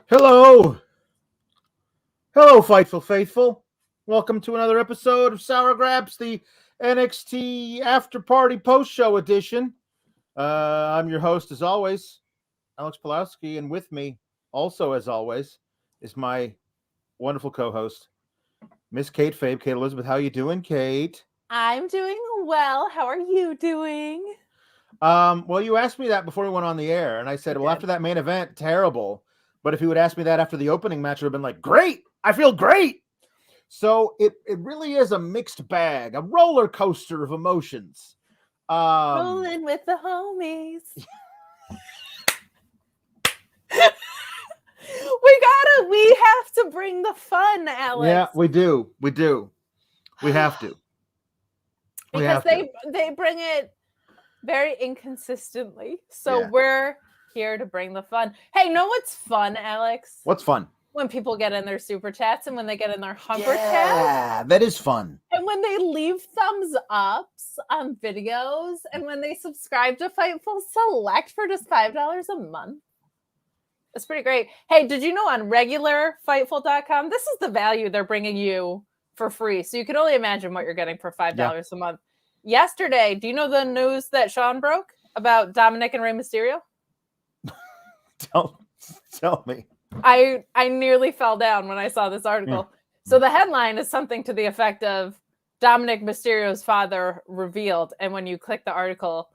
Hello. Hello, Fightful Faithful. Welcome to another episode of Sour Graps, the NXT After Party Post Show edition. I'm your host, as always, Alex Pawlowski, and with me, also as always, is my wonderful co-host, Miss Kate Fabe. Kate Elizabeth, how you doing, Kate? I'm doing well. How are you doing? Well, you asked me that before we went on the air, and I said, well, after that main event, terrible. But if you would ask me that after the opening match, I would have been like, great! I feel great! So it really is a mixed bag, a roller coaster of emotions. Rolling with the homies. We have to bring the fun, Alex. Yeah, we do. We have to. Because they bring it very inconsistently. So we're here to bring the fun. Hey, know what's fun, Alex? What's fun? When people get in their super chats and when they get in their humper chats. Yeah, that is fun. And when they leave thumbs ups on videos and when they subscribe to Fightful Select for just $5 a month. It's pretty great. Hey, did you know on regular Fightful.com, this is the value they're bringing you for free. So you can only imagine what you're getting for $5 a month. Yesterday, do you know the news that Sean broke about Dominic and Rey Mysterio? Tell me. I nearly fell down when I saw this article. So the headline is something to the effect of Dominic Mysterio's father revealed. And when you click the article,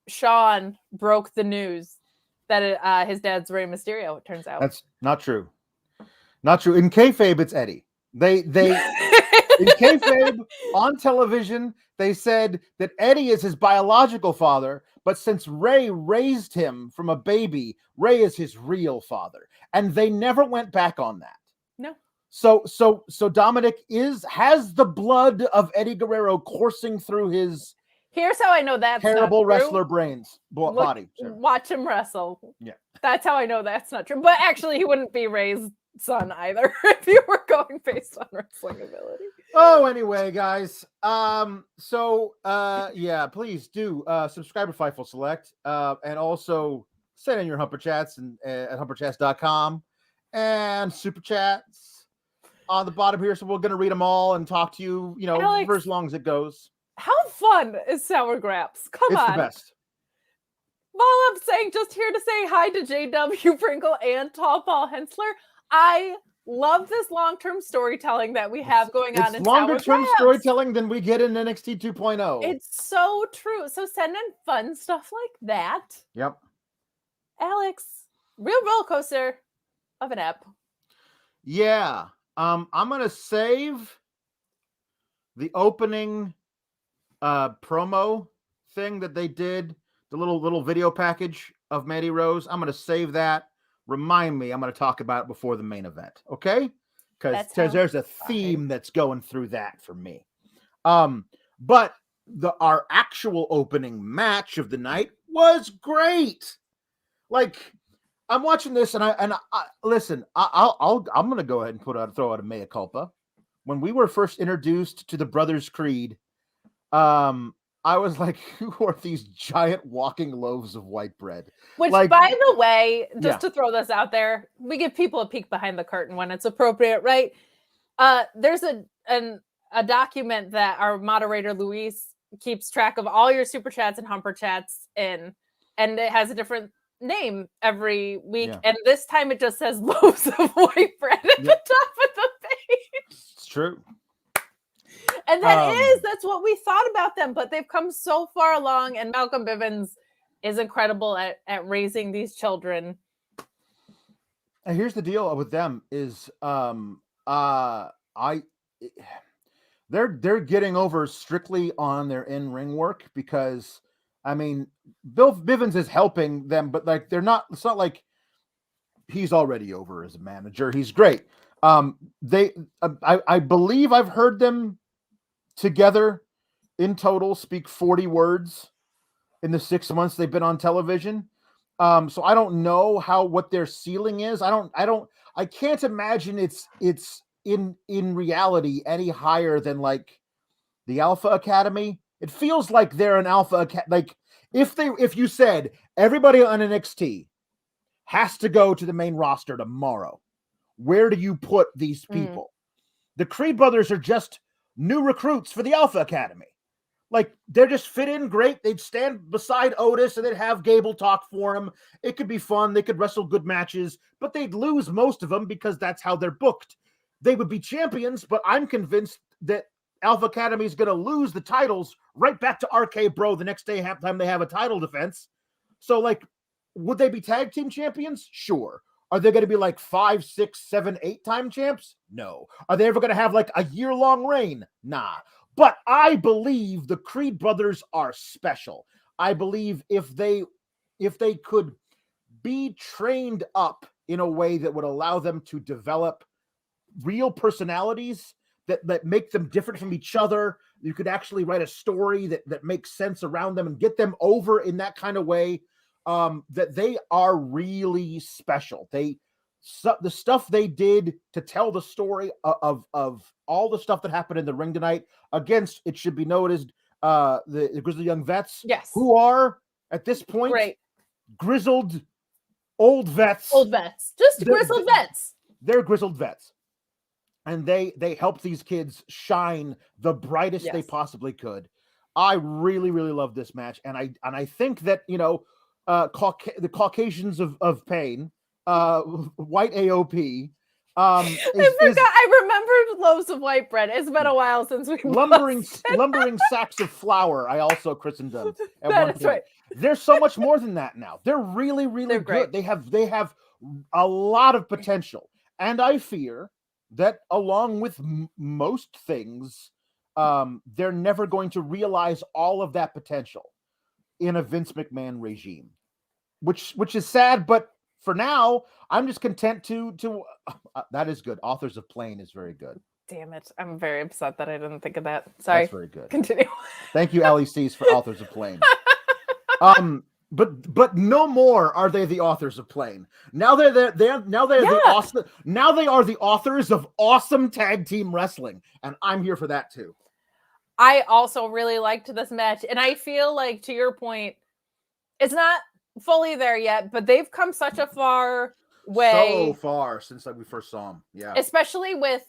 Sean broke the news that his dad's Rey Mysterio, it turns out. That's not true. Not true. In kayfabe, it's Eddie. They in kayfabe on television, they said that Eddie is his biological father, but since Rey raised him from a baby, Rey is his real father, and they never went back on that. No. So Dominic has the blood of Eddie Guerrero coursing through his. Here's how I know that's terrible not wrestler brains body. Sure. Watch him wrestle. Yeah, that's how I know that's not true. But actually, he wouldn't be Rey's son either if you were going based on wrestling ability. Oh, anyway, guys. Please do subscribe to Fightful Select, and also send in your humper chats and at humperchats.com and super chats on the bottom here. So we're gonna read them all and talk to you, Alex, for as long as it goes. How fun is Sour Graps? Come on. It's the best. While I'm saying, just here to say hi to JW Pringle and Tall Paul Hensler. I love this long-term storytelling that we have going on in longer-term storytelling than we get in NXT 2.0. It's so true. So send in fun stuff like that. Yep. Alex, real roller coaster of an app. Yeah. I'm going to save the opening promo thing that they did, the little video package of Mandy Rose. I'm going to save that. Remind me, I'm going to talk about it before the main event, okay? Because there's a theme that's going through that for me. But our actual opening match of the night was great. Like, I'm watching this, and I listen. I'm going to go ahead and throw out a mea culpa. When we were first introduced to the Brothers Creed, I was like, who are these giant walking loaves of white bread? Which, by the way, just to throw this out there, we give people a peek behind the curtain when it's appropriate, right? There's a document that our moderator, Luis, keeps track of all your super chats and humper chats in, and it has a different name every week. Yeah. And this time it just says loaves of white bread at the top of the page. It's true. And that's what we thought about them, but they've come so far along, and Malcolm Bivens is incredible at raising these children. And here's the deal with them is they're getting over strictly on their in-ring work, because I mean, Bill Bivens is helping them, but like it's not like he's already over as a manager. He's great. I believe I've heard them together in total speak 40 words in the 6 months they've been on television. So I don't know what their ceiling is. I can't imagine it's in reality any higher than like the Alpha Academy. It feels like they're an Alpha Academy. Like if you said everybody on NXT has to go to the main roster tomorrow. Where do you put these people? The Creed brothers are just new recruits for the Alpha Academy. Like, they're just fit in great. They'd stand beside Otis and they'd have Gable talk for him. It could be fun. They could wrestle good matches, but they'd lose most of them because that's how they're booked. They would be champions, but I'm convinced that Alpha Academy is going to lose the titles right back to RK Bro the next day, half time they have a title defense. So, like, would they be tag team champions? Sure. Are they going to be like 5, 6, 7, 8-time champs? No. Are they ever going to have like a year-long reign? Nah. But I believe the Creed brothers are special. I believe if they could be trained up in a way that would allow them to develop real personalities that make them different from each other, you could actually write a story that makes sense around them and get them over in that kind of way, that they are really special. The stuff they did to tell the story of all the stuff that happened in the ring tonight against, it should be noticed, the Grizzled Young Vets, yes, who are at this point grizzled old vets. Just grizzled vets. They're grizzled vets, and they helped these kids shine the brightest they possibly could. I really, really love this match, and I think that, you know, the Caucasians of Pain, White AOP. I remembered loaves of white bread. It's been a while since we lumbering sacks of flour. I also christened them at one point. Right. They're so much more than that now. They're really, really good. They have a lot of potential, and I fear that along with most things, they're never going to realize all of that potential in a Vince McMahon regime, which is sad, but for now, I'm just content to that is good. Authors of Plain is very good. Damn it. I'm very upset that I didn't think of that. Sorry. That's very good. Continue. Thank you, LECs, for Authors of Plain. But no more are they the authors of Plain. Now they're the awesome. Now they are the authors of awesome tag team wrestling, and I'm here for that too. I also really liked this match, and I feel like, to your point, it's not fully there yet, but they've come such a far way. So far since we first saw them. Yeah. Especially with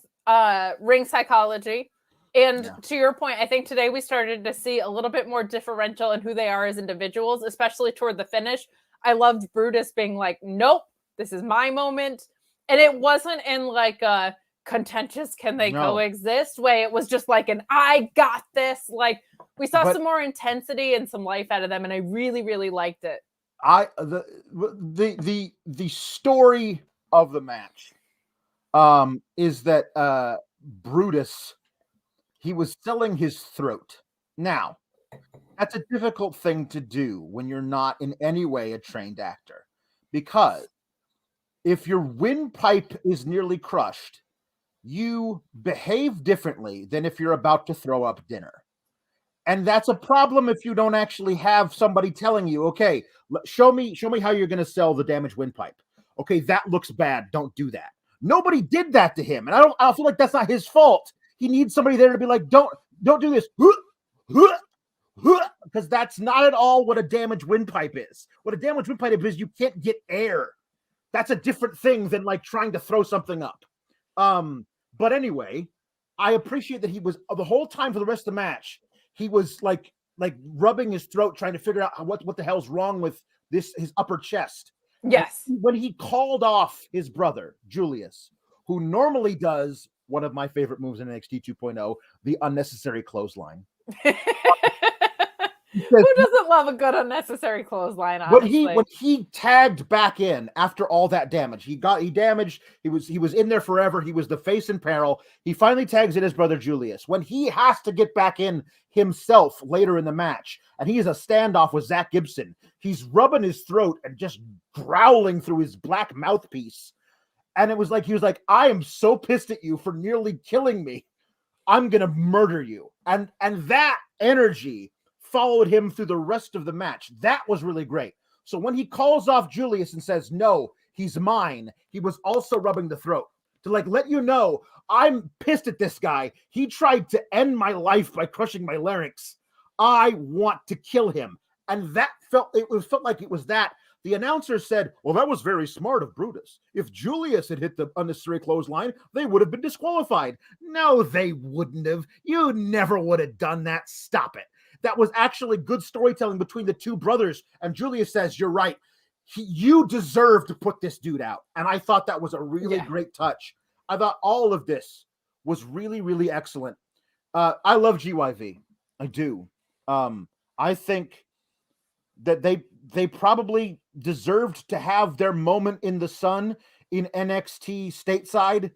ring psychology. And to your point, I think today we started to see a little bit more differential in who they are as individuals, especially toward the finish. I loved Brutus being like, nope, this is my moment. And it wasn't in like a contentious, can they coexist way. It was just like I got this. Like, we saw some more intensity and some life out of them, and I really, really liked it. The story of the match is that Brutus, he was selling his throat. Now, that's a difficult thing to do when you're not in any way a trained actor, because if your windpipe is nearly crushed, you behave differently than if you're about to throw up dinner. And that's a problem if you don't actually have somebody telling you, okay, show me how you're going to sell the damaged windpipe. Okay, that looks bad. Don't do that. Nobody did that to him, and I feel like that's not his fault. He needs somebody there to be like, don't do this, because that's not at all what a damaged windpipe is. What a damaged windpipe is, you can't get air. That's a different thing than like trying to throw something up. But anyway, I appreciate that he was the whole time for the rest of the match. He was like rubbing his throat, trying to figure out what the hell's wrong with his upper chest. Yes. When he called off his brother, Julius, who normally does one of my favorite moves in NXT 2.0, the unnecessary clothesline. Who doesn't love a good unnecessary clothesline? Honestly? When he tagged back in after all that damage, he damaged. He was in there forever. He was the face in peril. He finally tags in his brother Julius. When he has to get back in himself later in the match, and he has a standoff with Zach Gibson, he's rubbing his throat and just growling through his black mouthpiece. And it was like, he was like, I am so pissed at you for nearly killing me. I'm going to murder you. And that energy followed him through the rest of the match. That was really great. So when he calls off Julius and says, no, he's mine, he was also rubbing the throat to like let you know, I'm pissed at this guy. He tried to end my life by crushing my larynx. I want to kill him. And that felt like it was that. The announcer said, well, that was very smart of Brutus. If Julius had hit the unnecessary clothesline, they would have been disqualified. No, they wouldn't have. You never would have done that. Stop it. That was actually good storytelling between the two brothers. And Julius says, you're right. You deserve to put this dude out. And I thought that was a really great touch. I thought all of this was really, really excellent. I love GYV. I do. I think that they probably deserved to have their moment in the sun in NXT stateside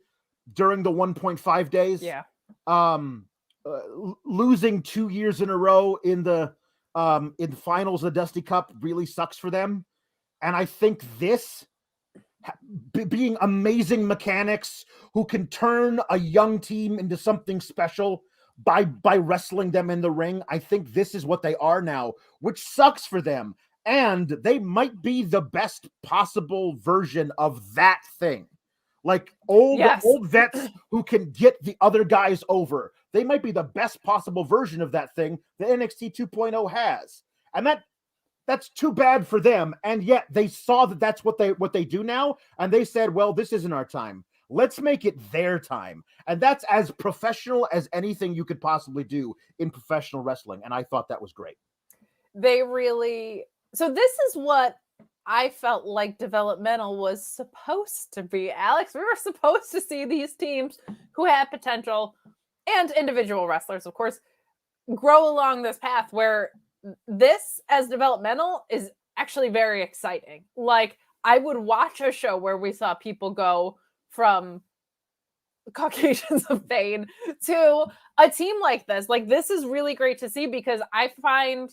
during the 1.5 days. Yeah. Losing 2 years in a row in the finals of the Dusty Cup really sucks for them. And I think this being amazing mechanics who can turn a young team into something special by wrestling them in the ring. I think this is what they are now, which sucks for them. And they might be the best possible version of that thing. Like old vets who can get the other guys over. They might be the best possible version of that thing that NXT 2.0 has. And that's too bad for them. And yet they saw that that's what they do now. And they said, well, this isn't our time. Let's make it their time. And that's as professional as anything you could possibly do in professional wrestling. And I thought that was great. So this is what I felt like developmental was supposed to be, Alex. We were supposed to see these teams who had potential and individual wrestlers, of course, grow along this path where this as developmental is actually very exciting. Like, I would watch a show where we saw people go from Caucasians of Fame to a team like this. Like, this is really great to see because I find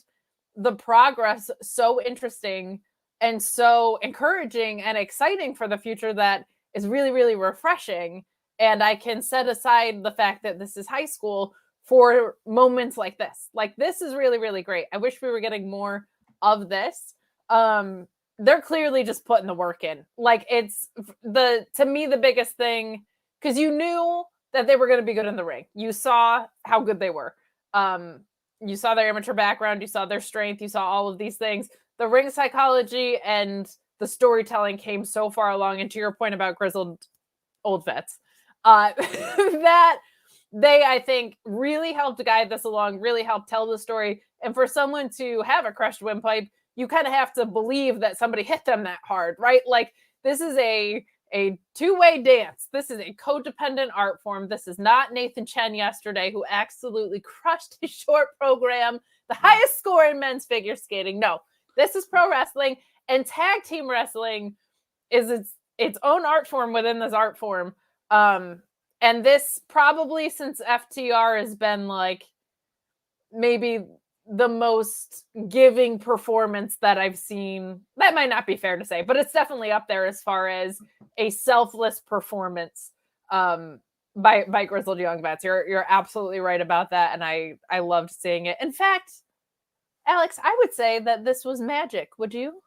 the progress so interesting and so encouraging and exciting for the future that is really, really refreshing. And I can set aside the fact that this is high school for moments like this. Like, this is really, really great. I wish we were getting more of this. They're clearly just putting the work in. Like, it's to me, the biggest thing, because you knew that they were going to be good in the ring. You saw how good they were. You saw their amateur background. You saw their strength. You saw all of these things. The ring psychology and the storytelling came so far along. And to your point about grizzled old vets, that they, I think, really helped guide this along, really helped tell the story. And for someone to have a crushed windpipe, you kind of have to believe that somebody hit them that hard, right? Like, this is a two-way dance. This is a codependent art form. This is not Nathan Chen yesterday, who absolutely crushed his short program, the highest score in men's figure skating. No, this is pro wrestling, and tag team wrestling is its own art form within this art form. And this probably, since FTR has been like maybe the most giving performance that I've seen. That might not be fair to say, but it's definitely up there as far as a selfless performance by Grizzled Young Vets. You're absolutely right about that, and I loved seeing it. In fact, Alex, I would say that this was magic. Would you?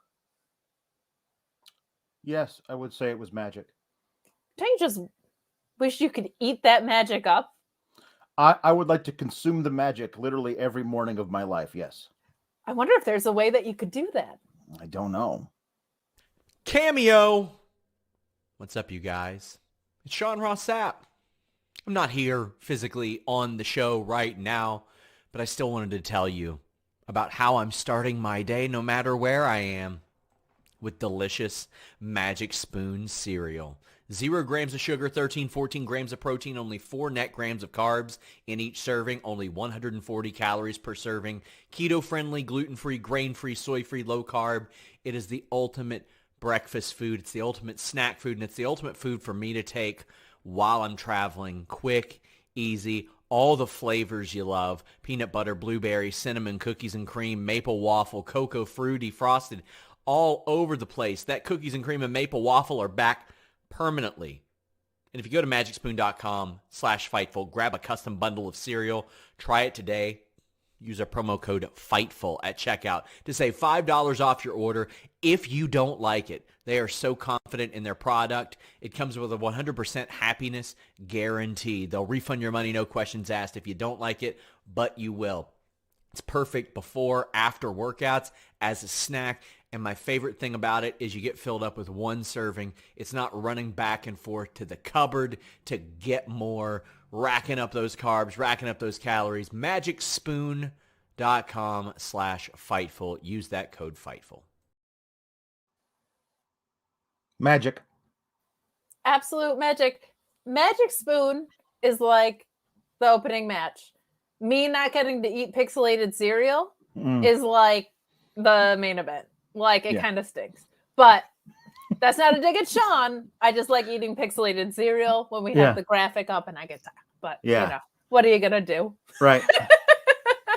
Yes, I would say it was magic. Don't you just wish you could eat that magic up? I would like to consume the magic literally every morning of my life, yes. I wonder if there's a way that you could do that. I don't know. Cameo! What's up, you guys? It's Sean Ross Sapp. I'm not here physically on the show right now, but I still wanted to tell you about how I'm starting my day no matter where I am with delicious Magic Spoon cereal. 0 grams of sugar, 14 grams of protein, only 4 net grams of carbs in each serving, only 140 calories per serving. Keto-friendly, gluten-free, grain-free, soy-free, low-carb. It is the ultimate breakfast food. It's the ultimate snack food, and it's the ultimate food for me to take while I'm traveling. Quick, easy, all the flavors you love. Peanut butter, blueberry, cinnamon, cookies and cream, maple waffle, cocoa, fruity, frosted, all over the place. That cookies and cream and maple waffle are back permanently. And if you go to magicspoon.com/Fightful, grab a custom bundle of cereal, try it today. Use our promo code FIGHTFUL at checkout to save $5 off your order if you don't like it. They are so confident in their product. It comes with a 100% happiness guarantee. They'll refund your money, no questions asked if you don't like it, but you will. It's perfect before, after workouts, as a snack. And my favorite thing about it is you get filled up with one serving. It's not running back and forth to the cupboard to get more, racking up those carbs, racking up those calories. MagicSpoon.com/Fightful. Use that code Fightful. Magic. Absolute magic. Magic Spoon is like the opening match. Me not getting to eat pixelated cereal is like the main event. Like, it kind of stinks. But that's not a dig at Sean. I just like eating pixelated cereal when we have the graphic up and I get tired. But, you know, what are you going to do? Right.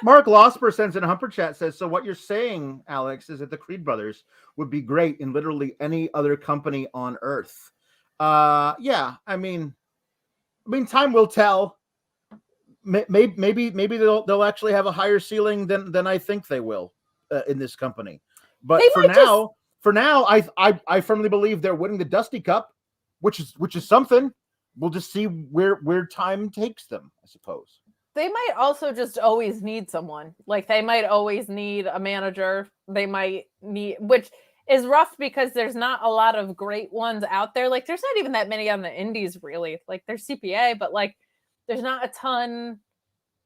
Mark Losper sends in a Humper chat, says, so what you're saying, Alex, is that the Creed brothers would be great in literally any other company on earth. Yeah, I mean, time will tell. Maybe they'll actually have a higher ceiling than I think they will in this company. But for now, I firmly believe they're winning the Dusty Cup, which is something. We'll just see where time takes them, I suppose. They might also just always need someone. Like, they might always need a manager. They might need, which is rough because there's not a lot of great ones out there. Like, there's not even that many on the indies, really. Like, there's CPA, but like, there's not a ton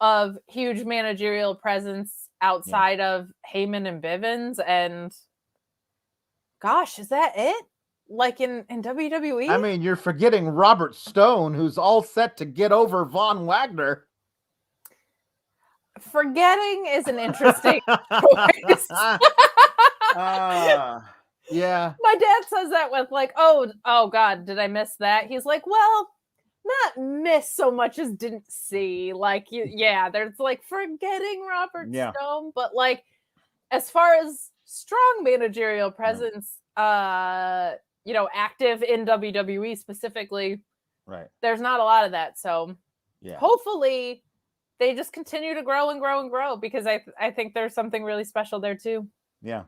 of huge managerial presence outside of Heyman and Bivens. And gosh, is that it? Like in WWE? I mean, you're forgetting Robert Stone, who's all set to get over Von Wagner. Forgetting is an interesting choice. Yeah. My dad says that with like, oh God, did I miss that? He's like, well, not miss so much as didn't see. Like, there's like forgetting Robert Stone, but like, as far as strong managerial presence, active in WWE specifically, right? There's not a lot of that. So, hopefully, they just continue to grow and grow and grow because I think there's something really special there too. Yeah.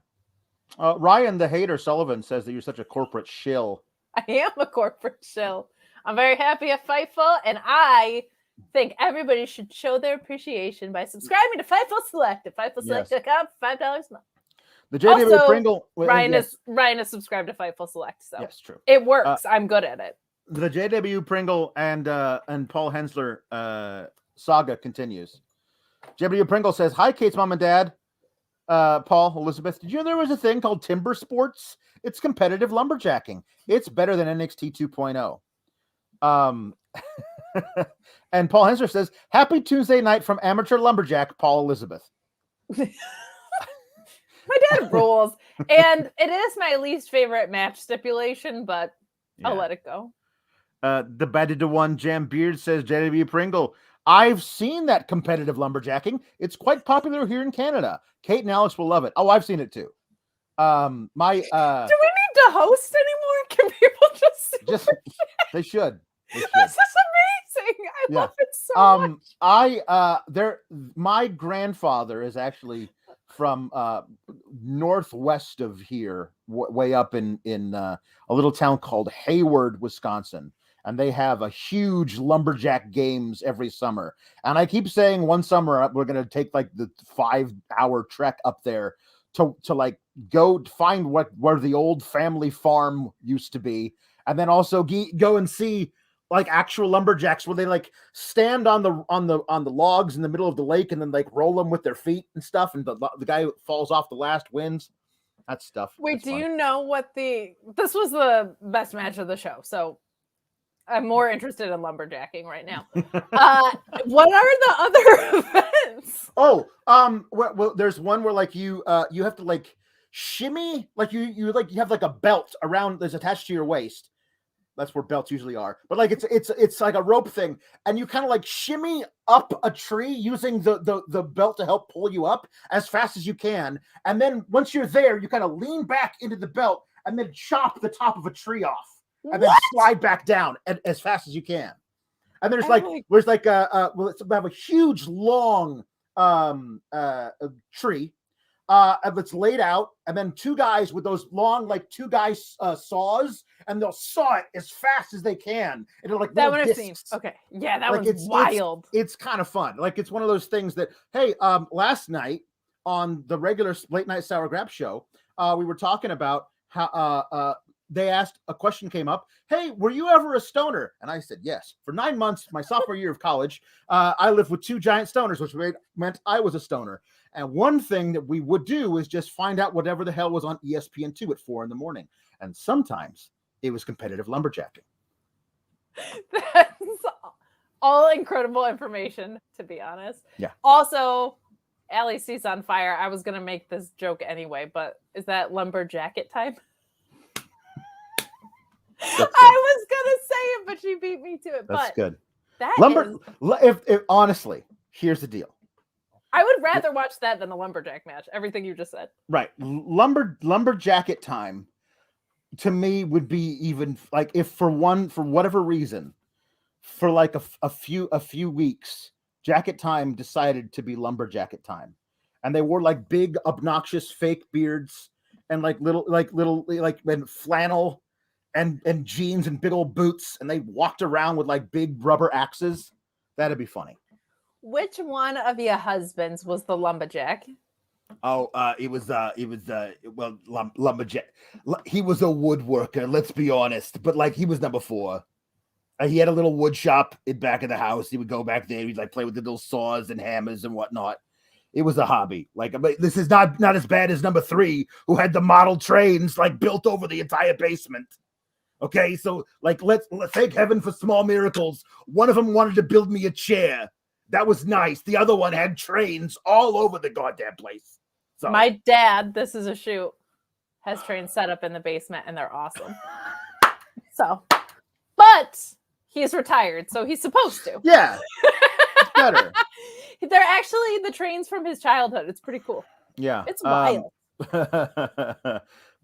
Ryan the Hater Sullivan says that you're such a corporate shill. I am a corporate shill. I'm very happy at Fightful, and I think everybody should show their appreciation by subscribing to Fightful Select at FightfulSelect.com for $5 a month. The JW also, Pringle. Ryan is subscribed to Fightful Select, so yes, true. It works. I'm good at it. The JW Pringle and Paul Hensler saga continues. JW Pringle says, "Hi, Kate's mom and dad. Paul, Elizabeth, did you know there was a thing called Timber Sports? It's competitive lumberjacking. It's better than NXT 2.0." And Paul Hensler says, "Happy Tuesday night from amateur lumberjack Paul Elizabeth." My dad rules, and it is my least favorite match stipulation, but I'll let it go. The Batted to One Jam Beard says, JW Pringle, "I've seen that competitive lumberjacking. It's quite popular here in Canada. Kate and Alex will love it." Oh, I've seen it too. Do we need to host anymore? Can people just they should. This is amazing. I love it so much. My grandfather is actually from northwest of here, way up in a little town called Hayward, Wisconsin. And they have a huge lumberjack games every summer. And I keep saying one summer we're going to take like the 5-hour trek up there to like go find where the old family farm used to be. And then also go and see like actual lumberjacks where they like stand on the logs in the middle of the lake and then like roll them with their feet and stuff. And the guy who falls off the last wins. That stuff. Wait, do you know what this was the best match of the show? So I'm more interested in lumberjacking right now. What are the other events? Oh, well, there's one where like you have to like shimmy, like you have like a belt around that's attached to your waist. That's where belts usually are. But like it's like a rope thing, and you kind of like shimmy up a tree using the belt to help pull you up as fast as you can. And then once you're there, you kind of lean back into the belt and then chop the top of a tree off. And then slide back down as fast as you can. And there's we have a huge long tree, that's laid out, and then two guys with those long, like two guys saws, and they'll saw it as fast as they can. And they're like that little one I've seen. discs. Okay, yeah, that Like, one's wild. It's kind of fun. Like, it's one of those things that, hey, last night on the regular late night Sour Grab show, we were talking about how they asked, a question came up, hey, were you ever a stoner? And I said, yes. For 9 months, my sophomore year of college, I lived with two giant stoners, which meant I was a stoner. And one thing that we would do is just find out whatever the hell was on ESPN2 at 4 a.m. And sometimes it was competitive lumberjacking. That's all incredible information, to be honest. Yeah. Also, Allie sees on fire. I was going to make this joke anyway, but is that lumberjacket time? I was gonna say it, but she beat me to it. That's but good. That if honestly, here's the deal. I would rather watch that than a lumberjack match. Everything you just said. Right, lumberjacket time, to me would be even like if for whatever reason, for like a few weeks, jacket time decided to be lumberjacket time, and they wore like big obnoxious fake beards and like little and flannel. And jeans and big old boots, and they walked around with like big rubber axes. That'd be funny. Which one of your husbands was the lumberjack? Oh, lumberjack. He was a woodworker. Let's be honest, but like he was number 4. He had a little wood shop in back of the house. He would go back there. He'd like play with the little saws and hammers and whatnot. It was a hobby. Like, this is not as bad as number 3, who had the model trains like built over the entire basement. Okay, so like let's thank heaven for small miracles. One of them wanted to build me a chair. That was nice. The other one had trains all over the goddamn place. So my dad, this is a shoot, has trains set up in the basement, and they're awesome. So, but he's retired, so he's supposed to. Yeah, it's better. They're actually the trains from his childhood. It's pretty cool. Yeah, it's wild.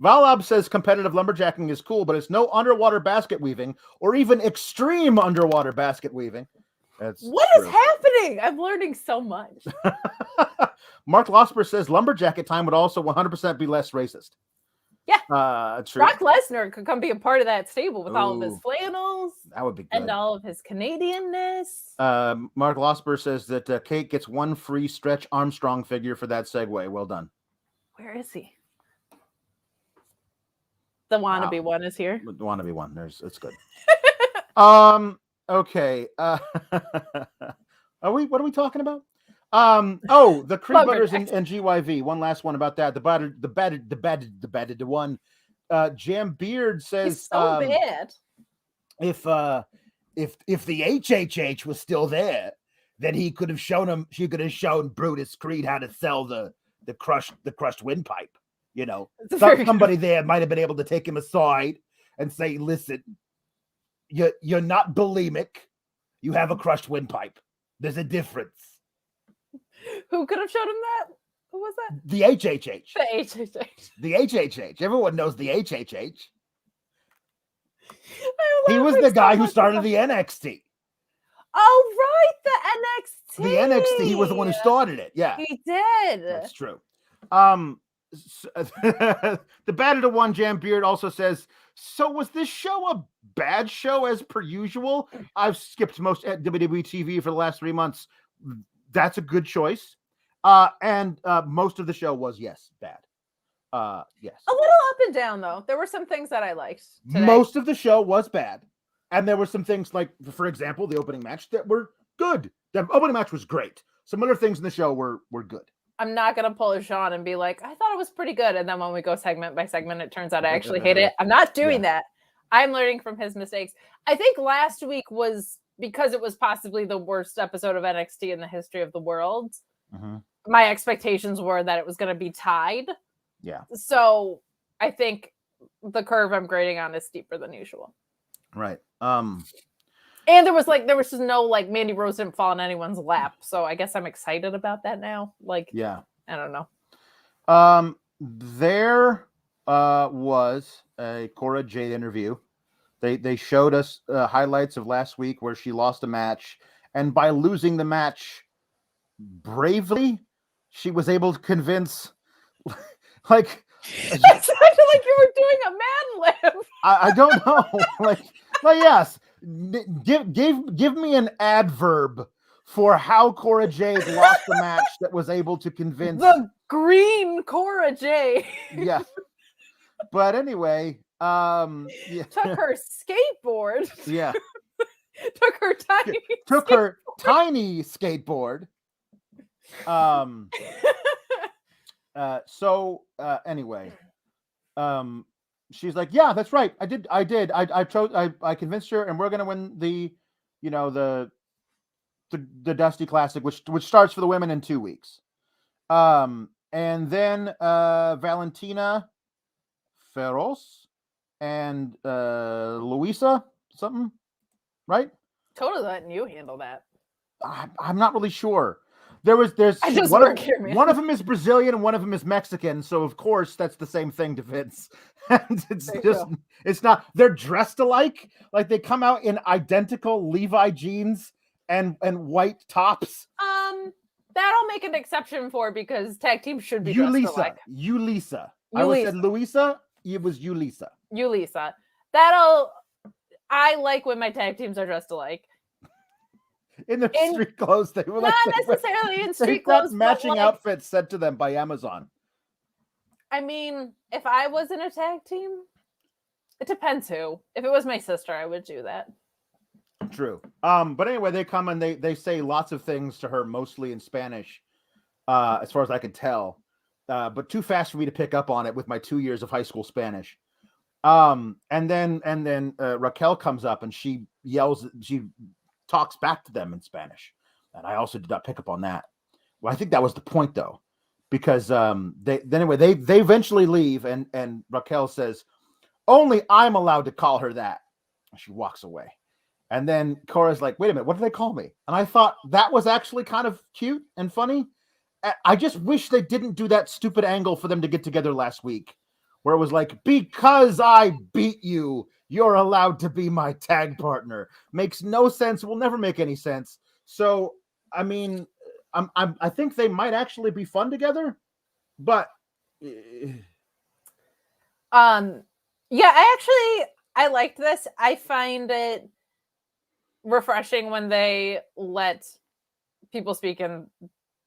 Valab says competitive lumberjacking is cool, but it's no underwater basket weaving or even extreme underwater basket weaving. What is happening? I'm learning so much. Mark Losper says lumberjacket time would also 100% be less racist. Yeah. True. Brock Lesnar could come be a part of that stable with all of his flannels. That would be good. And all of his Canadianness. Mark Losper says that Kate gets one free Stretch Armstrong figure for that segue. Well done. Where is he? The wannabe one is here. The wannabe one. It's good. Okay. What are we talking about? The Creed Brothers and GYV. One last one about that. The batted one. Jam Beard says, he's so bad. If the HHH was still there, then he could have shown him. She could have shown Brutus Creed how to sell the crushed windpipe. You know, somebody there might have been able to take him aside and say, "Listen, you're not bulimic. You have a crushed windpipe. There's a difference." Who could have showed him that? Who was that? The HHH. The HHH. The HHH. Everyone knows the HHH. He was the guy who started the NXT. Oh, right, the NXT. The NXT. He was the one who started it. Yeah, he did. That's true. The Battle of One Jam Beard also says, so was this show a bad show as per usual? I've skipped most at WWE TV for the last 3 months. That's a good choice. And most of the show was, yes, bad. Yes. A little up and down, though. There were some things that I liked today. Most of the show was bad. And there were some things like, for example, the opening match that were good. The opening match was great. Some other things in the show were good. I'm not going to pull a Sean and be like, I thought it was pretty good. And then when we go segment by segment, it turns out I actually hate it. I'm not doing that. I'm learning from his mistakes. I think last week was, because it was possibly the worst episode of NXT in the history of the world, my expectations were that it was going to be tied. Yeah. So I think the curve I'm grading on is steeper than usual. Right. And there was just no, like, Mandy Rose didn't fall in anyone's lap. So I guess I'm excited about that now. Like, yeah, I don't know. There was a Cora Jade interview. They showed us highlights of last week where she lost a match. And by losing the match bravely, she was able to convince Like, It sounded like you were doing a Mad Lib. I don't know. like yes, give me an adverb for how Cora Jade lost the match that was able to convince the green Cora Jade. Yeah. But anyway, yeah. Took her skateboard. Yeah. Took her tiny her tiny skateboard. Anyway, she's like, yeah, that's right. I convinced her, and we're gonna win the Dusty Classic, which starts for the women in 2 weeks. And then Valentina Feroz and Luisa something, right? Totally letting you handle that. I'm not really sure. There's one of them is Brazilian and one of them is Mexican, so of course that's the same thing to Vince. And it's not. They're dressed alike, like they come out in identical Levi jeans and white tops. That'll make an exception for because tag teams should be dressed alike. Ulisa. I would said Luisa. It was Ulisa. Ulisa. I like when my tag teams are dressed alike. In their street clothes, they were not necessarily in street clothes. Got matching outfits sent to them by Amazon. I mean, if I was in a tag team, it depends who. If it was my sister, I would do that. True. But anyway, they come and they say lots of things to her, mostly in Spanish, as far as I could tell. But too fast for me to pick up on it with my 2 years of high school Spanish. And then Raquel comes up and she talks back to them in Spanish. And I also did not pick up on that. Well, I think that was the point though, because they eventually leave and Raquel says, only I'm allowed to call her that. And she walks away. And then Cora's like, wait a minute, what do they call me? And I thought that was actually kind of cute and funny. I just wish they didn't do that stupid angle for them to get together last week, where it was like, because I beat you, you're allowed to be my tag partner. Makes no sense. Will never make any sense. So, I mean, I think they might actually be fun together, but I liked this. I find it refreshing when they let people speak in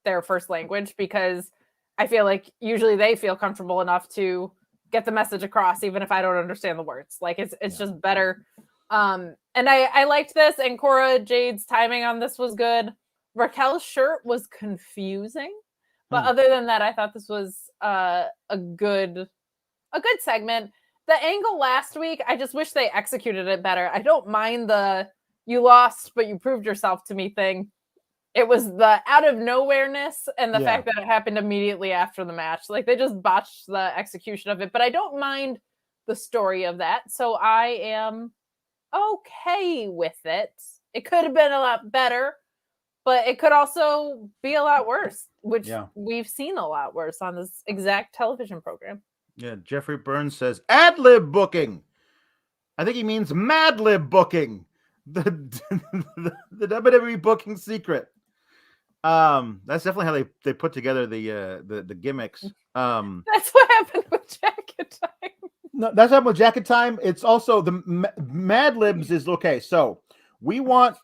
their first language, because I feel like usually they feel comfortable enough to get the message across, even if I don't understand the words. Like it's just better. And I liked this, and Cora Jade's timing on this was good. Raquel's shirt was confusing, but other than that, I thought this was a good segment. The angle last week, I just wish they executed it better. I don't mind the you lost, but you proved yourself to me thing. It was the out of nowhereness and the fact that it happened immediately after the match. Like they just botched the execution of it, but I don't mind the story of that. So I am okay with it. It could have been a lot better, but it could also be a lot worse, which we've seen a lot worse on this exact television program. Yeah, Jeffrey Burns says ad-lib booking. I think he means Mad Lib booking. The WWE booking secret. That's definitely how they put together the gimmicks. That's what happened with Jacket Time. No, that's happened with Jacket Time. It's also the Mad Libs is okay. So we'll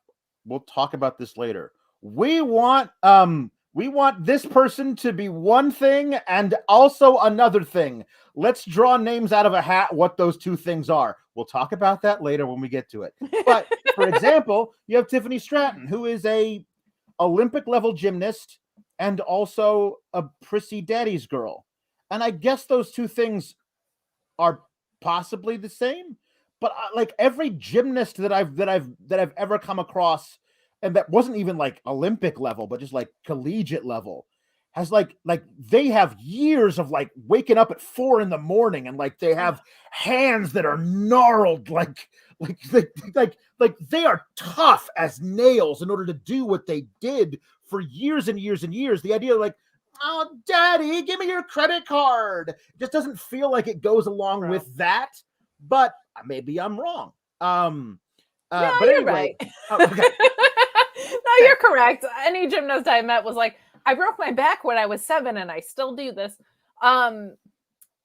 talk about this later. We want this person to be one thing and also another thing. Let's draw names out of a hat what those two things are. We'll talk about that later when we get to it. But for example, you have Tiffany Stratton, who is a Olympic level gymnast and also a prissy daddy's girl. And I guess those two things are possibly the same, but like every gymnast that I've ever come across, and that wasn't even like Olympic level, but just like collegiate level, has like they have years of like waking up at 4 a.m. and like they have hands that are gnarled, like they are tough as nails in order to do what they did for years and years and years. The idea of like, oh, daddy, give me your credit card, it just doesn't feel like it goes along with that, but maybe I'm wrong. No, but you're anyway, right. Okay. No, you're correct. Any gymnast I met was like, I broke my back when I was 7 and I still do this.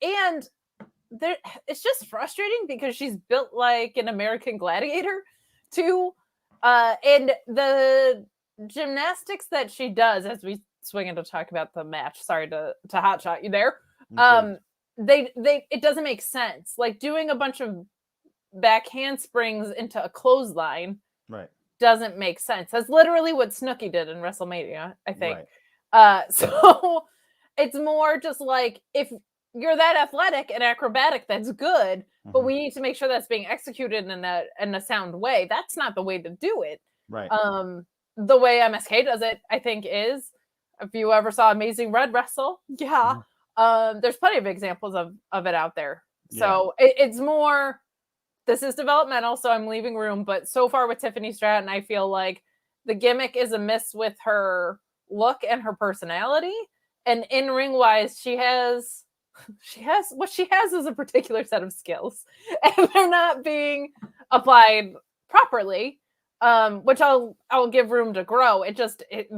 and there, it's just frustrating because she's built like an American gladiator too. And the gymnastics that she does, as we swing in to talk about the match, sorry to hotshot you there. They it doesn't make sense. Like doing a bunch of back handsprings into a clothesline right. doesn't make sense. That's literally what Snooki did in WrestleMania, I think. Right. So it's more just like, if you're that athletic and acrobatic, that's good, but we need to make sure that's being executed in a sound way. That's not the way to do it. Right. The way MSK does it, I think, is, if you ever saw Amazing Red wrestle, there's plenty of examples of it out there. So it's more, this is developmental, so I'm leaving room. But so far with Tiffany Stratton, I feel like the gimmick is a miss with her look and her personality. And in ring wise, she has what she has is a particular set of skills, and they're not being applied properly. Which I'll give room to grow.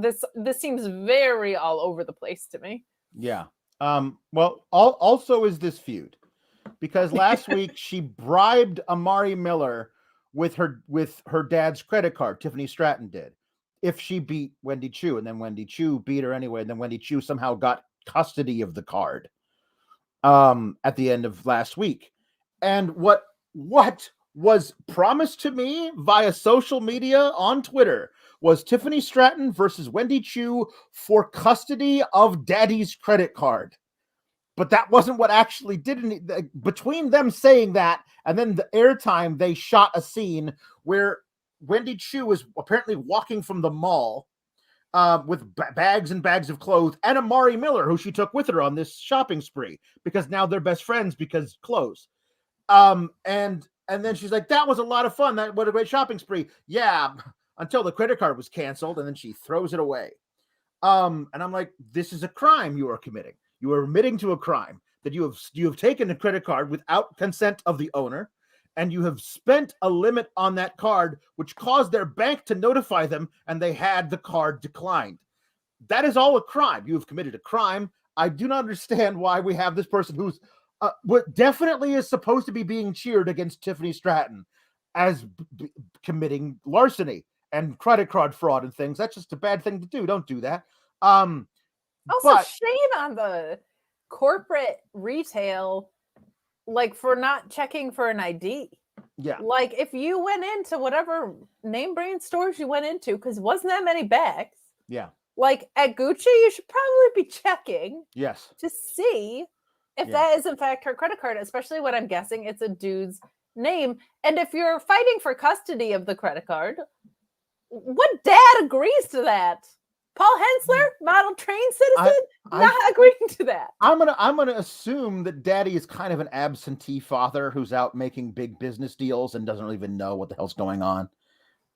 This seems very all over the place to me. Yeah. Well, also is this feud, because last week she bribed Amari Miller with her dad's credit card. Tiffany Stratton did, if she beat Wendy Chu, and then Wendy Chu beat her anyway, and then Wendy Chu somehow got custody of the card at the end of last week. And what was promised to me via social media on Twitter was Tiffany Stratton versus Wendy Chu for custody of Daddy's credit card. But that wasn't what actually did. Between them saying that and then the airtime, they shot a scene where Wendy Chu is apparently walking from the mall with bags and bags of clothes, and Amari Miller, who she took with her on this shopping spree, because now they're best friends because clothes. And then she's like, that was a lot of fun. What a great shopping spree. Yeah, until the credit card was canceled, and then she throws it away. And I'm like, this is a crime you are committing. You are admitting to a crime that you have taken a credit card without consent of the owner, and you have spent a limit on that card, which caused their bank to notify them, and they had the card declined. That is all a crime. You have committed a crime. I do not understand why we have this person who's what definitely is supposed to be being cheered against Tiffany Stratton as committing larceny and credit card fraud and things. That's just a bad thing to do. Don't do that. Also, shame on the corporate retail, like, for not checking for an ID. Yeah. Like, if you went into whatever name brand stores you went into, because it wasn't that many bags. Yeah. Like at Gucci, you should probably be checking. Yes. To see if that is in fact her credit card, especially when I'm guessing it's a dude's name. And if you're fighting for custody of the credit card, what dad agrees to that? Paul Hensler, model trained citizen, not agreeing to that. I'm gonna assume that Daddy is kind of an absentee father who's out making big business deals and doesn't even know what the hell's going on.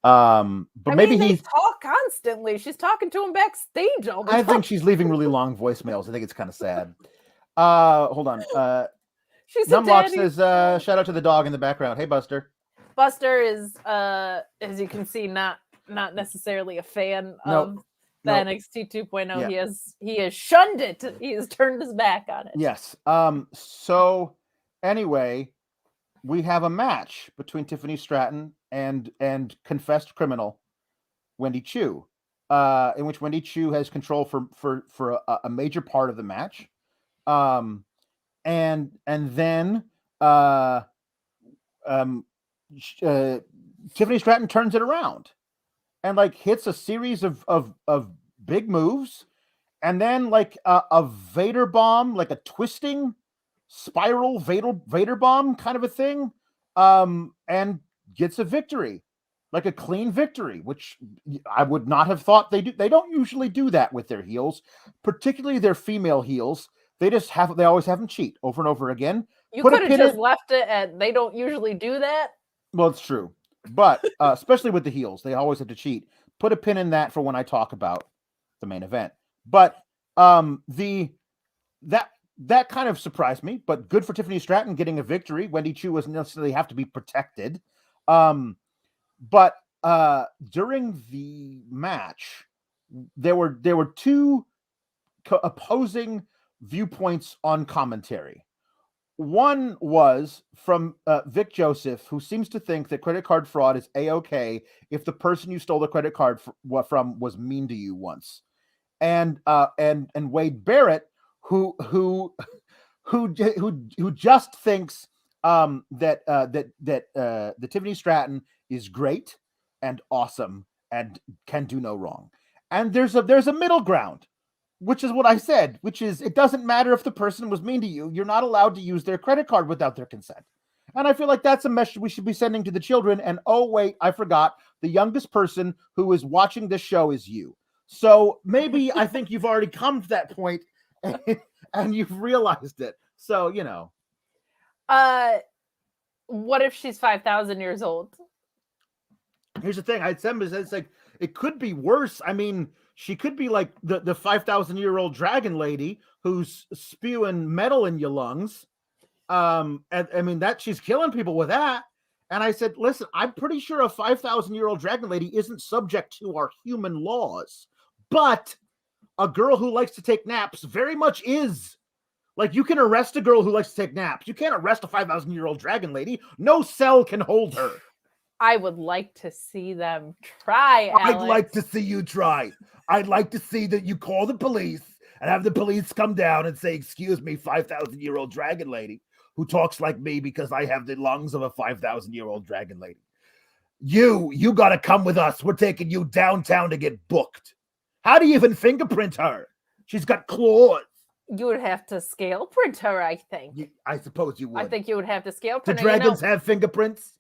But maybe they talk constantly. She's talking to him backstage all the time. I think she's leaving really long voicemails. I think it's kind of sad. Hold on. Numlock says, shout out to the dog in the background. Hey, Buster. Buster is, as you can see, not necessarily a fan of the NXT 2.0. Yeah. He has shunned it. He has turned his back on it. Yes. So anyway, we have a match between Tiffany Stratton and confessed criminal Wendy Chu, in which Wendy Chu has control for a major part of the match. And then Tiffany Stratton turns it around and like hits a series of big moves, and then like a Vader bomb, like a twisting spiral Vader bomb kind of a thing, and gets a victory, like a clean victory, which I would not have thought they do. They don't usually do that with their heels, particularly their female heels. They always have them cheat over and over again. You could have just left it at they don't usually do that. Well, it's true. But especially with the heels, they always have to cheat. Put a pin in that for when I talk about the main event. But that kind of surprised me, but good for Tiffany Stratton getting a victory. Wendy Chu doesn't necessarily have to be protected. But during the match, there were two opposing viewpoints on commentary. One was from Vic Joseph, who seems to think that credit card fraud is a-okay if the person you stole the credit card from was mean to you once. And Wade Barrett, who just thinks that Tiffany Stratton is great and awesome and can do no wrong. And there's a middle ground, which is what I said, which is it doesn't matter if the person was mean to you. You're not allowed to use their credit card without their consent. And I feel like that's a message we should be sending to the children. And oh, wait, I forgot. The youngest person who is watching this show is you. So maybe I think you've already come to that point and you've realized it. So, you know. What if she's 5,000 years old? Here's the thing. It's like, it could be worse. I mean, she could be like the 5,000-year-old dragon lady who's spewing metal in your lungs. And I mean, that she's killing people with that. And I said, listen, I'm pretty sure a 5,000-year-old dragon lady isn't subject to our human laws. But a girl who likes to take naps very much is. Like, you can arrest a girl who likes to take naps. You can't arrest a 5,000-year-old dragon lady. No cell can hold her. I would like to see them try, Alex. I'd like to see you try. I'd like to see that you call the police and have the police come down and say, excuse me, 5,000-year-old dragon lady who talks like me because I have the lungs of a 5,000-year-old dragon lady. You got to come with us. We're taking you downtown to get booked. How do you even fingerprint her? She's got claws. You would have to scale print her, I think. I suppose you would. I think you would have to scale print her. Do dragons have fingerprints?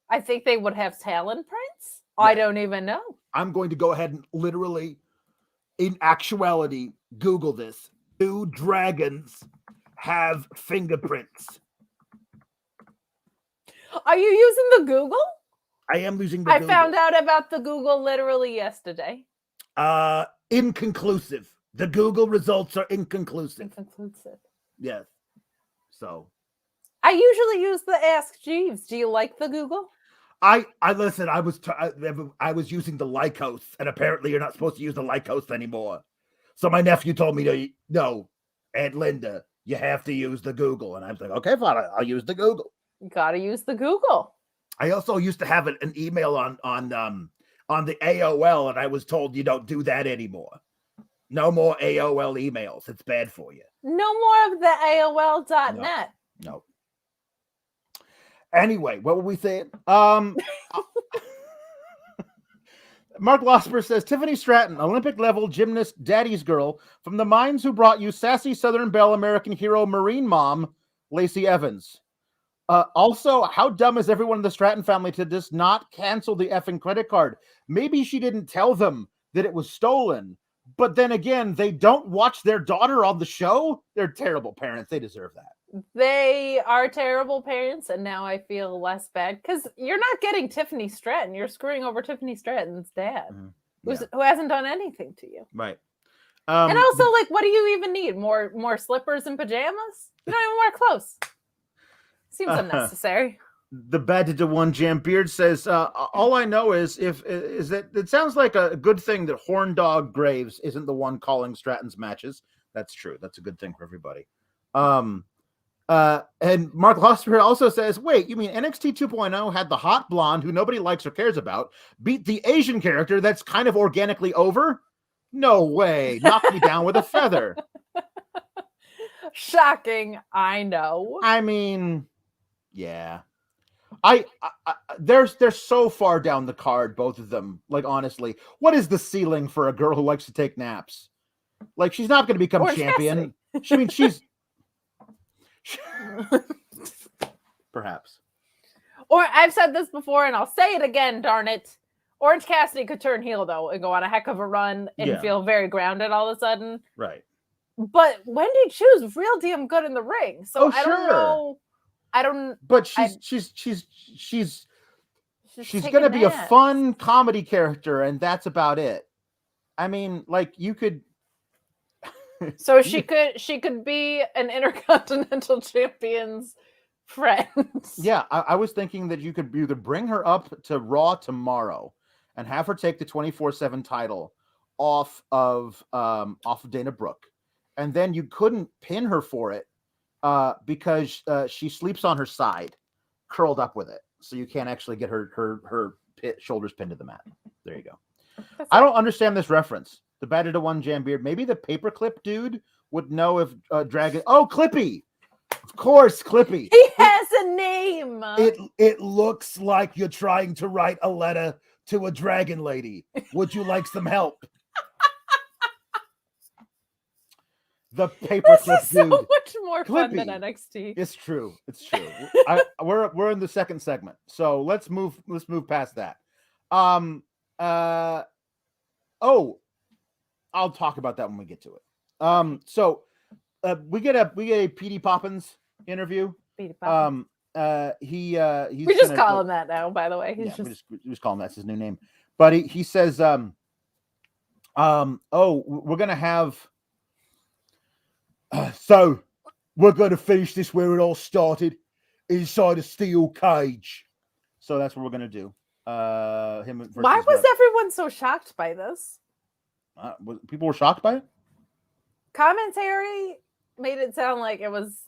I think they would have talon prints. Yeah. I don't even know. I'm going to go ahead and literally, in actuality, Google this. Do dragons have fingerprints? Are you using the Google? I am using the Google. I found out about the Google literally yesterday. Inconclusive. The Google results are inconclusive. Inconclusive. Yes. So. I usually use the Ask Jeeves. Do you like the Google? I listen. I was using the Lycos, and apparently you're not supposed to use the Lycos anymore. So my nephew told me to no, Aunt Linda, you have to use the Google, and I was like, okay, fine, I'll use the Google. You gotta use the Google. I also used to have an email on the AOL, and I was told you don't do that anymore. No more AOL emails. It's bad for you. No more of the AOL.net. No. Anyway, what were we saying? Mark Losper says, Tiffany Stratton, Olympic-level gymnast daddy's girl from the minds who brought you sassy Southern Belle American hero Marine mom, Lacey Evans. Also, how dumb is everyone in the Stratton family to just not cancel the effing credit card? Maybe she didn't tell them that it was stolen. But then again, they don't watch their daughter on the show. They're terrible parents. They deserve that. They are terrible parents, and now I feel less bad because you're not getting Tiffany Stratton. You're screwing over Tiffany Stratton's dad, who hasn't done anything to you. Right. And also, like, what do you even need? More slippers and pajamas? You don't even wear clothes. Seems unnecessary. The Bad to One Jam Beard says, all I know is that it sounds like a good thing that Horn Dog Graves isn't the one calling Stratton's matches. That's true. That's a good thing for everybody. And Mark Losper also says, wait, you mean NXT 2.0 had the hot blonde who nobody likes or cares about beat the Asian character that's kind of organically over? No way. Knock me down with a feather. Shocking. I know. I mean, yeah. They're so far down the card, both of them. Like, honestly, what is the ceiling for a girl who likes to take naps? Like, she's not going to become champion. She's perhaps. Or I've said this before, and I'll say it again. Darn it! Orange Cassidy could turn heel though and go on a heck of a run and feel very grounded all of a sudden. Right. But Wendy Chu's real damn good in the ring, so I don't know. But she's going to be a fun comedy character, and that's about it. I mean, like, you could. So she could be an Intercontinental Champion's friend. Yeah, I was thinking that you could bring her up to Raw tomorrow and have her take the 24/7 title off of Dana Brooke, and then you couldn't pin her for it because she sleeps on her side, curled up with it, so you can't actually get her shoulders pinned to the mat. There you go. I don't understand this reference. The Battle to One Jam Beard. Maybe the paperclip dude would know if Dragon. Oh, Clippy. Of course, Clippy. He has a name. It looks like you're trying to write a letter to a dragon lady. Would you like some help? The paperclip This is dude. so much more fun Clippy. than NXT. It's true. It's true. We're in the second segment, so let's move past that. I'll talk about that when we get to it. So we get a Petey Poppins interview. Petey Poppins. He's We just call him that now, by the way. We just call him that's his new name. But he says, we're gonna have. So we're going to finish this where it all started, inside a steel cage. So that's what we're gonna do. Him versus Why was everyone so shocked by this? people were shocked by it? Commentary made it sound like it was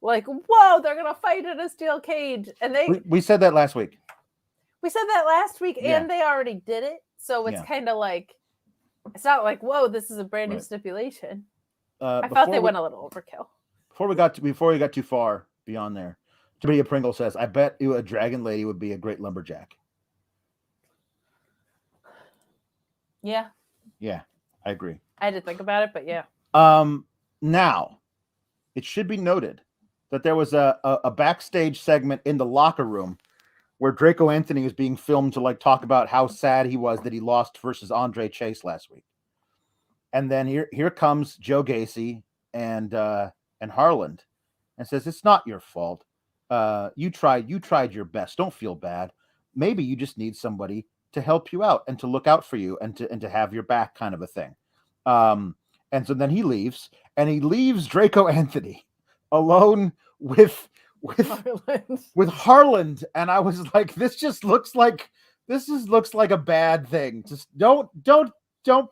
like, whoa, they're gonna fight in a steel cage, and We said that last week. we said that last week, Yeah. and they already did it, so it's Yeah. kind of like it's not like, whoa, this is a brand new Right. stipulation. I thought they went a little overkill. Before we got too far beyond there, Jimmy Pringle says, "I bet you a dragon lady would be a great lumberjack." Yeah, Yeah, I agree. I had to think about it, but yeah. Now, it should be noted that there was a backstage segment in the locker room where Draco Anthony was being filmed to like talk about how sad he was that he lost versus Andre Chase last week. And then here comes Joe Gacy and Harland and says, "It's not your fault. You tried your best. Don't feel bad. Maybe you just need somebody to help you out and to look out for you and to have your back," kind of a thing. And so then he leaves Draco Anthony alone with Harland. And I was like, this looks like a bad thing. Just don't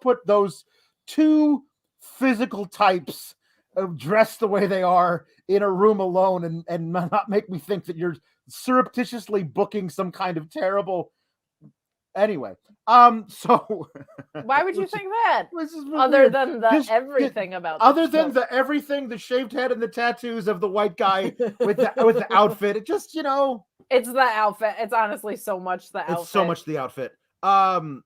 put those two physical types dressed the way they are in a room alone and not make me think that you're surreptitiously booking some kind of terrible. Anyway, so Why would you think that? this is Other weird. than the Just- everything about other this than stuff. the everything, the shaved head and the tattoos of the white guy with the outfit, it just It's the outfit. It's honestly so much the outfit. it's so much the outfit. And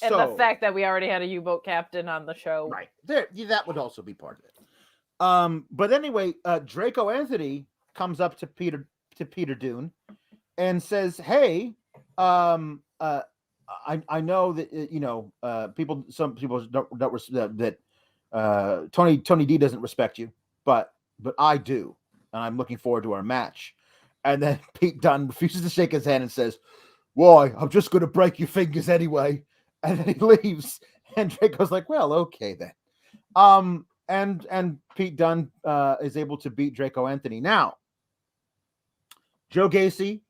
the fact that we already had a U-boat captain on the show. right there, that would also be part of it. But anyway, Draco Anthony comes up to Peter Dune and says, "Hey, I know that some people don't that Tony D doesn't respect you, but I do, and I'm looking forward to our match." And then Pete Dunne refuses to shake his hand and says, "Why? I'm just going to break your fingers anyway." And then he leaves, and Draco's like, "Well, okay then." And Pete Dunne is able to beat Draco Anthony. Now, Joe Gacy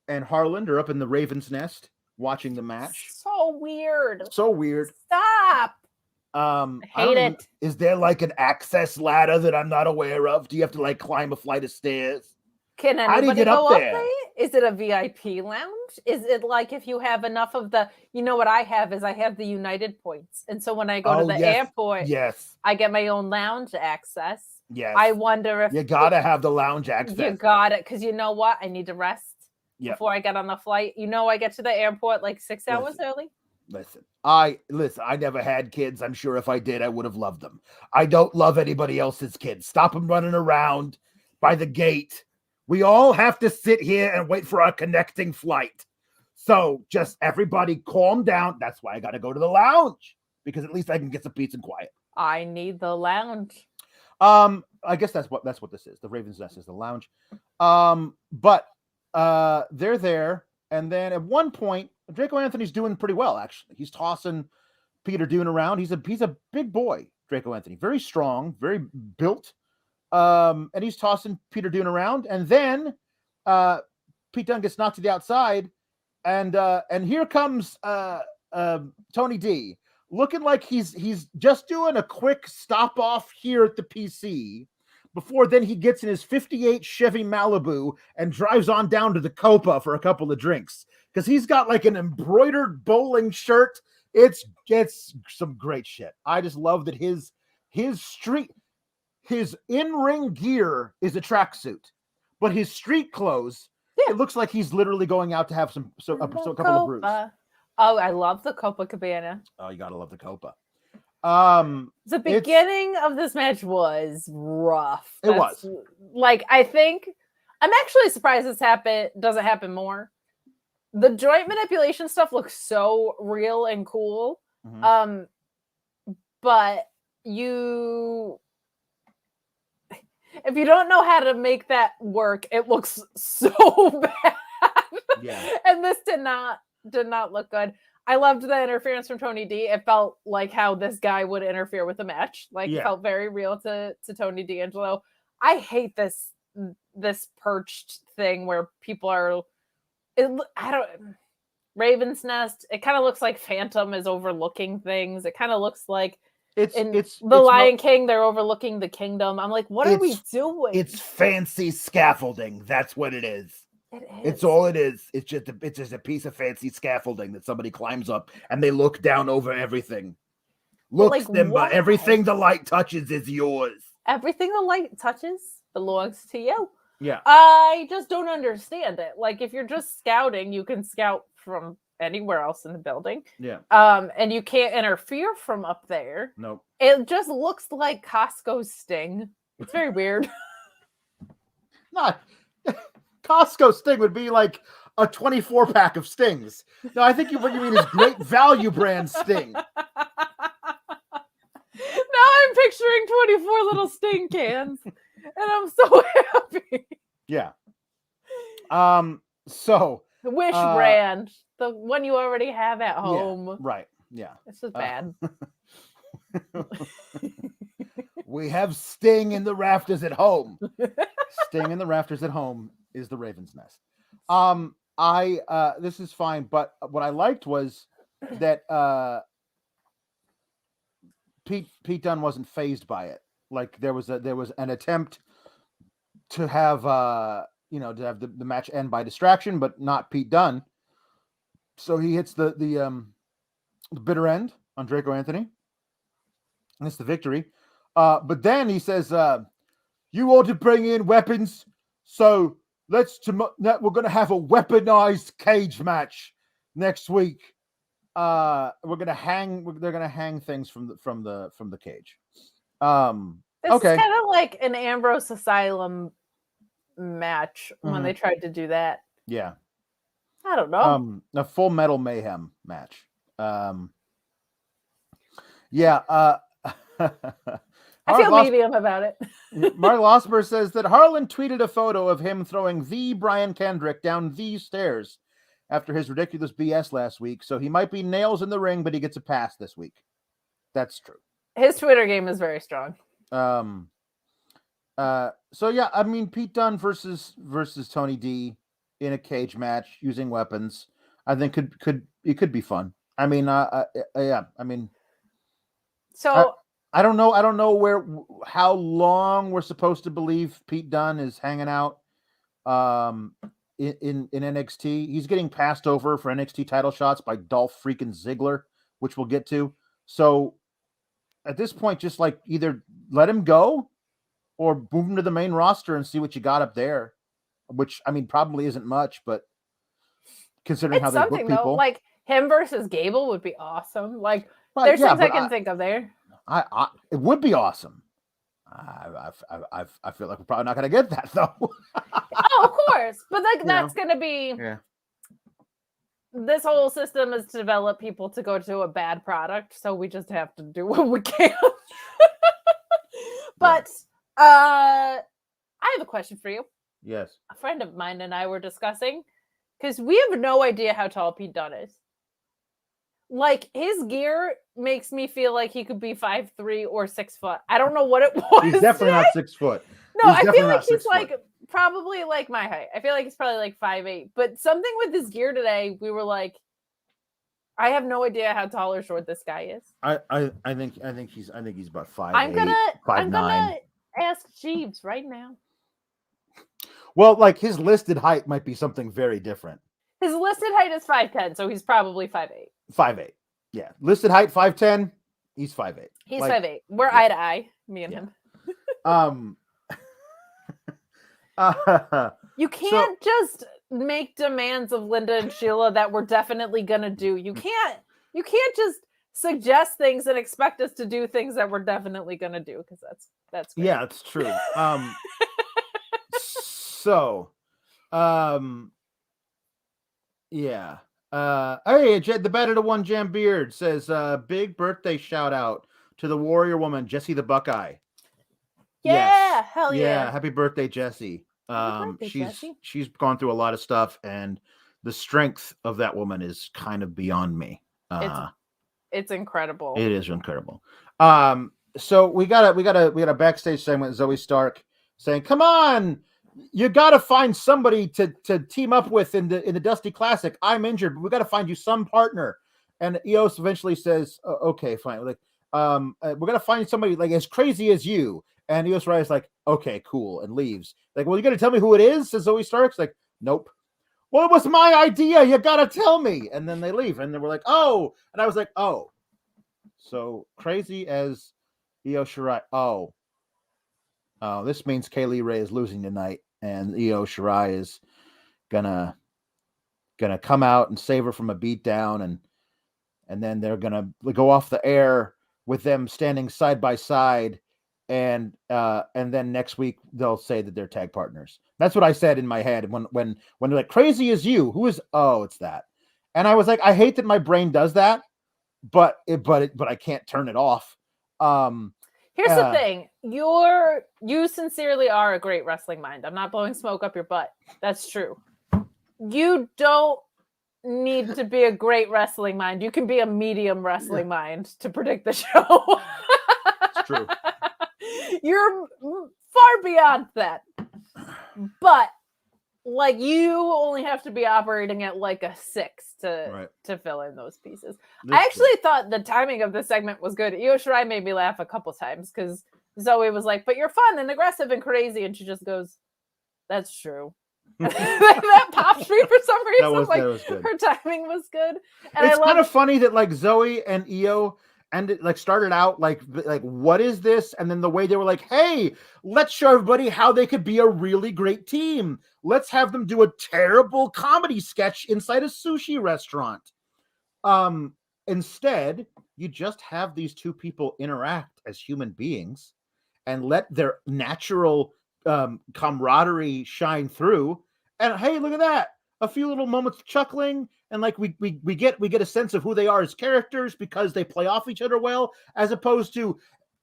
and Harland are up in the Raven's Nest watching the match. So weird. So weird. Stop. I Hate don't even- it. Is there like an access ladder that I'm not aware of? Do you have to like climb a flight of stairs? Can How do you anybody get go up up there? there? Is it a VIP lounge? Is it like if you have enough of the, what I have is I have the United points. And so when I go to Oh, the yes. airport, Yes. I get my own lounge access. Yes. I wonder if You gotta have the lounge access. you got it. Because you know what? I need to rest Yep. before I get on the flight. I get to the airport like 6 hours Listen. early. Listen, I never had kids. I'm sure if I did, I would have loved them. I don't love anybody else's kids. Stop them running around by the gate. We all have to sit here and wait for our connecting flight. So just everybody calm down. That's why I got to go to the lounge, because at least I can get some peace and quiet. I need the lounge. I guess that's what this is. The Raven's Nest is the lounge. But they're there, and then at one point, Draco Anthony's doing pretty well, actually. He's tossing Peter Dune around. He's a big boy, Draco Anthony. Very strong, very built. And he's tossing Peter Dune around, and then Pete Dunne gets knocked to the outside, and here comes Tony D, looking like he's just doing a quick stop off here at the PC, before then he gets in his 58 Chevy Malibu and drives on down to the Copa for a couple of drinks because he's got like an embroidered bowling shirt. It's some great shit. I just love that his in-ring gear is a tracksuit, but his street clothes, it looks like he's literally going out to have a couple of brews. Oh, I love the Copacabana. Oh, you gotta love the Copa. The beginning of this match was rough. It was. Like, I think I'm actually surprised this doesn't happen more. The joint manipulation stuff looks so real and cool. Mm-hmm. But if you don't know how to make that work, it looks so bad. Yeah. And this did not look good. I loved the interference from Tony D. It felt like how this guy would interfere with a match. Like, it felt very real to Tony D'Angelo. I hate this perched thing where people are. Raven's Nest. It kind of looks like Phantom is overlooking things. It kind of looks like it's Lion King. They're overlooking the kingdom. I'm like, what are we doing? It's fancy scaffolding. That's what it is. It is. It's all it is. It's just a piece of fancy scaffolding that somebody climbs up and they look down over everything. Look, like, Simba, everything the light touches is yours. Everything the light touches belongs to you. Yeah. I just don't understand it. Like, if you're just scouting, you can scout from anywhere else in the building. Yeah. And you can't interfere from up there. Nope. It just looks like Costco's Sting. It's very weird. Not Costco Sting would be like a 24-pack of Stings. No, I think what you mean is Great Value brand Sting. Now I'm picturing 24 little Sting cans, and I'm so happy. Yeah. So the Wish brand, the one you already have at home. Yeah, right. Yeah. It's just bad. We have Sting in the rafters at home. Sting in the rafters at home is the Raven's Nest. This is fine, but what I liked was that Pete Dunne wasn't fazed by it. Like there was an attempt to have the match end by distraction, but not Pete Dunne. So he hits the bitter end on Draco Anthony. And it's the victory. But then he says, you ought to bring in weapons. So we're going to have a weaponized cage match next week. They're going to hang things from the cage. This is kind of like an Ambrose Asylum match when they tried to do that. Yeah. I don't know. A Full Metal Mayhem match. I feel medium about it. Mark Losper says that Harlan tweeted a photo of him throwing the Brian Kendrick down the stairs after his ridiculous BS last week. So he might be nails in the ring, but he gets a pass this week. That's true. His Twitter game is very strong. So yeah, I mean, Pete Dunne versus Tony D in a cage match using weapons, I think could be fun. I mean, yeah, I mean, so I don't know how long we're supposed to believe Pete Dunne is hanging out in NXT. He's getting passed over for NXT title shots by Dolph freaking Ziggler, which we'll get to. So at this point, just like either let him go or move him to the main roster and see what you got up there, which I mean probably isn't much, but considering how they book people, though, like him versus Gable would be awesome. Like there's things I can think of there. It would be awesome. I feel like we're probably not going to get that though. Oh, of course, but like that's going to be. Yeah. This whole system is to develop people to go to a bad product, so we just have to do what we can. But I have a question for you. Yes. A friend of mine and I were discussing, because we have no idea how tall Pete Dunne is. Like, his gear makes me feel like he could be 5'3" or 6 foot. I don't know what it was. He's definitely not 6 foot. No, I feel like he's like probably like my height. I feel like he's probably like 5'8". But something with his gear today, we were like, I have no idea how tall or short this guy is. I think he's about 5'8", I'm gonna Ask Jeeves right now. Well, like his listed height might be something very different. His listed height is 5'10", so he's probably 5'8". 5'8". Yeah. Listed height 5'10". He's 5'8". He's like, 5'8". We're eye to eye, me and him. You can't just make demands of Linda and Sheila that we're definitely gonna do. You can't just suggest things and expect us to do things that we're definitely gonna do, because that's great. Yeah, it's true. Yeah. Hey, the Better to One Jam Beard says big birthday shout out to the Warrior Woman, Jessie the Buckeye. Yeah, yes. hell yeah. Happy birthday, Jessie. Jessie. She's gone through a lot of stuff, and the strength of that woman is kind of beyond me. It's incredible. It is incredible. So we got a backstage segment with Zoe Stark saying, "Come on, you got to find somebody to team up with in the Dusty Classic. I'm injured, but we got to find you some partner." And Eos eventually says, "Okay, fine. Like, we're gonna find somebody like as crazy as you." And Io Shirai is like, "Okay, cool," and leaves. Like, "Well, you gonna tell me who it is?" Says Zoe Stark's like, "Nope." "Well, it was my idea. You gotta tell me." And then they leave, and then we're like, "Oh," and I was like, "Oh, so crazy as Io Shirai. Oh, this means Kaylee Ray is losing tonight, and Io Shirai is gonna come out and save her from a beatdown, and then they're gonna go off the air with them standing side by side, and then next week they'll say that they're tag partners. That's what I said in my head when they're like, "Crazy as you, who is?" "Oh, it's that." And I was like, I hate that my brain does that, but I can't turn it off. Here's the thing. You sincerely are a great wrestling mind. I'm not blowing smoke up your butt. That's true. You don't need to be a great wrestling mind. You can be a medium wrestling mind to predict the show. It's true. You're far beyond that. But like, you only have to be operating at like a 6 to fill in those pieces. I actually thought the timing of this segment was good. Io Shirai made me laugh a couple times because Zoe was like, "But you're fun and aggressive and crazy," and she just goes, "That's true." That popped me for some reason. That was good. Her timing was good. And it's kind of funny that like Zoe and Io and it like started out like what is this? And then the way they were like, "Hey, let's show everybody how they could be a really great team. Let's have them do a terrible comedy sketch inside a sushi restaurant." Instead, you just have these two people interact as human beings and let their natural camaraderie shine through. And hey, look at that. A few little moments of chuckling, and like we get a sense of who they are as characters because they play off each other well, as opposed to,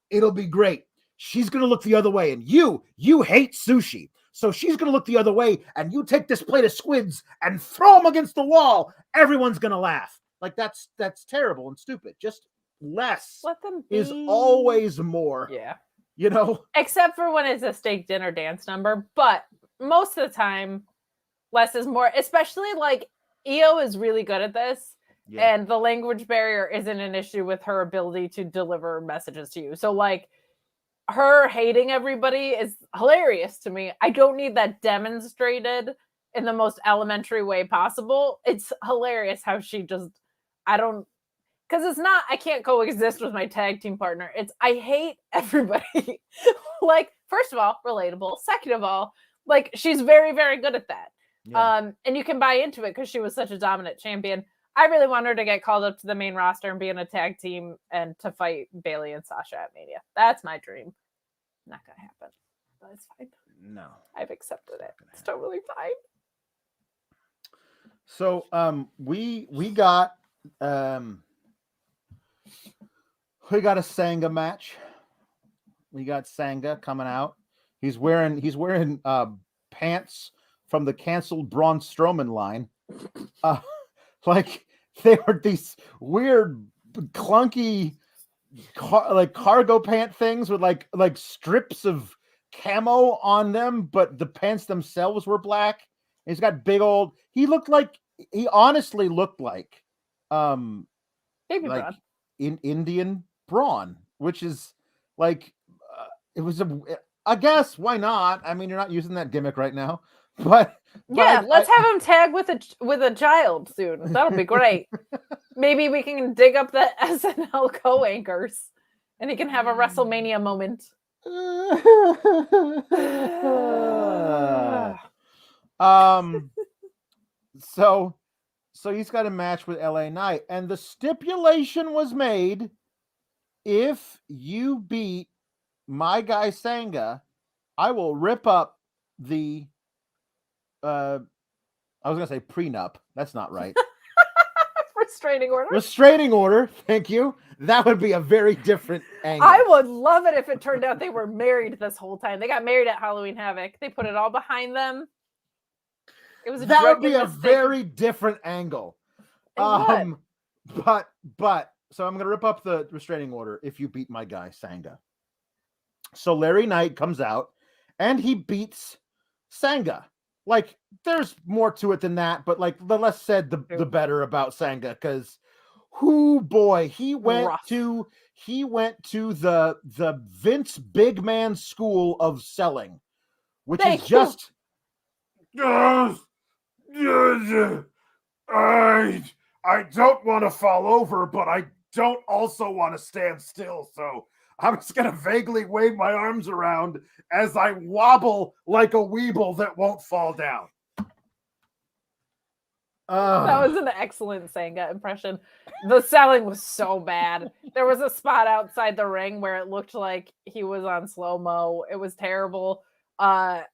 "It'll be great. She's gonna look the other way, and you hate sushi, so she's gonna look the other way, and you take this plate of squids and throw them against the wall. Everyone's gonna laugh." Like that's terrible and stupid. Just less Let them be. is always more. Yeah. You know? Except for when it's a steak dinner dance number, but most of the time, less is more, especially like Io is really good at this, and the language barrier isn't an issue with her ability to deliver messages to you. So like, her hating everybody is hilarious to me. I don't need that demonstrated in the most elementary way possible. It's hilarious how she just, because it's not, I can't coexist with my tag team partner. It's, I hate everybody. Like, first of all, relatable. Second of all, like, she's very, very good at that. Yeah. And you can buy into it because she was such a dominant champion. I really want her to get called up to the main roster and be in a tag team and to fight Bayley and Sasha at Mania. That's my dream. Not gonna happen. But it's fine. No. I've accepted it. It's totally fine. So we got a Sanga match. We got Sanga coming out. He's wearing pants from the canceled Braun Strowman line. Like they were these weird, clunky, cargo pant things with like strips of camo on them, but the pants themselves were black. He's got big old. He honestly looked like Baby like Braun. Indian Braun, which is like it was I guess why not? I mean, you're not using that gimmick right now, but Yeah, let's have him tag with a child soon. That'll be great. Maybe we can dig up the SNL co-anchors, and he can have a WrestleMania moment. So he's got a match with LA Knight, and the stipulation was made: if you beat my guy Sanga, I will rip up the I was gonna say prenup. That's not right. Restraining order. Restraining order. Thank you. That would be a very different angle. I would love it if it turned out they were married this whole time. They got married at Halloween Havoc. They put it all behind them. It was that would be a very different angle. But so I'm gonna rip up the restraining order if you beat my guy Sanga. So Larry Knight comes out and he beats Sanga. Like, there's more to it than that, but like the less said, the better about Sanga, because he went to the Vince Big Man school of selling, which is just I don't want to fall over, but I don't also want to stand still, so I'm just going to vaguely wave my arms around as I wobble like a weeble that won't fall down. That was an excellent Sanga impression. The selling was so bad. There was a spot outside the ring where it looked like he was on slow-mo. It was terrible. There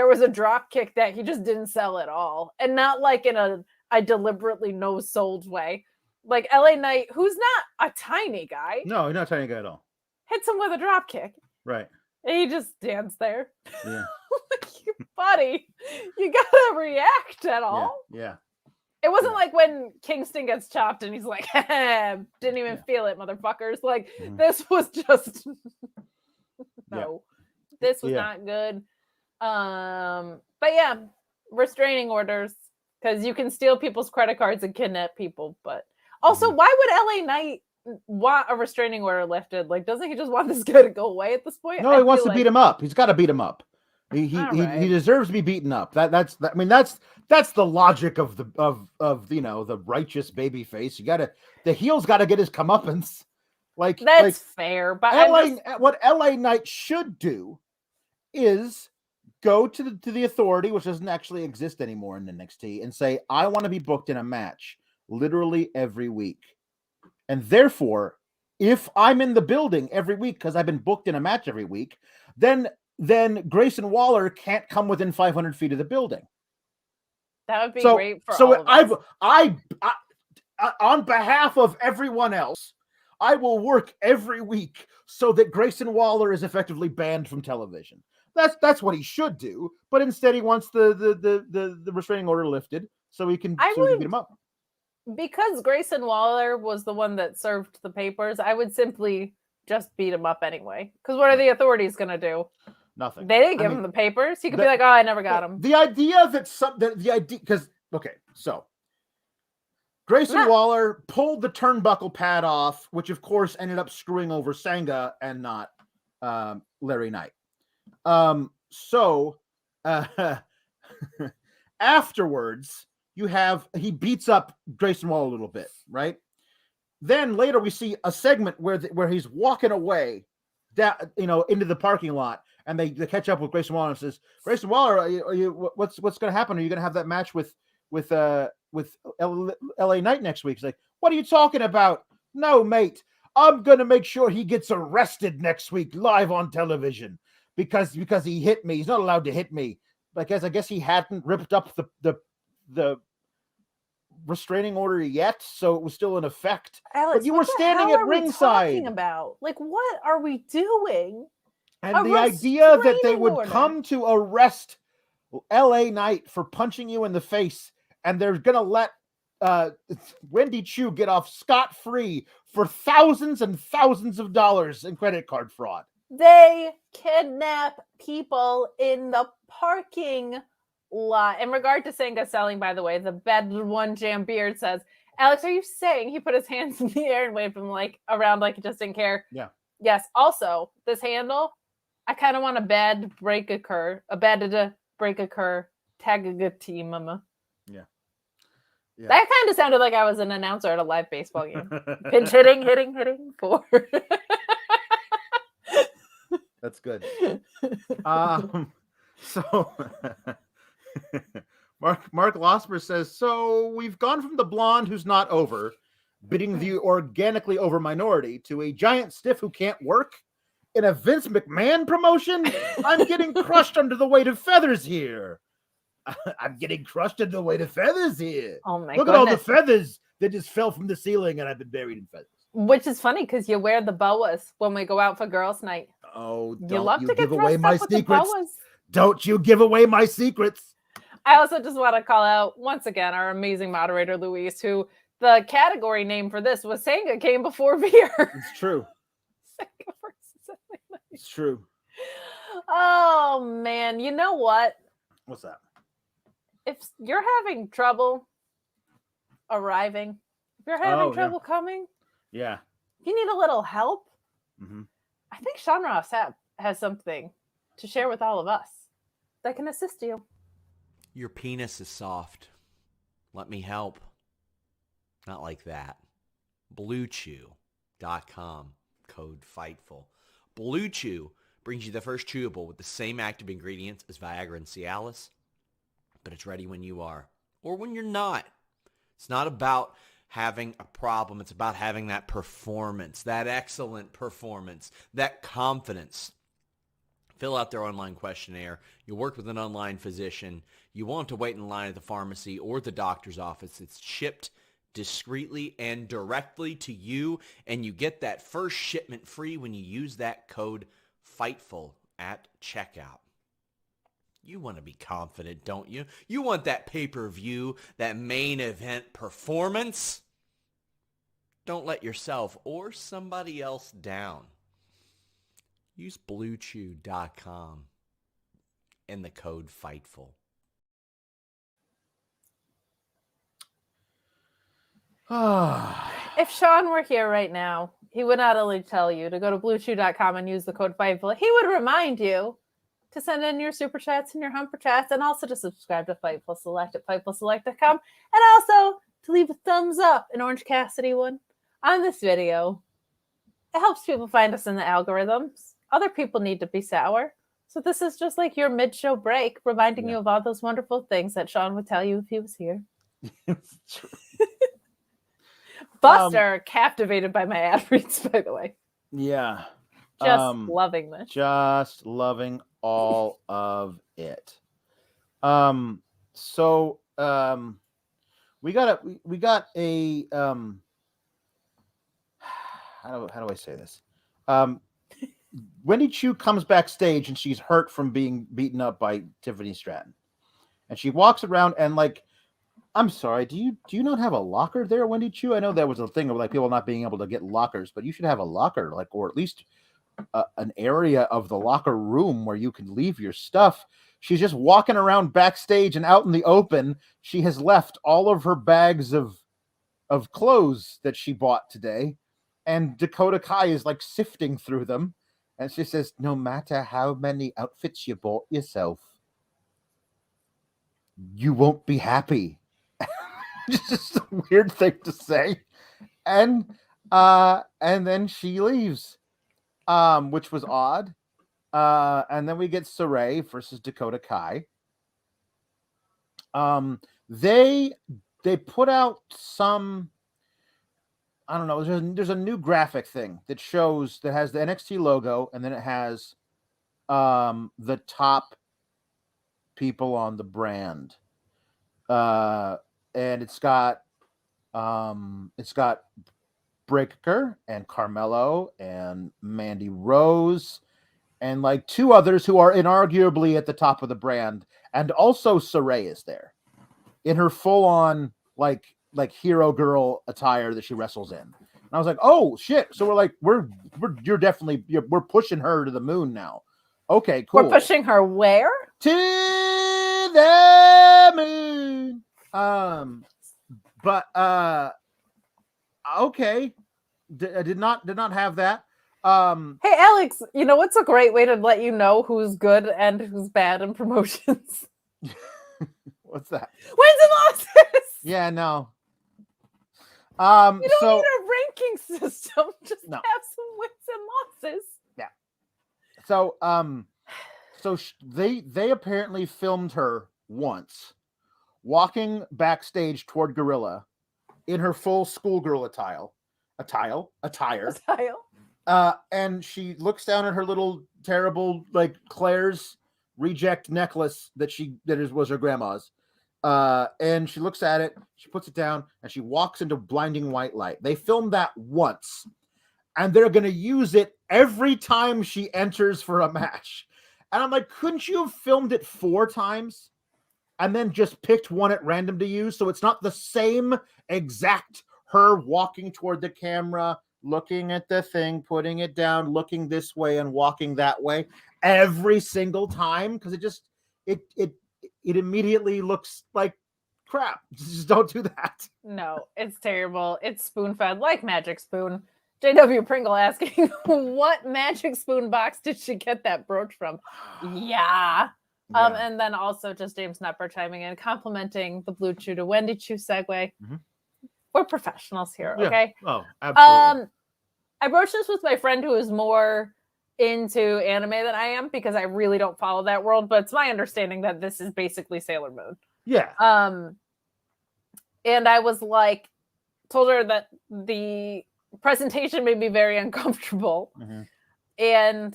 was a drop kick that he just didn't sell at all. And not like in a deliberately no-sold way. Like LA Knight, who's not a tiny guy. No, he's not a tiny guy at all. Hits him with a drop kick. Right. And he just stands there. Yeah. Like, buddy, you gotta react at all. Yeah. It wasn't like when Kingston gets chopped and he's like, didn't even feel it, motherfuckers. Like, this was just this was not good. But yeah, restraining orders, because you can steal people's credit cards and kidnap people. But also, why would LA Knight want a restraining order lifted? Like, doesn't he just want this guy to go away at this point? No, he wants to beat him up. He's got to beat him up. He deserves to be beaten up. That's the logic of the righteous baby face. The heel's got to get his comeuppance. That's fair. But what LA Knight should do is go to the authority, which doesn't actually exist anymore in NXT, and say, I want to be booked in a match literally every week. And therefore, if I'm in the building every week because I've been booked in a match every week, then Grayson Waller can't come within 500 feet of the building. That would be great for all of us. I on behalf of everyone else, I will work every week so that Grayson Waller is effectively banned from television. That's what he should do, but instead he wants the restraining order lifted so he can beat him up. Because Grayson Waller was the one that served the papers, I would simply just beat him up anyway. Because what are the authorities going to do? Nothing. They didn't give him the papers. He could be like, "Oh, I never got him." The idea because Grayson Waller pulled the turnbuckle pad off, which of course ended up screwing over Sanga and not Larry Knight. Afterwards, he beats up Grayson Waller a little bit, right? Then later we see a segment where he's walking away down, into the parking lot, and they catch up with Grayson Waller and says, "Grayson Waller, are you what's going to happen? Are you going to have that match with LA Knight next week?" He's like, "What are you talking about? No, mate. I'm going to make sure he gets arrested next week live on television because he hit me. He's not allowed to hit me." Because I guess he hadn't ripped up the restraining order yet, so it was still in effect. Alex, but you were standing at ringside. Talking about? Like, what are we doing? And the idea that they would come to arrest LA Knight for punching you in the face, and they're gonna let Wendy Chu get off scot-free for thousands and thousands of dollars in credit card fraud. They kidnap people in the parking lot. In regard to Sanga selling, by the way, the Bed One Jam Beard says, "Alex, are you saying he put his hands in the air and waved them around like he just didn't care?" Yeah. Yes. Also, this handle, I kind of want a bad break occur, tag a good team, mama. Yeah. That kind of sounded like I was an announcer at a live baseball game. Pinch hitting, 4. That's good. So Mark Losper says, so we've gone from the blonde who's not over, bidding the organically over minority, to a giant stiff who can't work in a Vince McMahon promotion. I'm getting crushed under the weight of feathers here. I'm getting crushed under the weight of feathers here. Oh my Look goodness. at all the feathers that just fell from the ceiling, and I've been buried in feathers. Which is funny because you wear the boas when we go out for girls' night. Oh, You don't love you to get give away dressed my up with the secrets. boas. Don't you give away my secrets. I also just want to call out once again our amazing moderator Luis, who the category name for this was Sanga came before beer. It's true. Sanga versus LA. It's true. Oh man, you know what? What's that? If you're having trouble arriving, if you're having trouble coming, Yeah. if you need a little help, Mm-hmm. I think Sean Ross Sapp has something to share with all of us that can assist you. Your penis is soft. Let me help. Not like that. BlueChew.com. Code Fightful. Blue Chew brings you the first chewable with the same active ingredients as Viagra and Cialis, but it's ready when you are, or when you're not. It's not about having a problem. It's about having that performance, that excellent performance, that confidence. Fill out their online questionnaire. You work with an online physician. You won't have to wait in line at the pharmacy or the doctor's office. It's shipped discreetly and directly to you, and you get that first shipment free when you use that code FIGHTFUL at checkout. You want to be confident, don't you? You want that pay-per-view, that main event performance. Don't let yourself or somebody else down. Use BlueChew.com and the code FIGHTFUL. If Sean were here right now, he would not only tell you to go to BlueChew.com and use the code FIGHTFUL, he would remind you to send in your super chats and your humper chats, and also to subscribe to Fightful Select at FightfulSelect.com, and also to leave a thumbs up, an Orange Cassidy one, on this video. It helps people find us in the algorithms. Other people need to be sour. So this is just like your mid-show break, reminding you of all those wonderful things that Sean would tell you if he was here. It's true. Buster, captivated by my ad reads, by the way. Yeah. Just loving this. Just loving all of it. So we got a how do I say this? Wendy Chu comes backstage and she's hurt from being beaten up by Tiffany Stratton. And she walks around and like, I'm sorry, do you not have a locker there, Wendy Chu? I know that was a thing of like people not being able to get lockers, but you should have a locker, like, or at least an area of the locker room where you can leave your stuff. She's just walking around backstage and out in the open. She has left all of her bags of clothes that she bought today, and Dakota Kai is like sifting through them, and she says, no matter how many outfits you bought yourself, you won't be happy. It's just a weird thing to say. And then she leaves, which was odd. And then we get Sarray versus Dakota Kai. They put out some, I don't know, there's a new graphic thing that shows, that has the NXT logo, and then it has the top people on the brand. And it's got Breaker and Carmelo and Mandy Rose and like two others who are inarguably at the top of the brand, and also Sarray is there in her full on like hero girl attire that she wrestles in. And I was like, oh shit! So we're pushing her to the moon now. Okay, cool. We're pushing her where? To the moon. But okay, I did not have that. Hey, Alex, you know what's a great way to let you know who's good and who's bad in promotions? What's that? Wins and losses! Yeah, no. You don't need a ranking system. Just No. have some wins and losses. So they apparently filmed her once walking backstage toward Gorilla in her full schoolgirl attire. And she looks down at her little terrible like Claire's reject necklace was her grandma's. And she looks at it, she puts it down, and she walks into blinding white light. They filmed that once, and they're going to use it every time she enters for a match. And I'm like, couldn't you have filmed it 4 times and then just picked one at random to use? So it's not the same exact her walking toward the camera, looking at the thing, putting it down, looking this way and walking that way every single time. Because it immediately looks like crap. Just don't do that. No, it's terrible. It's spoon-fed like Magic Spoon. JW Pringle asking, what Magic Spoon box did she get that brooch from? Yeah. And then also just James Knupper chiming in, complimenting the Blue Chew to Wendy Chu segue. Mm-hmm. We're professionals here, okay? Yeah. Oh, absolutely. I broached this with my friend who is more into anime than I am because I really don't follow that world, but it's my understanding that this is basically Sailor Moon. Yeah. And I was like, told her that the presentation made me very uncomfortable. Mm-hmm. And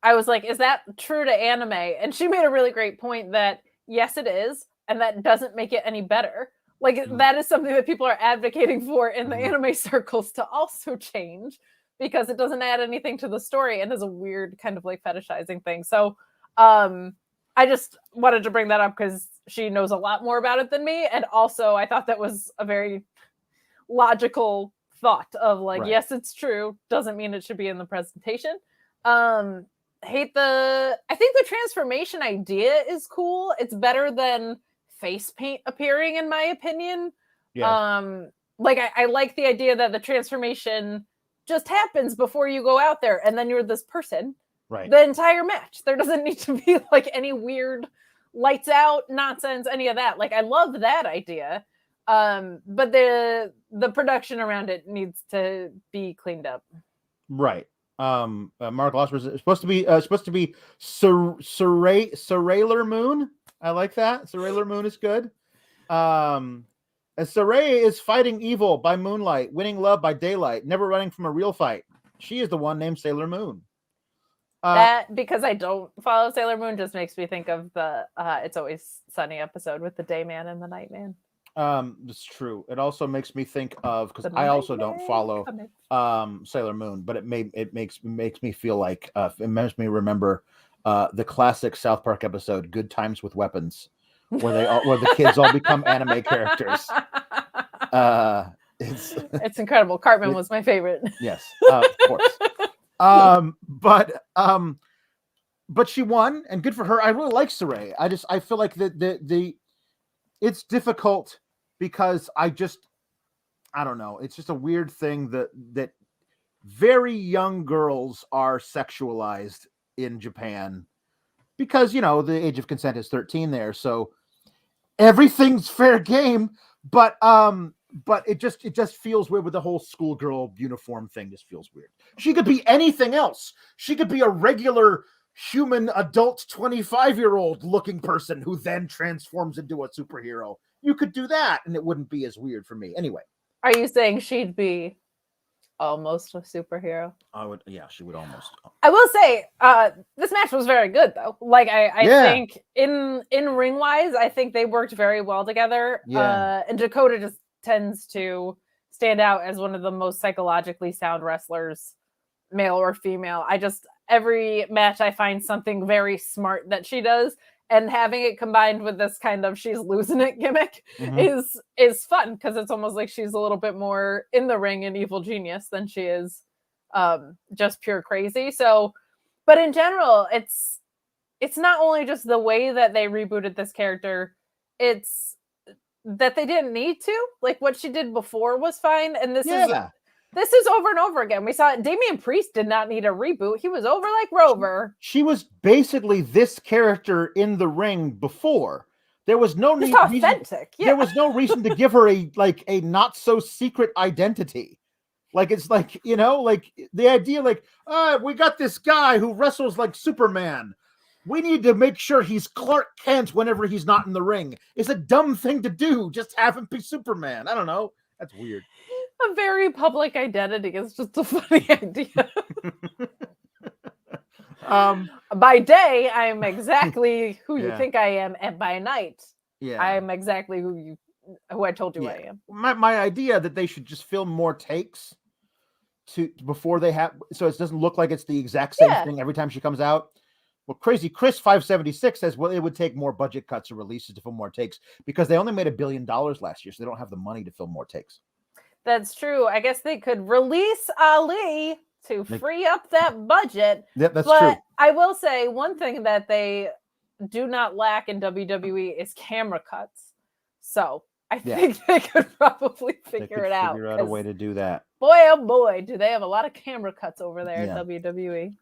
I was like, is that true to anime? And she made a really great point that yes, it is. And that doesn't make it any better. Like that is something that people are advocating for in the anime circles to also change because it doesn't add anything to the story and is a weird kind of like fetishizing thing. So I just wanted to bring that up because she knows a lot more about it than me. And also I thought that was a very logical thought of like, yes, it's true. Doesn't mean it should be in the presentation. I think the transformation idea is cool. It's better than face paint appearing, in my opinion. Yeah. Like I like the idea that the transformation just happens before you go out there and then you're this person the entire match. There doesn't need to be like any weird lights out nonsense, any of that. Like I love that idea. But the production around it needs to be cleaned up. Right. Mark Loss was supposed to be Sailor Moon. I like that. Sailor Moon is good. Sarray is fighting evil by moonlight, winning love by daylight, never running from a real fight. She is the one named Sailor Moon. That, because I don't follow Sailor Moon, just makes me think of the It's Always Sunny episode with the day man and the night man. It's true. It also makes me think of, because I also don't follow Sailor Moon, but it makes me feel like it makes me remember the classic South Park episode "Good Times with Weapons," where the kids all become anime characters. It's incredible. Cartman was my favorite. Yes, of course. But she won, and good for her. I really like Sarray. I feel like the it's difficult because I don't know. It's just a weird thing that very young girls are sexualized in Japan because, you know, the age of consent is 13 there. So everything's fair game, but it just feels weird with the whole schoolgirl uniform thing. Just feels weird. She could be anything else. She could be a regular human adult 25-year-old looking person who then transforms into a superhero. You could do that and it wouldn't be as weird for me. Anyway. Are you saying she'd be almost a superhero? She would almost. I will say, this match was very good though. Like I think in ring wise, I think they worked very well together. Yeah. And Dakota just tends to stand out as one of the most psychologically sound wrestlers, male or female. Every match I find something very smart that she does, and having it combined with this kind of she's losing it gimmick is fun because it's almost like she's a little bit more in the ring and evil genius than she is just pure crazy. So, but in general, it's not only just the way that they rebooted this character, it's that they didn't need to. Like what she did before was fine, and this is This is over and over again. We saw it. Damian Priest did not need a reboot. He was over like Rover. She was basically this character in the ring before. There was no Just need. authentic. There was no reason to give her a not so secret identity. Like, it's like, like the idea, like, we got this guy who wrestles like Superman. We need to make sure he's Clark Kent whenever he's not in the ring. It's a dumb thing to do. Just have him be Superman. I don't know. That's weird. A very public identity is just a funny idea. By day, I'm exactly who you think I am, and by night, I'm exactly who I told you I am. My idea that they should just film more takes before they have, so it doesn't look like it's the exact same thing every time she comes out. Well, Crazy Chris 576 says, well, it would take more budget cuts or releases to film more takes because they only made $1 billion last year, so they don't have the money to film more takes. That's true. I guess they could release Ali to free up that budget. Yeah, that's true. I will say one thing that they do not lack in WWE is camera cuts. So I think they could probably figure it out. Figure out a way to do that. Boy, oh boy, do they have a lot of camera cuts over there at WWE.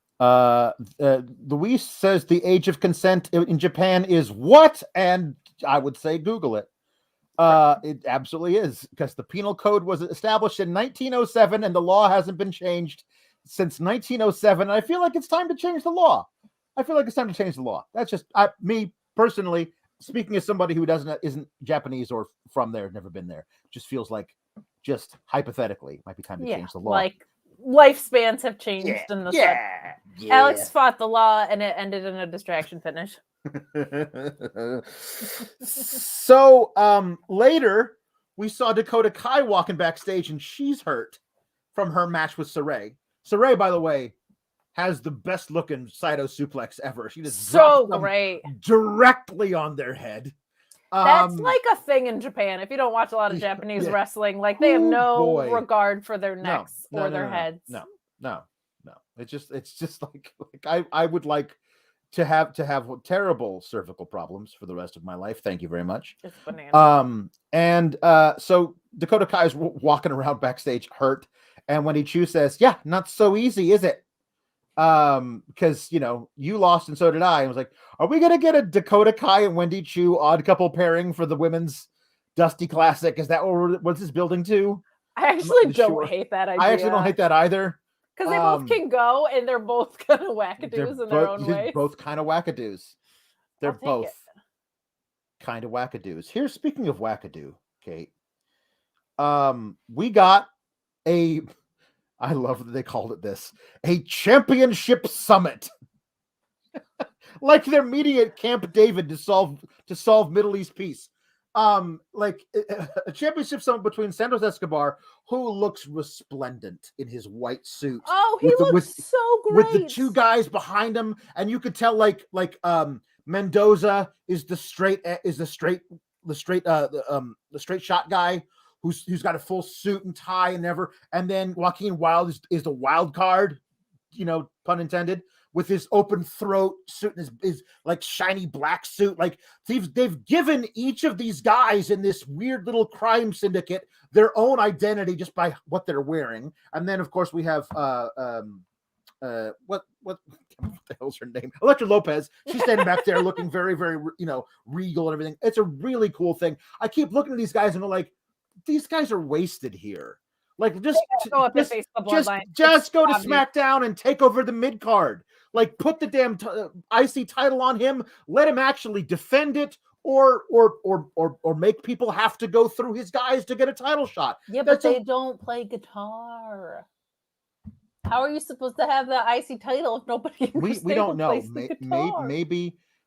Luis says the age of consent in Japan is what? And I would say Google it. It absolutely is, because the penal code was established in 1907 and the law hasn't been changed since 1907. I feel like it's time to change the law. That's just me personally, speaking as somebody who isn't Japanese or from there, never been there. Just feels like, just hypothetically, it might be time to change the law. Like lifespans have changed in the set. Alex fought the law and it ended in a distraction finish. So later we saw Dakota Kai walking backstage and she's hurt from her match with Sarray. Sarray, by the way, has the best looking Saito suplex ever. She just so great directly on their head. That's like a thing in Japan. If you don't watch a lot of Japanese wrestling, like they have no regard for their necks or their heads. No. It's just like I would like to have terrible cervical problems for the rest of my life. Thank you very much. It's bananas. So Dakota Kai is walking around backstage hurt, and Wendy Chu says, "Yeah, not so easy, is it? Because you lost and so did I." And was like, "Are we gonna get a Dakota Kai and Wendy Chu odd couple pairing for the women's Dusty Classic? Is that what's this building to?" I actually don't hate that idea. I actually don't hate that either. Because they both can go, and they're both kind of wackadoos in their own ways. Both kind of wackadoos. They're both kind of wackadoos. Here, speaking of wackadoo, Kate, we got I love that they called it this, a championship summit. Like they're meeting at Camp David to solve Middle East peace. Like a championship summit between Santos Escobar, who looks resplendent in his white suit. Oh, he looks so great. With the two guys behind him, and you could tell like Mendoza is the straight shot guy who's got a full suit and tie and then Joaquin Wilde is the wild card, pun intended, with his open throat suit and his like shiny black suit. Like they've given each of these guys in this weird little crime syndicate their own identity just by what they're wearing. And then of course we have what the hell's her name? Elektra Lopez. She's standing back there looking very, very, regal and everything. It's a really cool thing. I keep looking at these guys and go like, these guys are wasted here. Like just go to SmackDown and take over the mid card. Like put the damn IC title on him. Let him actually defend it, or make people have to go through his guys to get a title shot. Yeah, but they don't play guitar. How are you supposed to have the IC title if nobody? We don't know.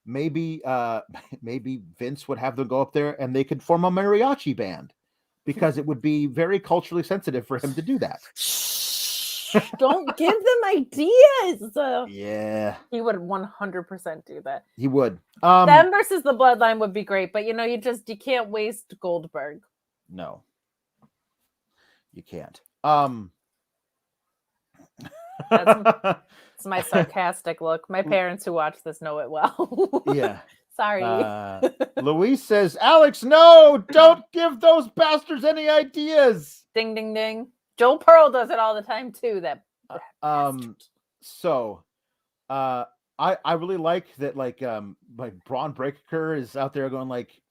Maybe Vince would have them go up there and they could form a mariachi band, because it would be very culturally sensitive for him to do that. Don't give them ideas. Yeah, he would 100% do that. He would. Them versus the Bloodline would be great, but you can't waste Goldberg. No, you can't. That's my sarcastic look. My parents who watch this know it well. Yeah. Sorry. Luis says, Alex, no, don't give those bastards any ideas. Ding, ding, ding. Joel Pearl does it all the time too. That so I really like that, like Bron Breakker is out there going like,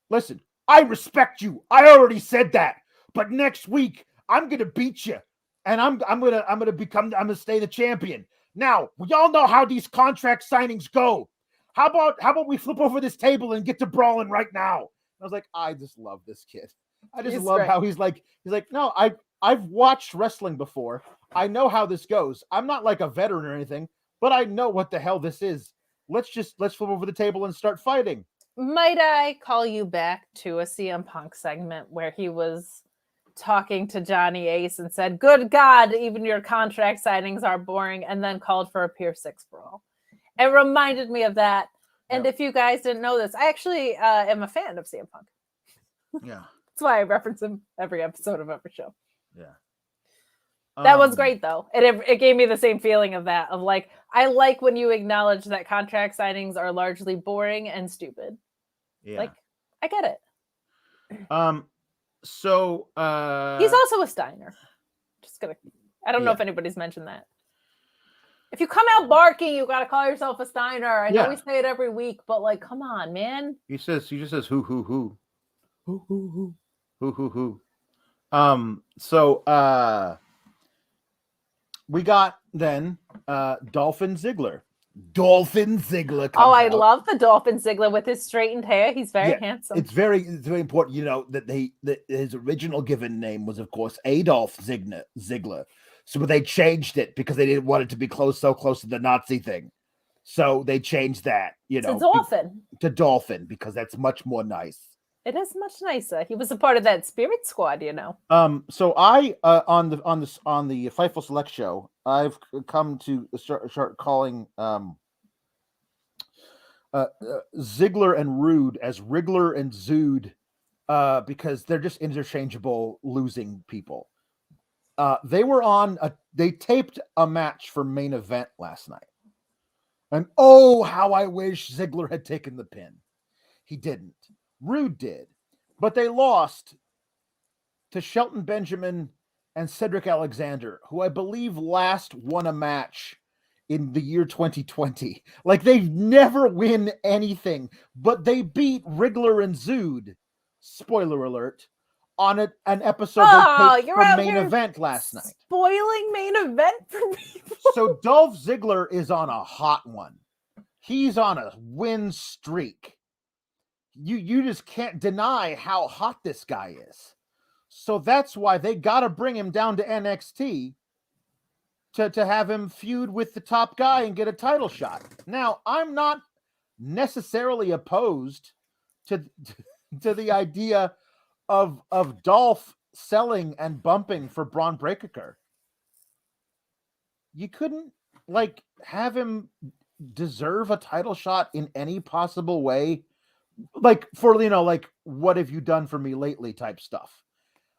listen, I respect you. I already said that, but next week I'm gonna beat you, and I'm gonna stay the champion. Now we all know how these contract signings go. How about we flip over this table and get to brawling right now? And I was like, I just love this kid. I just love how he's like, no, I've watched wrestling before. I know how this goes. I'm not like a veteran or anything, but I know what the hell this is. Let's flip over the table and start fighting. Might I call you back to a CM Punk segment where he was talking to Johnny Ace and said, good God, even your contract signings are boring, and then called for a Pier 6 brawl. It reminded me of that. And if you guys didn't know this, I actually am a fan of CM Punk. Yeah. That's why I reference him every episode of every show. Yeah. That was great, though. It gave me the same feeling of that, of like, I like when you acknowledge that contract signings are largely boring and stupid. Yeah. Like, I get it. So he's also a Steiner. I don't know if anybody's mentioned that. If you come out barking, you got to call yourself a Steiner. I know we say it every week, but like, come on, man. He just says who. So we got then Dolph and Ziggler. I love the Dolph and Ziggler with his straightened hair. He's very handsome. It's very important, you know, that his original given name was, of course, Adolf Ziggler. So they changed it because they didn't want it to be so close to the Nazi thing. So they changed that, you know, to Dolphin because that's much more nice. It is much nicer. He was a part of that Spirit Squad, you know. So I on the Fightful Select show, I've come to start calling Ziggler and Rude as Wriggler and Zood because they're just interchangeable losing people. They taped a match for Main Event last night. And oh, how I wish Ziggler had taken the pin. He didn't. Rude did. But they lost to Shelton Benjamin and Cedric Alexander, who I believe last won a match in the year 2020. Like, they never win anything, but they beat Wriggler and Zood, spoiler alert, on an episode they taped from Main Event last night. Spoiling Main Event for people. So Dolph Ziggler is on a hot one. He's on a win streak. You just can't deny how hot this guy is. So that's why they got to bring him down to NXT to have him feud with the top guy and get a title shot. Now, I'm not necessarily opposed to the idea of Dolph selling and bumping for Bron Breakker. You couldn't like have him deserve a title shot in any possible way. Like, for, you know, like, what have you done for me lately type stuff.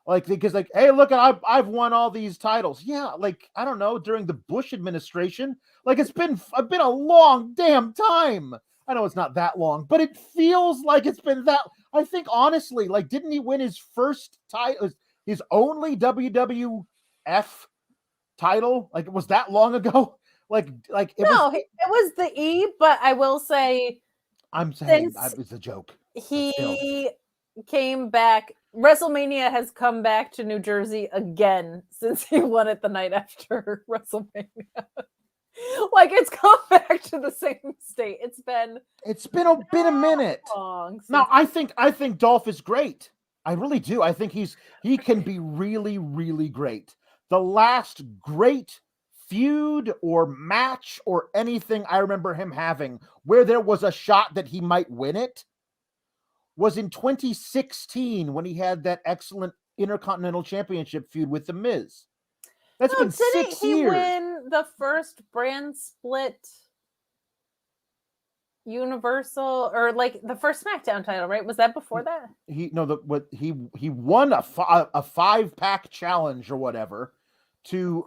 Like, because like, hey, look, I've won all these titles. Yeah, like, I don't know, during the Bush administration, like, it's been a long damn time. I know it's not that long, but it feels like it's been that. I think honestly, like, didn't he win his first title, his only WWF title? Like, it was that long ago? Like it was the E, but I will say, I'm saying it's a joke. He came back. WrestleMania has come back to New Jersey again since he won it the night after WrestleMania. Like, it's come back to the same state. It's been a minute. No, I think Dolph is great. I really do. I think he can be really, really great. The last great feud or match or anything I remember him having where there was a shot that he might win it was in 2016 when he had that excellent Intercontinental Championship feud with The Miz. That's been 6 years. Didn't he win the first brand split Universal, or like the first SmackDown title, right? Was that before that? He won a 5-pack challenge or whatever to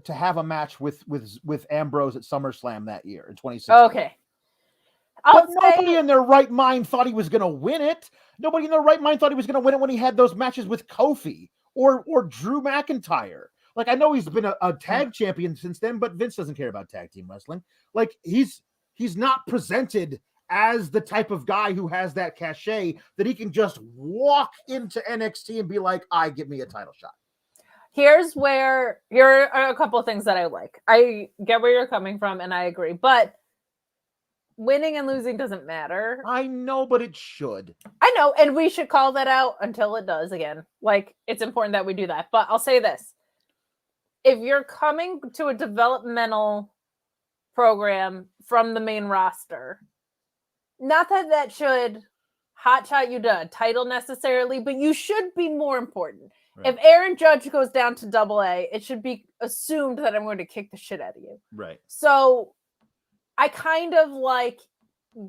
have a match with Ambrose at SummerSlam that year in 2016. Okay. But nobody in their right mind thought he was going to win it. Nobody in their right mind thought he was going to win it when he had those matches with Kofi or Drew McIntyre. Like, I know he's been a tag champion since then, but Vince doesn't care about tag team wrestling. Like, he's not presented as the type of guy who has that cachet that he can just walk into NXT and be like, give me a title shot. Here's where you're a couple of things that I like. I get where you're coming from, and I agree. But winning and losing doesn't matter. I know, but it should. I know, and we should call that out until it does again. Like, it's important that we do that. But I'll say this. If you're coming to a developmental program from the main roster, not that should hotshot you to a title necessarily, but you should be more important. Right. If Aaron Judge goes down to AA, it should be assumed that I'm going to kick the shit out of you. Right. So I kind of like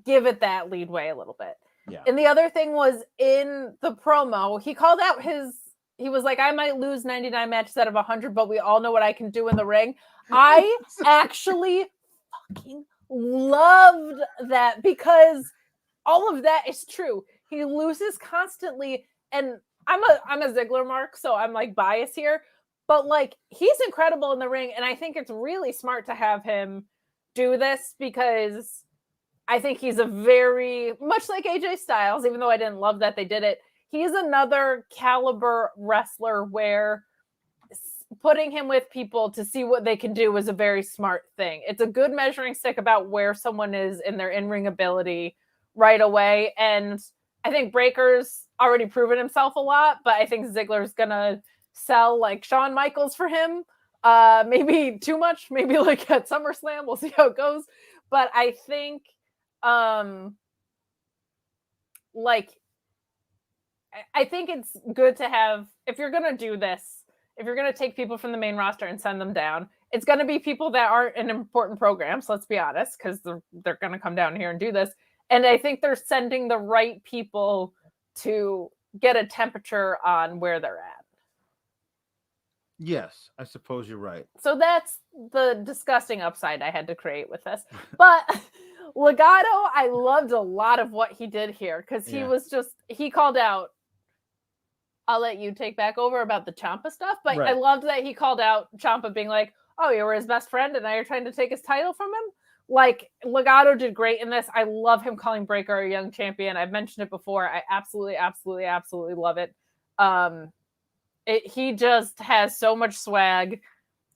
give it that leadway a little bit. Yeah. And the other thing was in the promo, he called out he was like, I might lose 99 matches out of 100, but we all know what I can do in the ring. I actually fucking loved that because all of that is true. He loses constantly, and I'm a Ziggler mark, so I'm like biased here, but like he's incredible in the ring, and I think it's really smart to have him do this because I think he's a very much like AJ Styles, even though I didn't love that they did it. He's another caliber wrestler where putting him with people to see what they can do is a very smart thing. It's a good measuring stick about where someone is in their in-ring ability right away. And I think Breaker's already proven himself a lot, but I think Ziggler's going to sell like Shawn Michaels for him. Maybe too much, maybe like at SummerSlam. We'll see how it goes. But I think I think it's good to have, if you're going to do this, if you're going to take people from the main roster and send them down, it's going to be people that aren't in important programs, let's be honest, because they're going to come down here and do this. And I think they're sending the right people to get a temperature on where they're at. Yes, I suppose you're right. So that's the disgusting upside I had to create with this. But Legado, I loved a lot of what he did here because he called out, I'll let you take back over about the Ciampa stuff, but right. I loved that he called out Ciampa being like, oh, you were his best friend and now you're trying to take his title from him? Like, Legado did great in this. I love him calling Breaker a young champion. I've mentioned it before. I absolutely, absolutely, absolutely love it. He just has so much swag.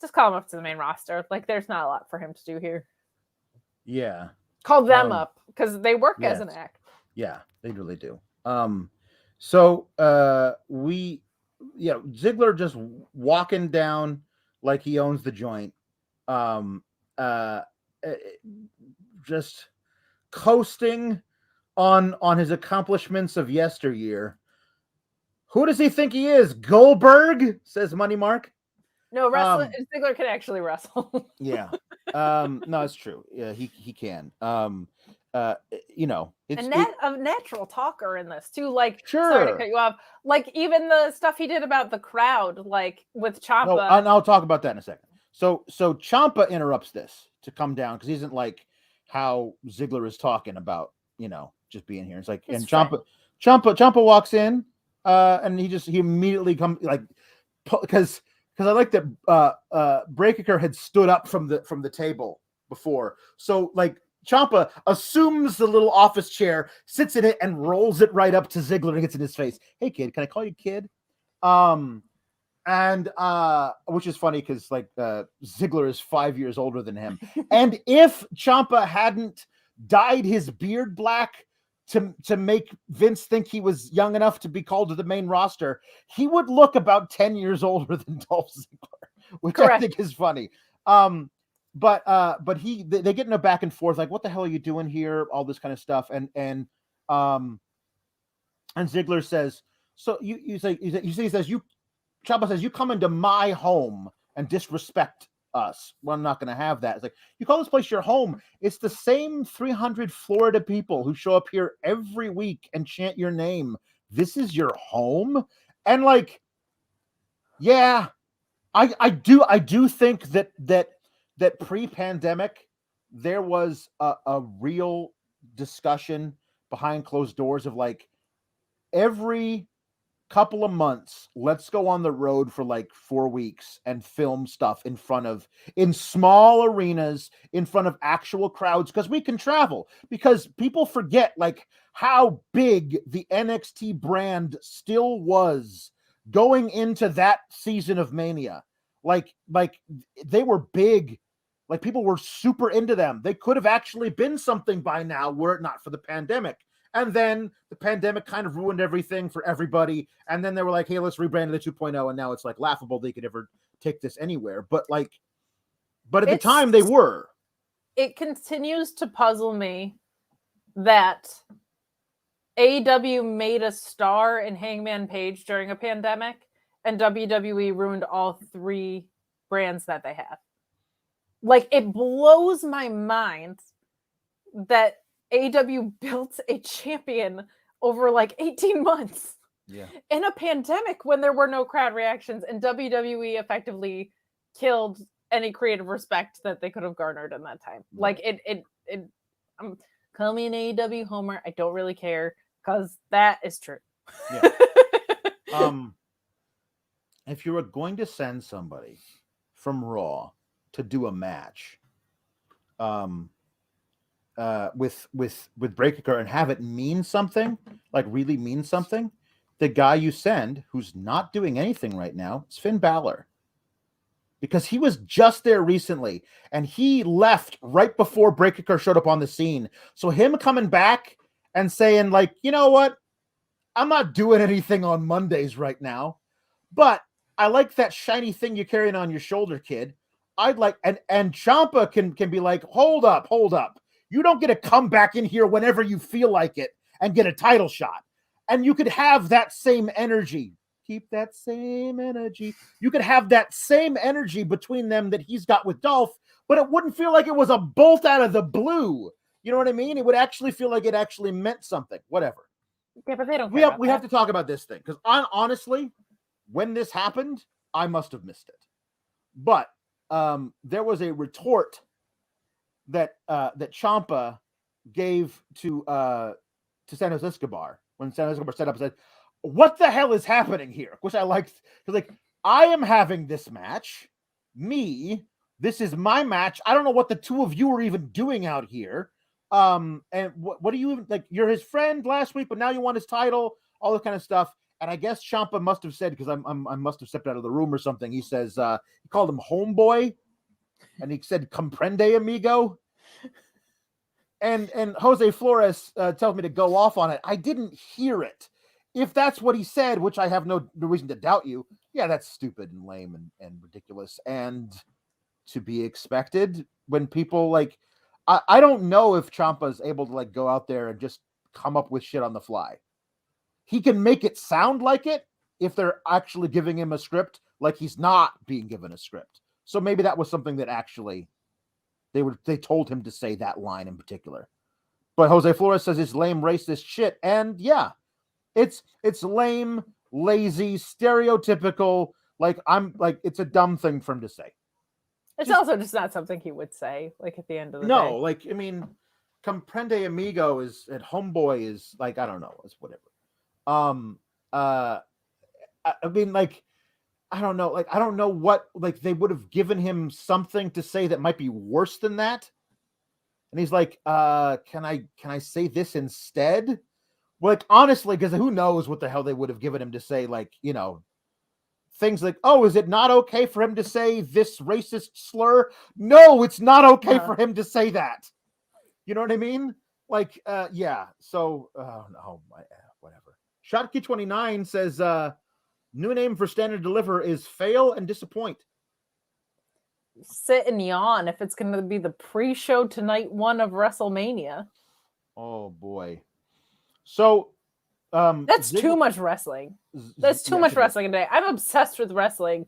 Just call him up to the main roster. Like, there's not a lot for him to do here. Yeah. Call them up because they work as an act. Yeah, they really do. Ziggler just walking down like he owns the joint. Just coasting on his accomplishments of yesteryear. Who does he think he is? Goldberg, says Money Mark. No, wrestling. Ziggler can actually wrestle. Yeah. No, it's true. Yeah, he can. It's a natural talker in this too. Like, sure. Sorry to cut you off. Like, even the stuff he did about the crowd, like with Ciampa. No, and I'll talk about that in a second. So Ciampa interrupts this to come down because he isn't like how Ziggler is talking about, just being here. It's like, and Ciampa walks in, and he immediately comes like, because I like that Breaker had stood up from the table before, so like Ciampa assumes the little office chair, sits in it, and rolls it right up to Ziggler and gets in his face. Hey kid, can I call you kid? And which is funny because like Ziggler is 5 years older than him. And if Ciampa hadn't dyed his beard black to make Vince think he was young enough to be called to the main roster, he would look about 10 years older than Dolph Ziggler, which Correct. I think is funny. But they get in a back and forth, like, what the hell are you doing here? All this kind of stuff. And Ziggler says, so Ciampa says, you come into my home and disrespect us. Well, I'm not going to have that. It's like, you call this place your home. It's the same 300 Florida people who show up here every week and chant your name. This is your home. And like, yeah, I do think that pre-pandemic, there was a real discussion behind closed doors of like every couple of months, let's go on the road for like 4 weeks and film stuff in small arenas, in front of actual crowds, because we can travel. Because people forget like how big the NXT brand still was going into that season of Mania. Like they were big. Like people were super into them. They could have actually been something by now were it not for the pandemic. And then the pandemic kind of ruined everything for everybody. And then they were like, hey, let's rebrand it to 2.0. And now it's like laughable they could ever take this anywhere. But at the time they were. It continues to puzzle me that AEW made a star in Hangman Page during a pandemic, and WWE ruined all 3 brands that they have. Like, it blows my mind that AEW built a champion over like 18 months in a pandemic when there were no crowd reactions, and WWE effectively killed any creative respect that they could have garnered in that time. Like call me an AEW homer. I don't really care, because that is true. Yeah. If you were going to send somebody from Raw to do a match, with Breaker and have it mean something, like really mean something, the guy you send who's not doing anything right now is Finn Balor, because he was just there recently and he left right before Breaker showed up on the scene. So him coming back and saying like, you know what, I'm not doing anything on Mondays right now, but I like that shiny thing you're carrying on your shoulder, kid. I'd like, and Ciampa can be like, hold up. You don't get to come back in here whenever you feel like it and get a title shot. And you could have that same energy. Keep that same energy. You could have that same energy between them that he's got with Dolph, but it wouldn't feel like it was a bolt out of the blue. You know what I mean? It would actually feel like it actually meant something. Whatever. Yeah, but they don't. We have to talk about this thing, because honestly, when this happened, I must have missed it. But there was a retort that Ciampa gave to Santos Escobar when Santos Escobar set up and said, "What the hell is happening here?" Which I liked, because like, I am having this match. This is my match. I don't know what the two of you are even doing out here. And what do you even like? You're his friend last week, but now you want his title, all this kind of stuff. And I guess Ciampa must have said, because I must have stepped out of the room or something. He says he called him homeboy, and he said "comprende, amigo." And Jose Flores tells me to go off on it. I didn't hear it. If that's what he said, which I have no reason to doubt you, yeah, that's stupid and lame and ridiculous and to be expected when people like. I don't know if Ciampa is able to like go out there and just come up with shit on the fly. He can make it sound like it if they're actually giving him a script, like he's not being given a script. So maybe that was something that actually they told him to say that line in particular. But Jose Flores says it's lame racist shit. And yeah, it's lame, lazy, stereotypical. Like it's a dumb thing for him to say. It's also just not something he would say, like at the end of the day. No, like, I mean, comprende amigo is, and homeboy is like, I don't know, it's whatever. I mean, like, I don't know, like, I don't know what, like, they would have given him something to say that might be worse than that. And he's like, can I say this instead? Like, honestly, because who knows what the hell they would have given him to say, like, you know, things like, oh, is it not okay for him to say this racist slur? No, it's not okay for him to say that. You know what I mean? Like, yeah. So, no, whatever. Shotki29 says, new name for Stand and Deliver is Fail and Disappoint. Sit and yawn if it's going to be the pre-show to night 1 of WrestleMania. Oh, boy. So, that's too much wrestling. That's too much wrestling today. I'm obsessed with wrestling,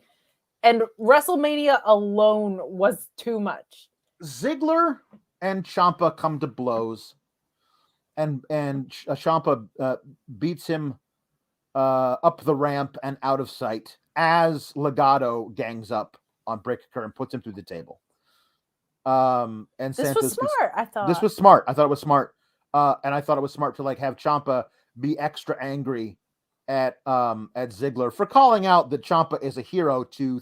and WrestleMania alone was too much. Ziggler and Ciampa come to blows, and Ciampa beats him up the ramp and out of sight as Legado gangs up on Breaker and puts him through the table. And this Santos was smart. I thought this was smart. I thought it was smart, and I thought it was smart to like have Ciampa be extra angry at Ziggler for calling out that Ciampa is a hero to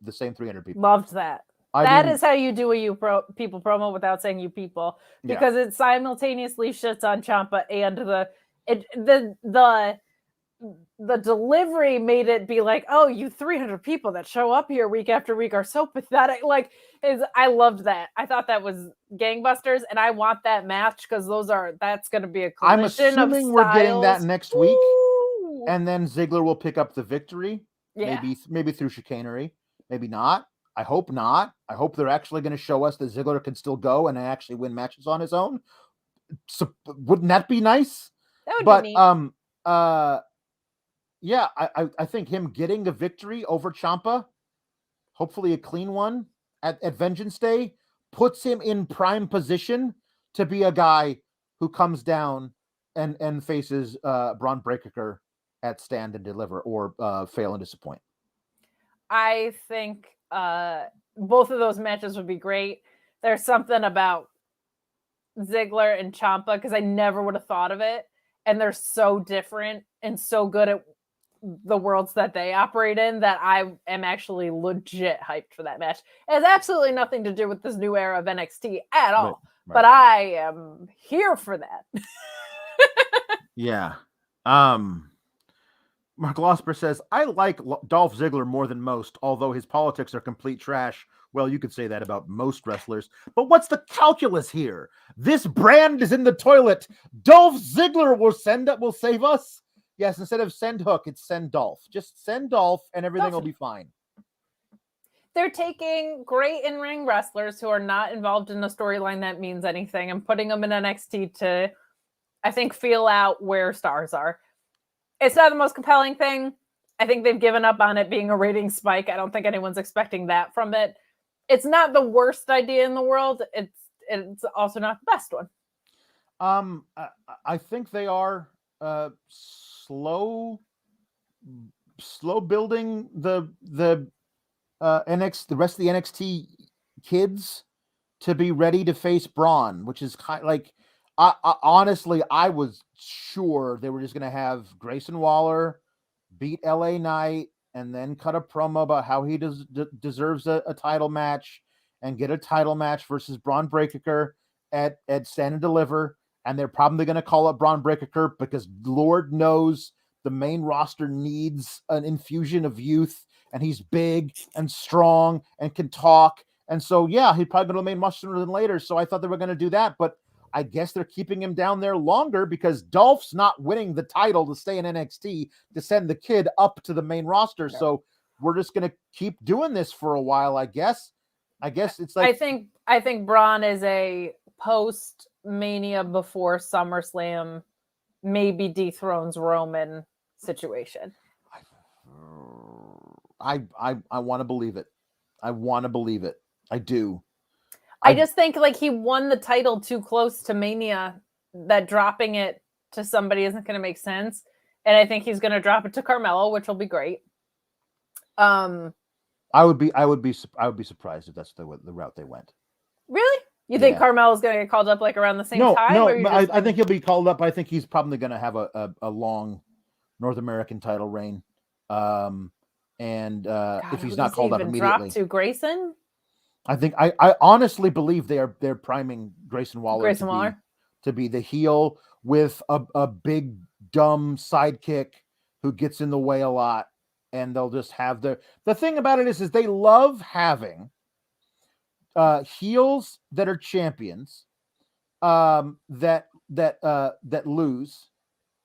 the same 300 people. Loved that. That is how you do a people promo without saying you people, because it simultaneously shits on Ciampa and the delivery made it be like, oh, you 300 people that show up here week after week are so pathetic. I loved that. I thought that was gangbusters, and I want that match because that's going to be a collision. I'm assuming we're getting that next week, and then Ziggler will pick up the victory. Yeah. Maybe through chicanery, maybe not. I hope not. I hope they're actually going to show us that Ziggler can still go and actually win matches on his own. So, wouldn't that be nice? That would be neat. Yeah, I think him getting the victory over Ciampa, hopefully a clean one at Vengeance Day, puts him in prime position to be a guy who comes down and faces Bron Breakker at Stand and Deliver or Fail and Disappoint. I think both of those matches would be great. There's something about Ziggler and Ciampa because I never would have thought of it, and they're so different and so good at the worlds that they operate in that I am actually legit hyped for that match. It has absolutely nothing to do with this new era of NXT at all, right. But I am here for that. Yeah. Mark Losper says, I like Dolph Ziggler more than most, although his politics are complete trash. Well, you could say that about most wrestlers, but what's the calculus here? This brand is in the toilet. Dolph Ziggler will save us. Yes, instead of send Hook, it's send Dolph. Just send Dolph and everything will be fine. They're taking great in-ring wrestlers who are not involved in a storyline that means anything and putting them in NXT to, I think, feel out where stars are. It's not the most compelling thing. I think they've given up on it being a rating spike. I don't think anyone's expecting that from it. It's not the worst idea in the world. It's also not the best one. I think they are slow building the rest of the NXT kids to be ready to face Bron, which is kind of like, honestly, I was sure they were just going to have Grayson Waller beat LA Knight and then cut a promo about how he deserves a title match and get a title match versus Bron Breakker at Stand and Deliver. And they're probably going to call up Bron Breakker because Lord knows the main roster needs an infusion of youth, and he's big and strong and can talk. And so, yeah, he'd probably go to the main roster sooner than later. So I thought they were going to do that, but I guess they're keeping him down there longer because Dolph's not winning the title to stay in NXT to send the kid up to the main roster. No. So we're just going to keep doing this for a while, I guess. It's like, I think Bron is a post Mania before SummerSlam, maybe dethrones Roman situation. I want to believe it. I want to believe it. I do. I just think like he won the title too close to Mania, that dropping it to somebody isn't going to make sense. And I think he's going to drop it to Carmelo, which will be great. I would be surprised if that's the route they went. Really? You think Carmelo's going to get called up like around the same time? No, I think he'll be called up. I think he's probably going to have a long North American title reign. God, if he's not called up immediately, drop to Grayson. I think I honestly believe they're priming Grayson Waller to be the heel with a big dumb sidekick who gets in the way a lot, and they'll just have the thing about it is they love having heels that are champions that lose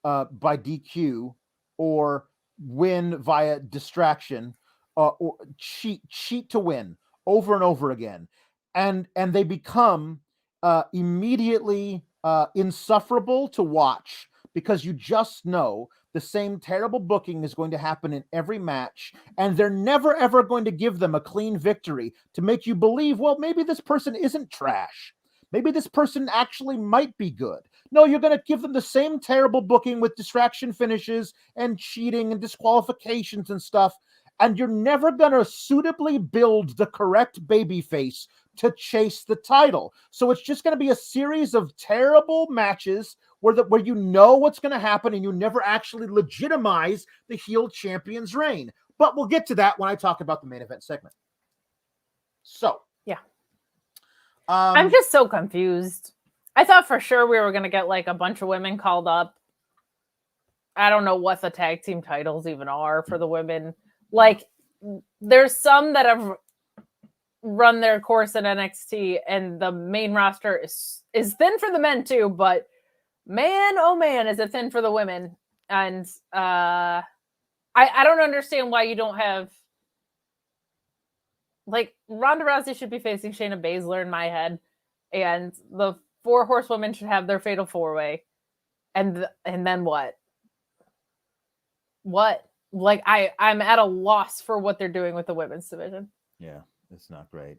by DQ or win via distraction or cheat to win over and over again, and they become immediately insufferable to watch because you just know the same terrible booking is going to happen in every match, and they're never ever going to give them a clean victory to make you believe, well, maybe this person isn't trash. Maybe this person actually might be good. No, you're going to give them the same terrible booking with distraction finishes and cheating and disqualifications and stuff. And you're never going to suitably build the correct babyface to chase the title. So it's just going to be a series of terrible matches where you know what's going to happen and you never actually legitimize the heel champion's reign. But we'll get to that when I talk about the main event segment. So, yeah. I'm just so confused. I thought for sure we were going to get like a bunch of women called up. I don't know what the tag team titles even are for the women. Like, there's some that have run their course in NXT, and the main roster is thin for the men too, but man, oh man, is it thin for the women. And I don't understand why you don't have, like, Ronda Rousey should be facing Shayna Baszler in my head, and the 4 horsewomen should have their fatal 4-way. And then what? What? Like, I'm at a loss for what they're doing with the women's division. Yeah, it's not great.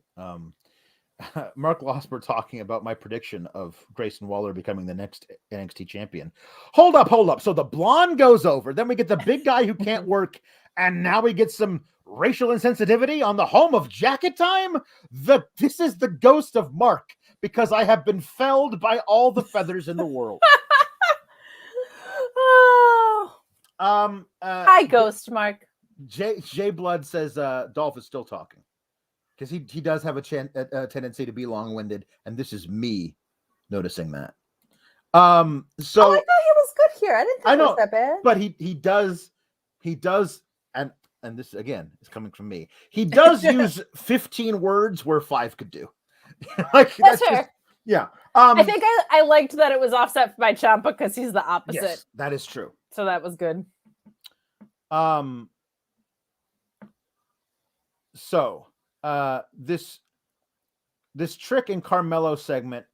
Mark Losper talking about my prediction of Grayson Waller becoming the next NXT champion. Hold up. So the blonde goes over, then we get the big guy who can't work, and now we get some racial insensitivity on the home of Jacket Time? This is the ghost of Mark, because I have been felled by all the feathers in the world. Hi, Ghost Mark. J Blood says Dolph is still talking because he does have a tendency to be long-winded, and this is me noticing that. So I thought he was good here. I didn't think it was that bad. But he does, and this again is coming from me. He does use 15 words where 5 could do. Like that's fair. Just, yeah. I think I liked that it was offset by Ciampa because he's the opposite. Yes, that is true. So that was good. So this Trick and Carmelo segment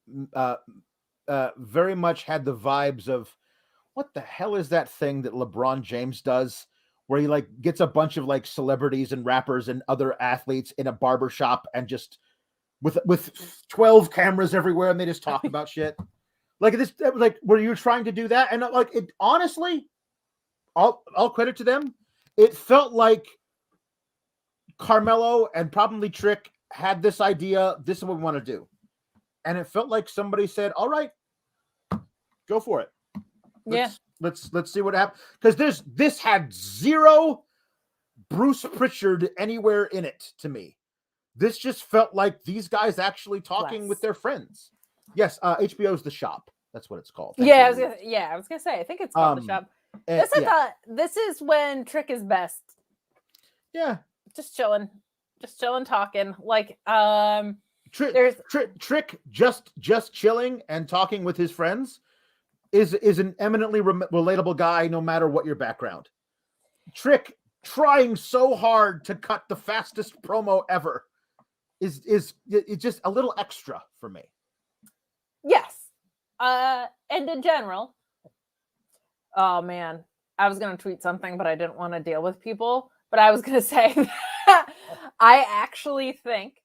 very much had the vibes of, what the hell is that thing that LeBron James does where he like gets a bunch of like celebrities and rappers and other athletes in a barber shop and just with 12 cameras everywhere and they just talk about shit. Like this, like were you trying to do that? And like it honestly, all credit to them. It felt like Carmelo and probably Trick had this idea. This is what we want to do. And it felt like somebody said, all right, go for it. Let's see what happens. Because this had zero Bruce Pritchard anywhere in it to me. This just felt like these guys actually talking with their friends. Yes, HBO's The Shop. That's what it's called. I was gonna say, I think it's called The Shop. This is when Trick is best. Yeah. Just chilling, talking. Like, Trick just chilling and talking with his friends is an eminently relatable guy, no matter what your background. Trick trying so hard to cut the fastest promo ever is just a little extra for me. Yes. And in general, oh man, I was going to tweet something, but I didn't want to deal with people. But I was going to say that I actually think,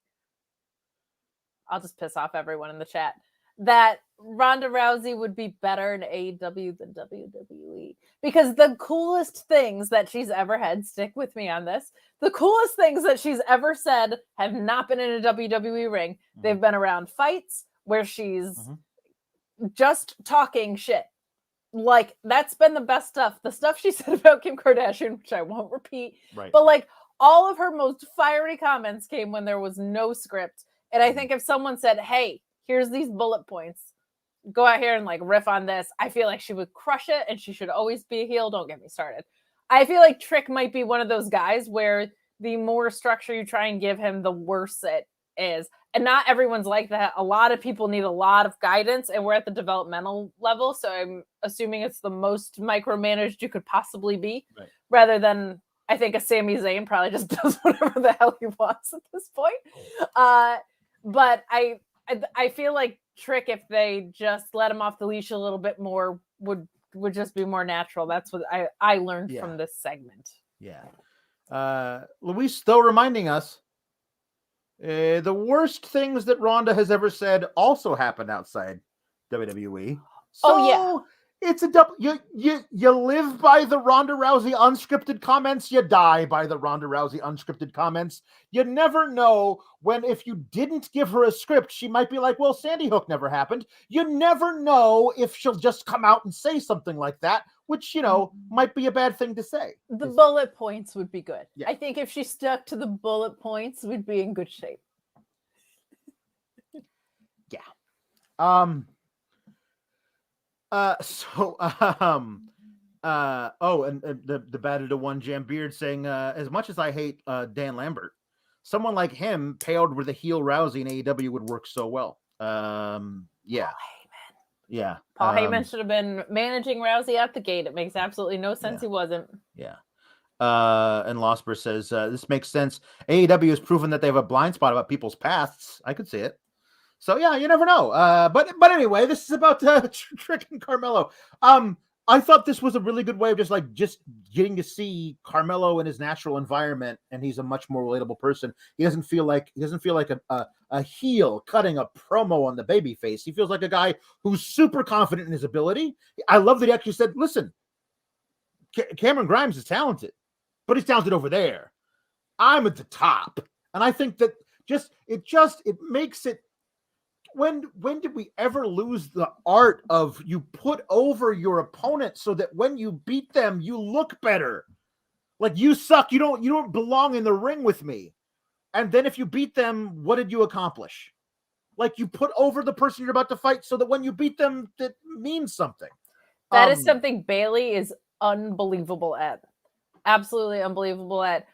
I'll just piss off everyone in the chat, that Ronda Rousey would be better in AEW than WWE. Because the coolest things that she's ever had, stick with me on this, the coolest things that she's ever said have not been in a WWE ring. Mm-hmm. They've been around fights where she's just talking shit. Like, that's been the best stuff. The stuff she said about Kim Kardashian, which I won't repeat. Right. But, like, all of her most fiery comments came when there was no script. And I think if someone said, hey, here's these bullet points, go out here and, like, riff on this, I feel like she would crush it, and she should always be a heel. Don't get me started. I feel like Trick might be one of those guys where the more structure you try and give him, the worse it is. And not everyone's like that. A lot of people need a lot of guidance, and we're at the developmental level. So I'm assuming it's the most micromanaged you could possibly be, rather than, I think, a Sami Zayn probably just does whatever the hell he wants at this point. But I feel like Trick, if they just let him off the leash a little bit more, would just be more natural. That's what I learned from this segment. Yeah. Luis, though, reminding us, the worst things that Ronda has ever said also happened outside WWE. So It's a double. You live by the Ronda Rousey unscripted comments. You die by the Ronda Rousey unscripted comments. You never know when, if you didn't give her a script, she might be like, well, Sandy Hook never happened. You never know if she'll just come out and say something like that, which, might be a bad thing to say. The bullet points would be good. Yeah. I think if she stuck to the bullet points, we'd be in good shape. Yeah. The Battle to One Jam Beard saying, as much as I hate Dan Lambert, someone like him paired with a heel Rousey in AEW would work so well. Yeah. Yeah. Paul Heyman should have been managing Rousey at the gate. It makes absolutely no sense he wasn't. Yeah. And Losper says, this makes sense. AEW has proven that they have a blind spot about people's pasts. I could see it. So yeah, you never know. But anyway, this is about Trick and Carmelo. I thought this was a really good way of just getting to see Carmelo in his natural environment, and he's a much more relatable person. He doesn't feel like a heel cutting a promo on the baby face. He feels like a guy who's super confident in his ability. I love that he actually said, listen, Cameron Grimes is talented, but he's talented over there. I'm at the top. And I think that it makes it. When did we ever lose the art of you put over your opponent so that when you beat them, you look better? Like, you suck. You don't belong in the ring with me. And then if you beat them, what did you accomplish? Like, you put over the person you're about to fight so that when you beat them, that means something. That is something Bailey is unbelievable at. Absolutely unbelievable at.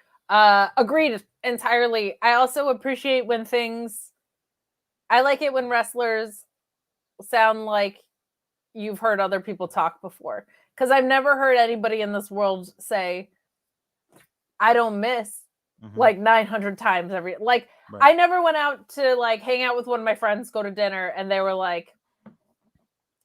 Agreed entirely. I also appreciate when I like it when wrestlers sound like you've heard other people talk before. Because I've never heard anybody in this world say, I don't miss like 900 times every. Like, right. I never went out to like hang out with one of my friends, go to dinner, and they were like,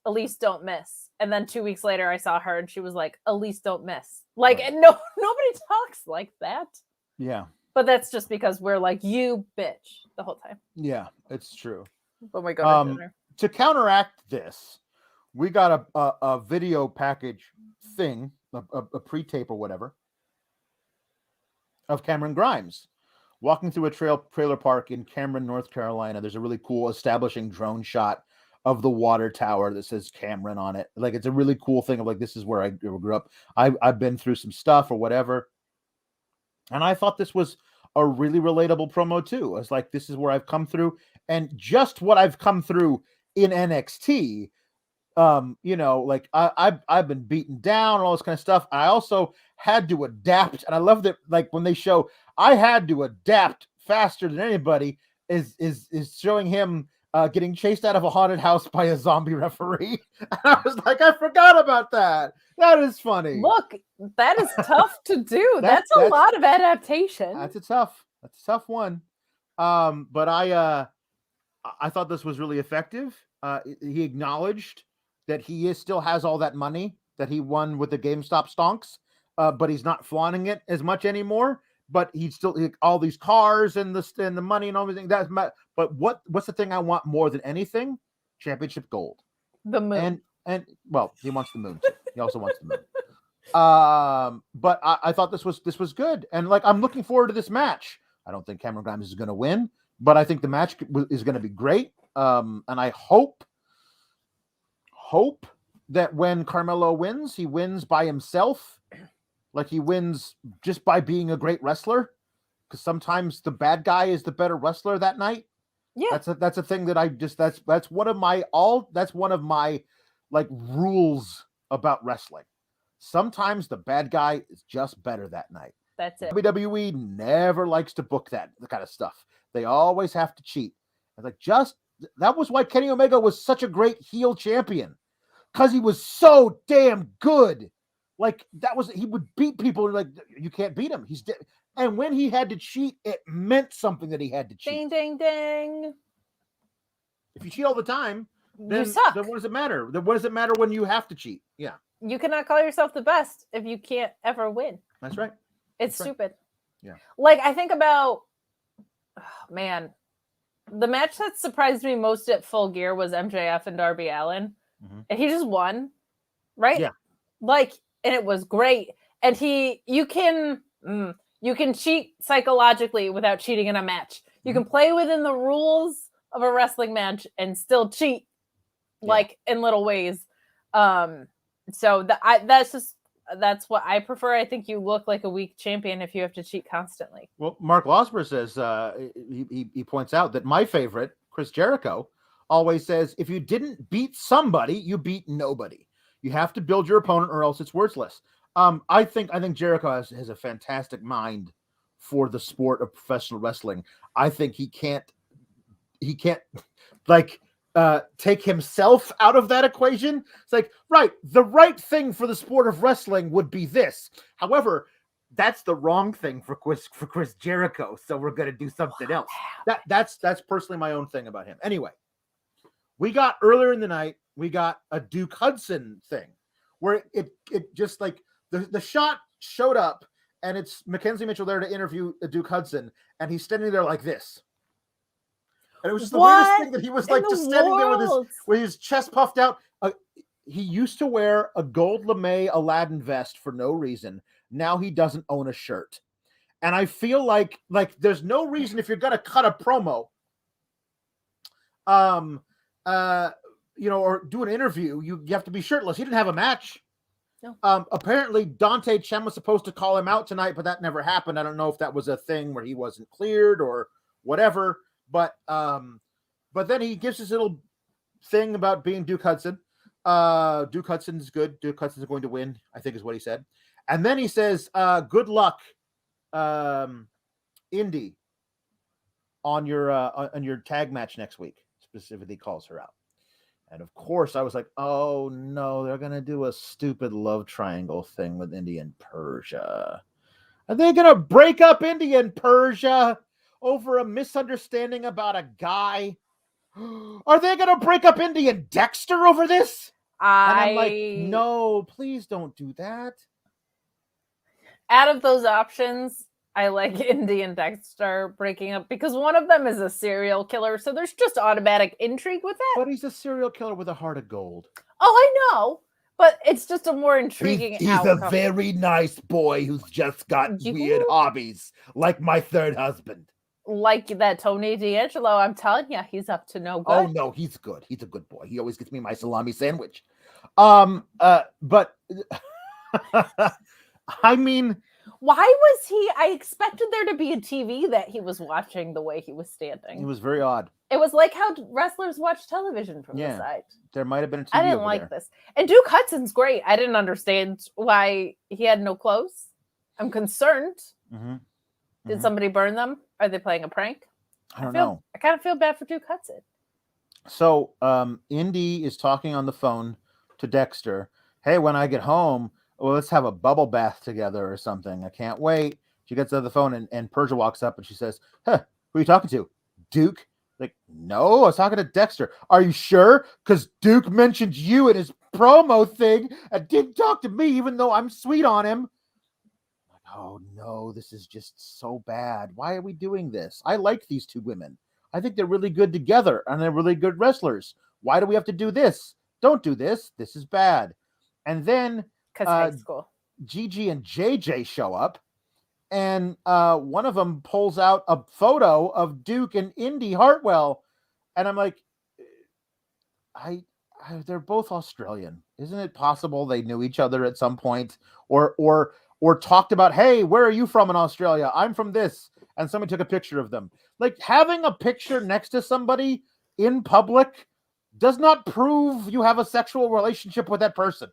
Elise, don't miss. And then 2 weeks later, I saw her and she was like, Elise, don't miss. Like, right. And nobody talks like that. Yeah. But that's just because we're like, you bitch the whole time. Yeah, it's true. When we go to dinner. To counteract this, we got a video package thing, a pre-tape or whatever, of Cameron Grimes walking through a trailer park in Cameron, North Carolina. There's a really cool establishing drone shot of the water tower that says Cameron on it. Like, it's a really cool thing of like, this is where I grew up. I've been through some stuff or whatever. And I thought this was a really relatable promo too. It's like, this is where I've come through, and just what I've come through in NXT. Like I've been beaten down and all this kind of stuff. I also had to adapt, and I love that. Like, when they show I had to adapt faster than anybody is showing him getting chased out of a haunted house by a zombie referee. And I was like, I forgot about that. That is funny. Look, that is tough to do. That's a lot of adaptation. That's a tough one. But I thought this was really effective. He acknowledged that he still has all that money that he won with the GameStop stonks, but he's not flaunting it as much anymore. But he's still all these cars and the money and everything. But what's the thing I want more than anything? Championship gold. The moon. And well, he wants the moon too. He also wants the moon. But I thought this was good, and like, I'm looking forward to this match. I don't think Cameron Grimes is going to win, but I think the match is going to be great. And I hope that when Carmelo wins, he wins by himself. Like, he wins just by being a great wrestler, because sometimes the bad guy is the better wrestler that night. Yeah, that's a thing that I just that's one of my like rules about wrestling. Sometimes the bad guy is just better that night. That's it. WWE never likes to book that kind of stuff. They always have to cheat. It's like, that was why Kenny Omega was such a great heel champion, because he was so damn good. Like, he would beat people, like, you can't beat him. He's dead. And when he had to cheat, it meant something that he had to cheat. Ding, ding, ding. If you cheat all the time, then, you suck. Then what does it matter? Then what does it matter when you have to cheat? Yeah. You cannot call yourself the best if you can't ever win. That's right. It's stupid. Yeah. Like, I think about, the match that surprised me most at Full Gear was MJF and Darby Allin. Mm-hmm. And he just won. right? Yeah. Like, and it was great. And you can cheat psychologically without cheating in a match. You can play within the rules of a wrestling match and still cheat, like in little ways. So that's what I prefer. I think you look like a weak champion if you have to cheat constantly. Well, Mark Losber says he points out that my favorite, Chris Jericho, always says, if you didn't beat somebody, you beat nobody. You have to build your opponent or else it's worthless. I think Jericho has a fantastic mind for the sport of professional wrestling. I think he can't like take himself out of that equation. It's like, right, the right thing for the sport of wrestling would be this. However, that's the wrong thing for Chris Jericho. So we're going to do something else. That's personally my own thing about him. Anyway, we got earlier in the night, we got a Duke Hudson thing where it just like the shot showed up and it's Mackenzie Mitchell there to interview Duke Hudson. And he's standing there like this. And it was just the weirdest thing that he was like just standing there with his chest puffed out. He used to wear a gold lame Aladdin vest for no reason. Now he doesn't own a shirt. And I feel like there's no reason if you're going to cut a promo, or do an interview, you have to be shirtless. He didn't have a match. No. Apparently Dante Chen was supposed to call him out tonight, but that never happened. I don't know if that was a thing where he wasn't cleared or whatever. But then he gives his little thing about being Duke Hudson. Duke Hudson's good. Duke Hudson's going to win, I think is what he said. And then he says, good luck, Indy, on your tag match next week. Specifically calls her out. And of course, I was like, oh no, they're going to do a stupid love triangle thing with Indy and Persia. Are they going to break up Indy and Persia over a misunderstanding about a guy? Are they going to break up Indy and Dexter over this? And I'm like, no, please don't do that. Out of those options, I like Indy and Dexter breaking up because one of them is a serial killer. So there's just automatic intrigue with that. But he's a serial killer with a heart of gold. Oh, I know. But it's just a more intriguing He's outcome. a very nice boy who's just got weird hobbies, like my third husband. Like that Tony D'Angelo, I'm telling you, he's up to no good. Oh, no, he's good. He's a good boy. He always gets me my salami sandwich. But I mean... Why was he? I expected there to be a TV that he was watching the way he was standing. It was very odd. It was like how wrestlers watch television from the side. There might have been a TV I didn't like this. And Duke Hudson's great. I didn't understand why he had no clothes. I'm concerned. Mm-hmm. Did somebody burn them? Are they playing a prank? I don't know. I kind of feel bad for Duke Hudson. So Indy is talking on the phone to Dexter. Hey, when I get home, well, let's have a bubble bath together or something. I can't wait. She gets on the phone and Persia walks up and she says, who are you talking to? Duke? Like, no, I was talking to Dexter. Are you sure? Because Duke mentioned you in his promo thing and didn't talk to me, even though I'm sweet on him. Like, oh no, this is just so bad. Why are we doing this? I like these two women. I think they're really good together and they're really good wrestlers. Why do we have to do this? Don't do this. This is bad. And then high school. Gigi and JJ show up, and one of them pulls out a photo of Duke and Indy Hartwell, and I'm like, they're both Australian. Isn't it possible they knew each other at some point, or talked about, hey, where are you from in Australia? I'm from this, and somebody took a picture of them. Like, having a picture next to somebody in public does not prove you have a sexual relationship with that person.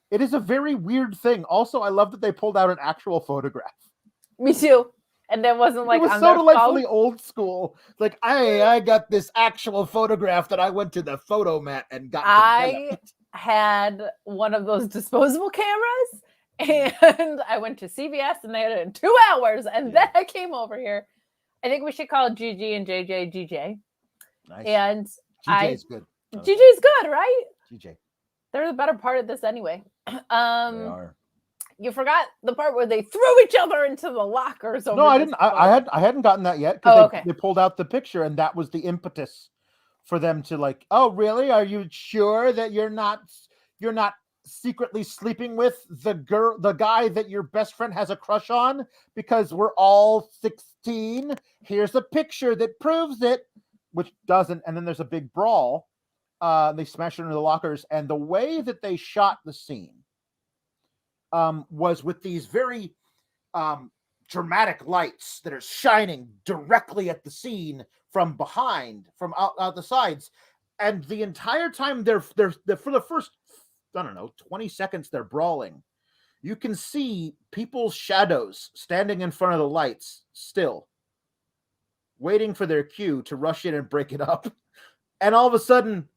It is a very weird thing. Also, I love that they pulled out an actual photograph. Me too. And it wasn't like it was on so their delightfully phone. old school. Like, I got this actual photograph that I went to the photo mat and got. I had one of those disposable cameras, and I went to CVS, and they had it in 2 hours, and then I came over here. I think we should call Gigi and JJ GJ. Nice. And GJ's good. GJ's good, right? GJ. They're the better part of this anyway. They are. You forgot the part where they threw each other into the lockers. No, I didn't. I hadn't gotten that yet because they pulled out the picture, and that was the impetus for them to like. Oh, really? Are you sure that you're not secretly sleeping with the guy that your best friend has a crush on because we're all 16. Here's a picture that proves it, which doesn't. And then there's a big brawl. They smash it into the lockers. And the way that they shot the scene was with these very dramatic lights that are shining directly at the scene from behind, from out the sides. And the entire time they're for the first, I don't know, 20 seconds they're brawling. You can see people's shadows standing in front of the lights still, waiting for their cue to rush in and break it up. And all of a sudden,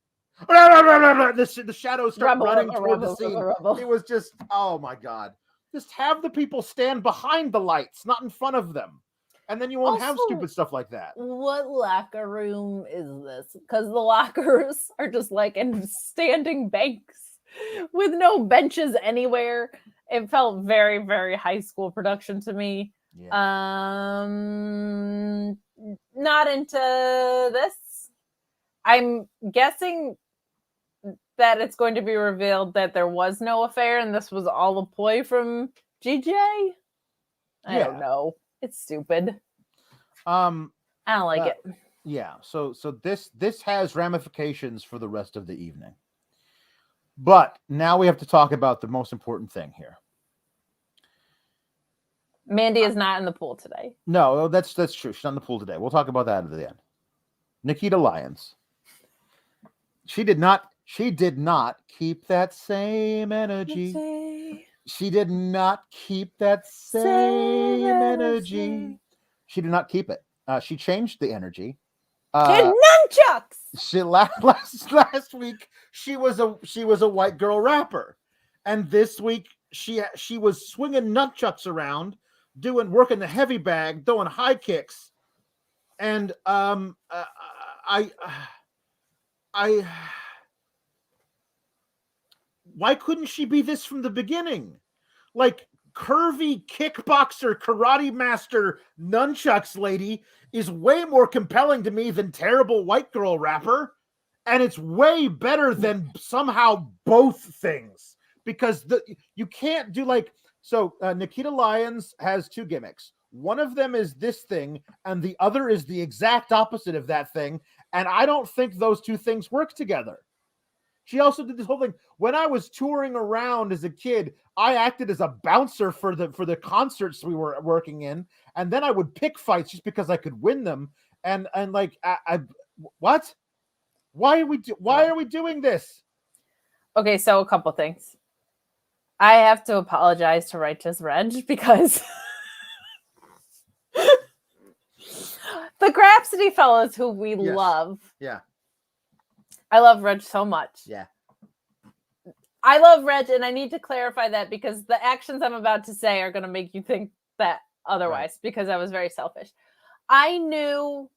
the shadows start running toward the scene. It was just, oh my God. Just have the people stand behind the lights, not in front of them. And then you won't have stupid stuff like that. What locker room is this? Because the lockers are just like in standing banks with no benches anywhere. It felt very, very high school production to me. Yeah. Not into this. I'm guessing that it's going to be revealed that there was no affair and this was all a ploy from GJ. I don't know. It's stupid. I don't like it. Yeah. So this has ramifications for the rest of the evening. But now we have to talk about the most important thing here. Mandy is not in the pool today. No, that's true. She's not in the pool today. We'll talk about that at the end. Nikita Lyons. She did not keep that same energy. She did not keep that same energy. She did not keep it. She changed the energy. Nunchucks. She last week she was a white girl rapper, and this week she was swinging nunchucks around, working the heavy bag, throwing high kicks, and why couldn't she be this from the beginning? Like, curvy kickboxer, karate master, nunchucks lady is way more compelling to me than terrible white girl rapper. And it's way better than somehow both things. Because you can't do Nikita Lyons has two gimmicks. One of them is this thing, and the other is the exact opposite of that thing. And I don't think those two things work together. She also did this whole thing. When I was touring around as a kid, I acted as a bouncer for the concerts we were working in, and then I would pick fights just because I could win them. And what? Why are we doing this? Okay, so a couple things. I have to apologize to Righteous Reg because the Grapsity fellows who we love. Yeah. I love Reg so much. Yeah. I love Reg, and I need to clarify that because the actions I'm about to say are going to make you think that otherwise, because I was very selfish. I knew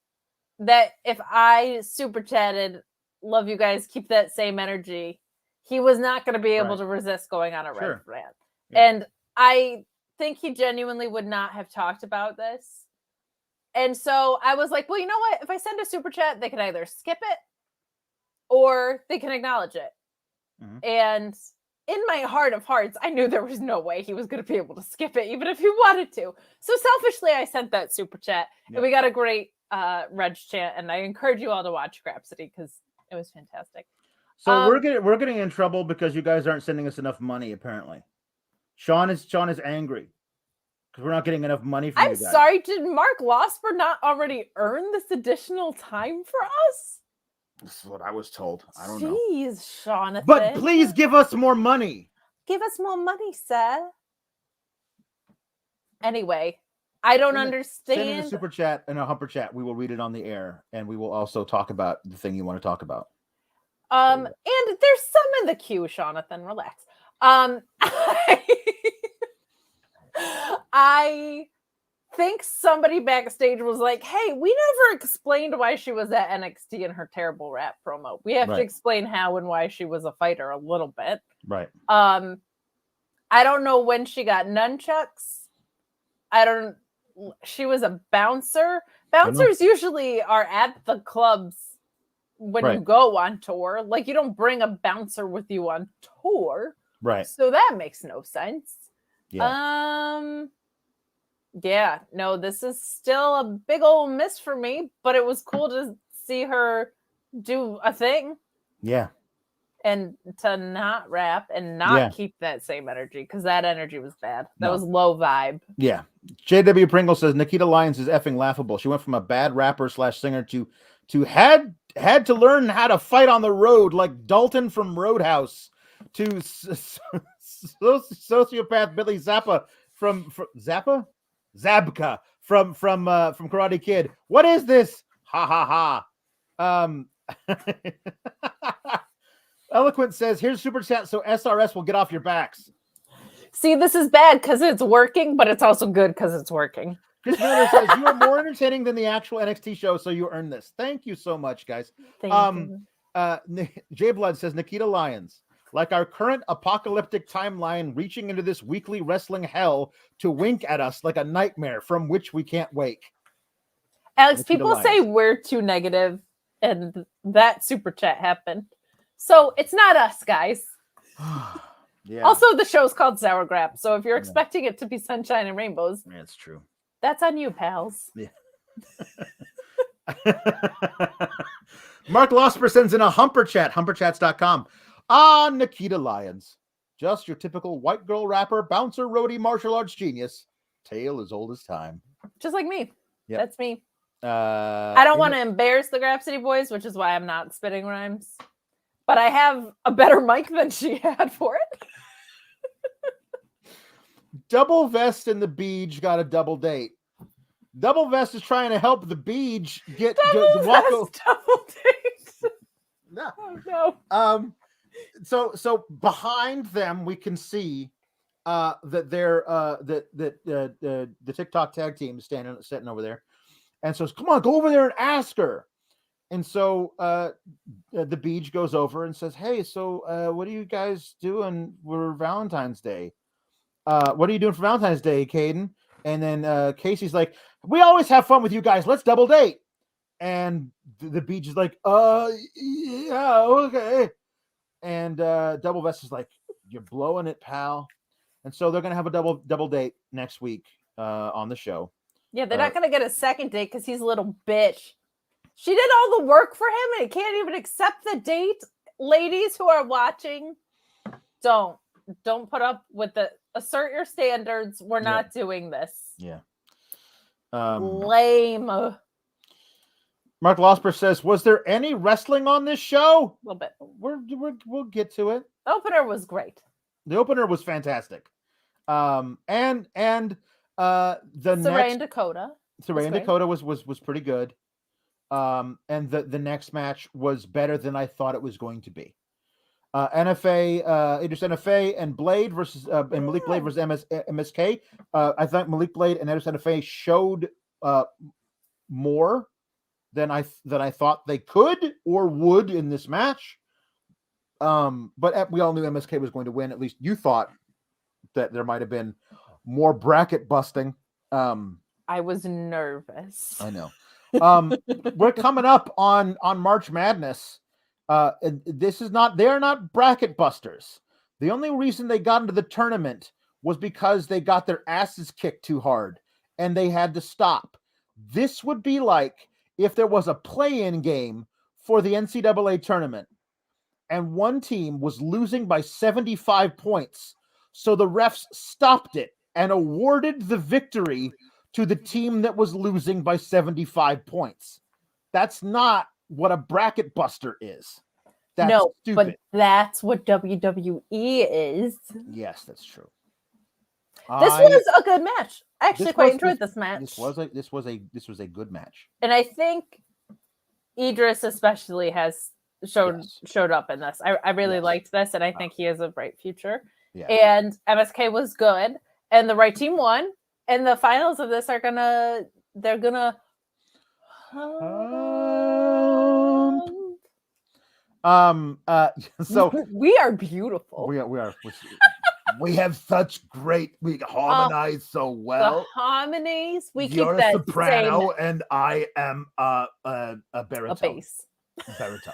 that if I super chatted, love you guys, keep that same energy, he was not going to be able to resist going on a Reg rant. Yeah. And I think he genuinely would not have talked about this. And so I was like, well, you know what? If I send a super chat, they can either skip it or they can acknowledge it. Mm-hmm. And in my heart of hearts, I knew there was no way he was going to be able to skip it, even if he wanted to. So selfishly, I sent that super chat, and we got a great Reg chant. And I encourage you all to watch Grapsity because it was fantastic. So we're getting in trouble because you guys aren't sending us enough money. Apparently, Sean is angry because we're not getting enough money from you guys. I'm sorry. Did Mark Losper not already earn this additional time for us? This is what I was told. I don't know. Jeez, Jonathan. But please give us more money. Give us more money, sir. Anyway, I don't understand. Send in a super chat and a humper chat. We will read it on the air, and we will also talk about the thing you want to talk about. And there's some in the queue, Jonathan. Relax. I think somebody backstage was like, hey, we never explained why she was at NXT in her terrible rap promo. We have to explain how and why she was a fighter a little bit. Right. I don't know when she got nunchucks. She was a bouncer. Bouncers usually are at the clubs when you go on tour. Like, you don't bring a bouncer with you on tour. Right. So that makes no sense. Yeah. Yeah, no, this is still a big old miss for me, but it was cool to see her do a thing. Yeah. And to not rap and not keep that same energy, because that energy was bad. That was low vibe. Yeah. JW Pringle says Nikita Lyons is effing laughable. She went from a bad rapper / singer to had to learn how to fight on the road like Dalton from Roadhouse to sociopath Billy Zabka from Karate Kid. What is this? Ha ha ha. Eloquent says, here's super chat so SRS will get off your backs. See, this is bad because it's working, but it's also good because it's working. Chris Miller says, you are more entertaining than the actual NXT show, so you earn this. Thank you so much, guys. Thank you. J Blood says, Nikita Lyons, like our current apocalyptic timeline reaching into this weekly wrestling hell to wink at us like a nightmare from which we can't wake. Alex, Nikita people Lyons. say we're too negative, and that super chat happened. So it's not us, guys. Yeah. Also, the show's called Sour Graps, so if you're expecting it to be sunshine and rainbows, that's true. That's on you, pals. Yeah. Mark Losper sends in a humper chat, humperchats.com. Nikita Lyons. Just your typical white girl rapper, bouncer, roadie, martial arts genius. Tale as old as time. Just like me. Yep. That's me. I don't want to embarrass the Grap City Boys, which is why I'm not spitting rhymes. But I have a better mic than she had for it. Double Vest and the Beach got a double date. Double Vest is trying to help the Beach get double date. No. Oh, no. So behind them we can see that they're the TikTok tag team is sitting over there, and so come on, go over there and ask her. And so the Beach goes over and says, hey, so what are you guys doing for Valentine's Day? What are you doing for Valentine's Day, Caden? And then Casey's like, we always have fun with you guys. Let's double date. And the Beach is like, yeah, okay. And Double Vest is like, you're blowing it, pal. And so they're going to have a double date next week on the show. Yeah, they're not going to get a second date because he's a little bitch. She did all the work for him and he can't even accept the date. Ladies who are watching, don't put up with the assert your standards. We're not doing this. Yeah. Lame. Mark Losper says, was there any wrestling on this show? A little bit. We'll get to it. The opener was great. The opener was fantastic. And the Sarray and Dakota. Sarray and Dakota was pretty good. And the next match was better than I thought it was going to be. NFA, Idris NFA and Blade versus and Malik Blade versus MSK. I thought Malik Blade and Idris NFA showed more than I thought they could or would in this match. But we all knew MSK was going to win. At least you thought that there might have been more bracket busting. I was nervous. I know. We're coming up on March Madness. They're not bracket busters. The only reason they got into the tournament was because they got their asses kicked too hard and they had to stop. This would be like if there was a play-in game for the NCAA tournament and one team was losing by 75 points. So the refs stopped it and awarded the victory to the team that was losing by 75 points. That's not what a bracket buster is. That's stupid. But that's what WWE is. Yes, that's true. This was a good match. I actually quite enjoyed this match. This was a good match. And I think Idris especially has showed up in this. I really liked this, and I think he has a bright future. Yeah. And MSK was good, and the right team won. And the finals of this they're gonna so we are beautiful. We are. We have such great. We harmonize so well. The harmonies. We keep You're that a soprano, same, and I am a baritone. a bass. Baritone.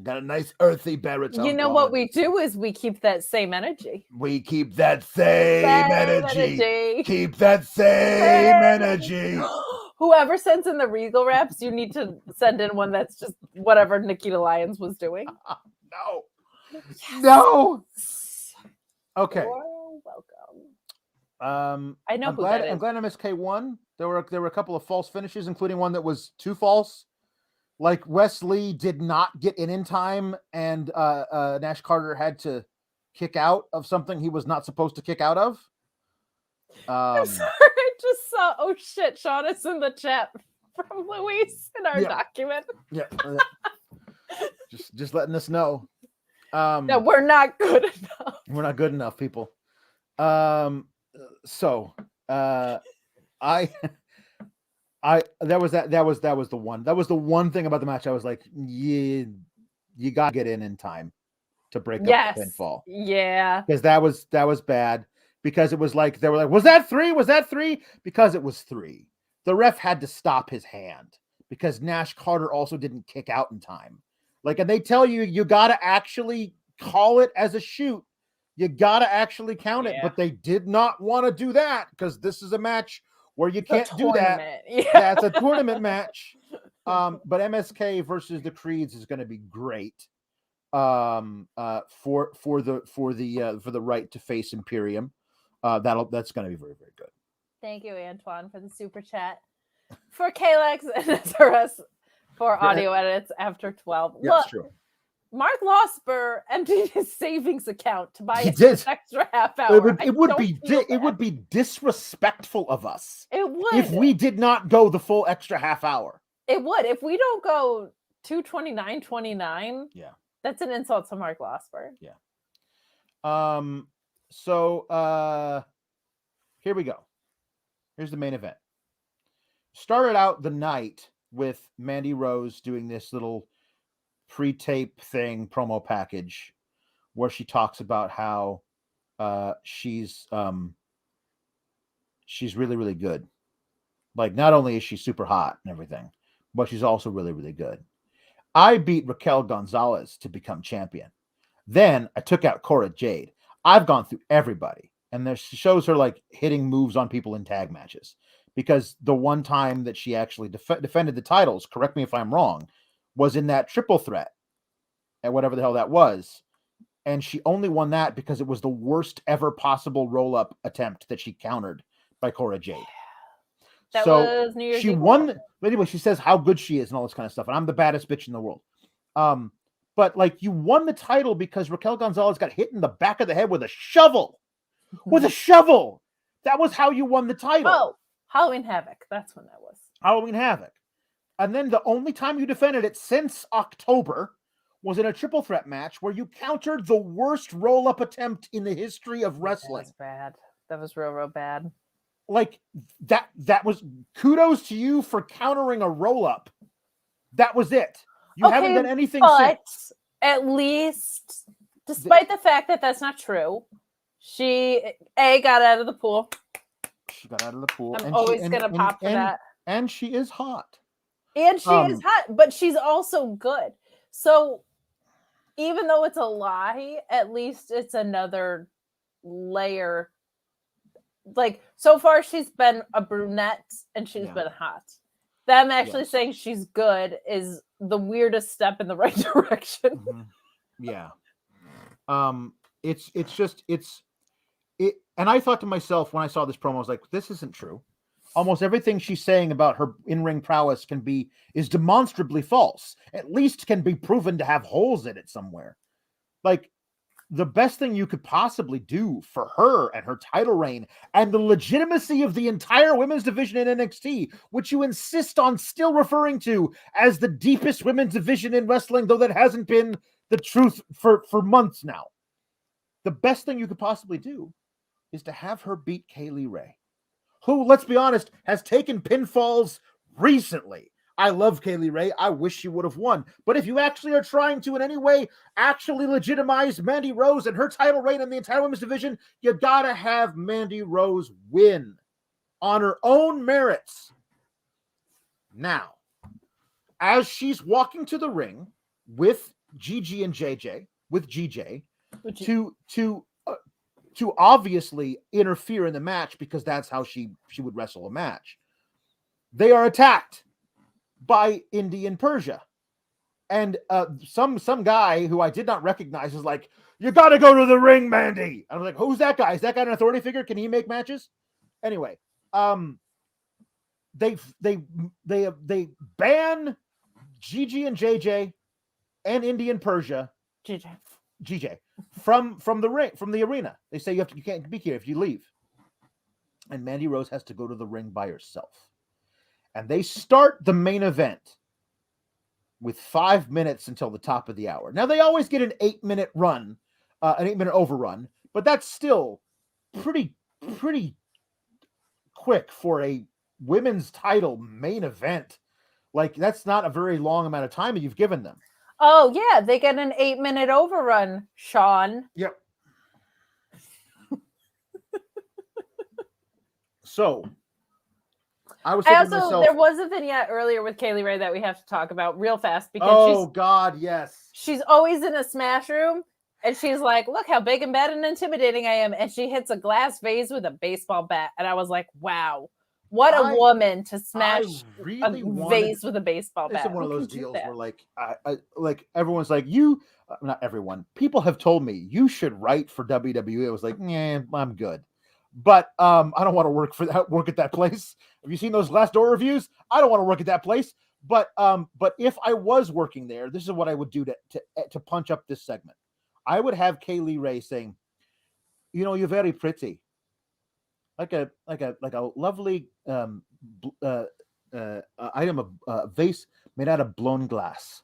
Got a nice earthy baritone. You know what we do is we keep that same energy. We keep that same energy. Keep that same energy. Whoever sends in the Regal Raps, you need to send in one that's just whatever Nikita Lyons was doing. No. Yes. No. Okay. You're welcome. I know. I'm glad MSK won. There were a couple of false finishes, including one that was too false. Like Wesley did not get in time, and Nash Carter had to kick out of something he was not supposed to kick out of. I'm sorry, I just saw. Oh shit, Sean is in the chat from Luis in our document. Yeah, just letting us know. No, we're not good enough. We're not good enough, people. So that was the one thing about the match I was like, you gotta get in time to break up the pinfall. Yeah, because that was bad, because it was like they were like, was that three, because it was 3. The ref had to stop his hand because Nash Carter also didn't kick out in time. Like, and they tell you gotta actually call it as a shoot. You gotta actually count it, but they did not want to do that because this is a match where you can't do that. Yeah, it's a tournament match. But MSK versus the Creeds is going to be great. For the right to face Imperium. That's going to be very, very good. Thank you, Antoine, for the super chat. For Kalex and SRS for audio edits after 12. Yeah, that's true. Mark Losper emptied his savings account to buy an extra half hour. It would be disrespectful of us. It would if we did not go the full extra half hour. It would if we don't go 2:29:29. Yeah, that's an insult to Mark Losper. Yeah. So here we go. Here's the main event. Started out the night with Mandy Rose doing this little pre-tape thing, promo package, where she talks about how she's really, really good. Like, not only is she super hot and everything, but she's also really, really good. I beat Raquel Gonzalez to become champion. Then I took out Cora Jade. I've gone through everybody, and there shows her like hitting moves on people in tag matches, because the one time that she actually defended the titles, correct me if I'm wrong, was in that triple threat at whatever the hell that was. And she only won that because it was the worst ever possible roll-up attempt that she countered by Cora Jade. That was New Year's Eve. She won. Anyway, she says how good she is and all this kind of stuff. And I'm the baddest bitch in the world. But like, you won the title because Raquel Gonzalez got hit in the back of the head with a shovel. With a shovel. That was how you won the title. Oh, Halloween Havoc. That's when that was. Halloween Havoc. And then the only time you defended it since October was in a triple threat match where you countered the worst roll-up attempt in the history of wrestling. That was bad. That was real bad. Like, that was kudos to you for countering a roll-up. That was it. You haven't done anything since. At least, despite the fact that that's not true, she got out of the pool. She got out of the pool. I'm always going to pop for that. And she is hot. And she is hot, but she's also good. So even though it's a lie, at least it's another layer. Like, so far she's been a brunette and she's been hot. Them actually saying she's good is the weirdest step in the right direction. Mm-hmm. Yeah. And I thought to myself when I saw this promo, I was like, this isn't true. Almost everything she's saying about her in-ring prowess is demonstrably false. At least can be proven to have holes in it somewhere. Like, the best thing you could possibly do for her and her title reign and the legitimacy of the entire women's division in NXT, which you insist on still referring to as the deepest women's division in wrestling, though that hasn't been the truth for months now. The best thing you could possibly do is to have her beat Kaylee Ray, who, let's be honest, has taken pinfalls recently. I love Kaylee Ray. I wish she would have won. But if you actually are trying to in any way actually legitimize Mandy Rose and her title reign in the entire women's division, you gotta have Mandy Rose win on her own merits. Now, as she's walking to the ring with Gigi and JJ with GJ Which to obviously interfere in the match because that's how she would wrestle a match. They are attacked by Indy and Persia. And some guy who I did not recognize is like, "You got to go to the ring, Mandy." I was like, "Who's that guy? Is that guy an authority figure? Can he make matches?" Anyway, they ban Gigi and JJ and Indy and Persia, GJ from the ring, from the arena. They say you can't be here if you leave. And Mandy Rose has to go to the ring by herself. And they start the main event with 5 minutes until the top of the hour. Now they always get an 8-minute run, an 8-minute overrun, but that's still pretty quick for a women's title main event. Like, that's not a very long amount of time that you've given them. Oh yeah, they get an 8-minute overrun, Sean. Yep. So I was thinking to myself, there was a vignette earlier with Kaylee Ray that we have to talk about real fast because God, yes. She's always in a smash room and she's like, "Look how big and bad and intimidating I am." And she hits a glass vase with a baseball bat. And I was like, wow, what a woman to smash a vase with a baseball bat. This is one of those deals where like, like everyone's like, not everyone, people have told me you should write for WWE. I was like, yeah, I'm good. But I don't want to work at that place. Have you seen those Glassdoor reviews? I don't want to work at that place. But if I was working there, this is what I would do to punch up this segment. I would have Kaylee Ray saying, "You're very pretty, like a lovely item of vase made out of blown glass,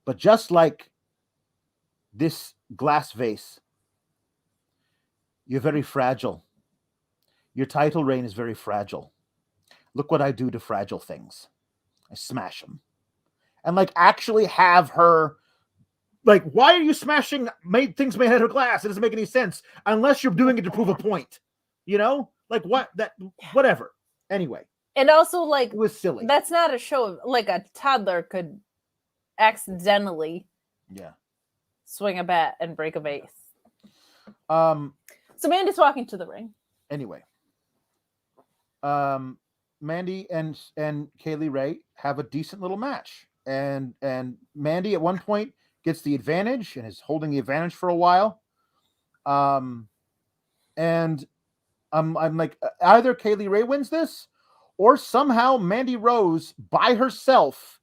but just like this glass vase, you're very fragile. Your title reign is very fragile. Look what I do to fragile things. I smash them." And like actually have her, like, why are you smashing things made out of glass? It doesn't make any sense unless you're doing it to prove a point. Like whatever. Anyway. And also, like, it was silly. That's not a show. Like a toddler could accidentally swing a bat and break a vase. So Mandy's walking to the ring. Anyway. Mandy and Kaylee Ray have a decent little match. And Mandy at one point gets the advantage and is holding the advantage for a while. And I'm like, either Kaylee Ray wins this or somehow Mandy Rose by herself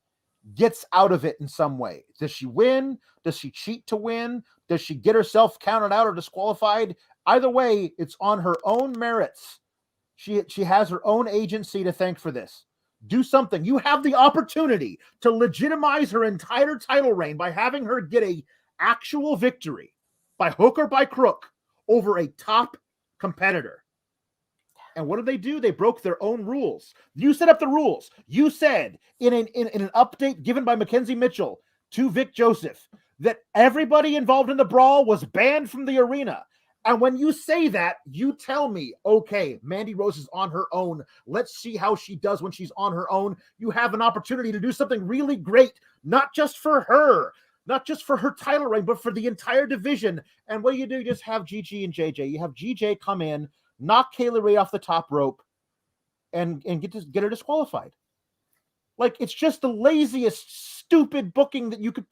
gets out of it in some way. Does she win? Does she cheat to win? Does she get herself counted out or disqualified? Either way, it's on her own merits. She has her own agency to thank for this. Do something. You have the opportunity to legitimize her entire title reign by having her get a actual victory by hook or by crook over a top competitor. And what did they do? They broke their own rules. You set up the rules. You said in an update given by Mackenzie Mitchell to Vic Joseph that everybody involved in the brawl was banned from the arena. And when you say that, you tell me, okay, Mandy Rose is on her own. Let's see how she does when she's on her own. You have an opportunity to do something really great, not just for her, not just for her title reign, but for the entire division. And what do? You just have Gigi and JJ. You have GJ come in, knock Kaylee Ray off the top rope, and get her disqualified. Like, it's just the laziest, stupid booking that you could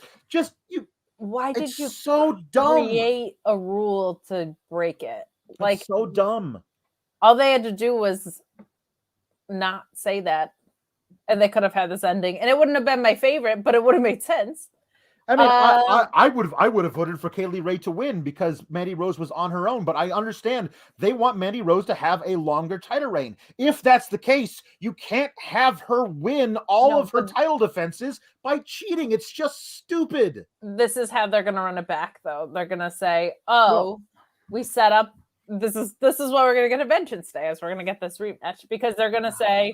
Why did you so dumb. Create a rule to break it? Like, it's so dumb. All they had to do was not say that, and they could have had this ending, and it wouldn't have been my favorite, but it would have made sense. I mean, I would have voted for Kaylee Ray to win because Mandy Rose was on her own, but I understand they want Mandy Rose to have a longer title reign. If that's the case, you can't have her win all of her title defenses by cheating. It's just stupid. This is how they're going to run it back, though. They're going to say, we set up, this is what we're going to get a Vengeance Day, as we're going to get this rematch, because they're going to say,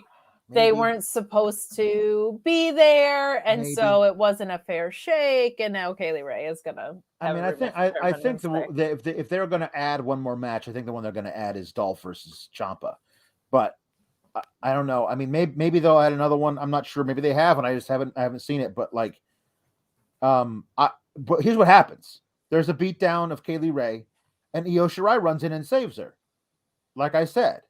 they weren't supposed to be there, and so it wasn't a fair shake. And now Kaylee Ray is gonna. I think if they're going to add one more match, I think the one they're going to add is Dolph versus Ciampa. But I don't know. I mean, maybe they'll add another one. I'm not sure. Maybe they have, and I haven't seen it. But like, but here's what happens. There's a beatdown of Kaylee Ray, and Io Shirai runs in and saves her, like I said.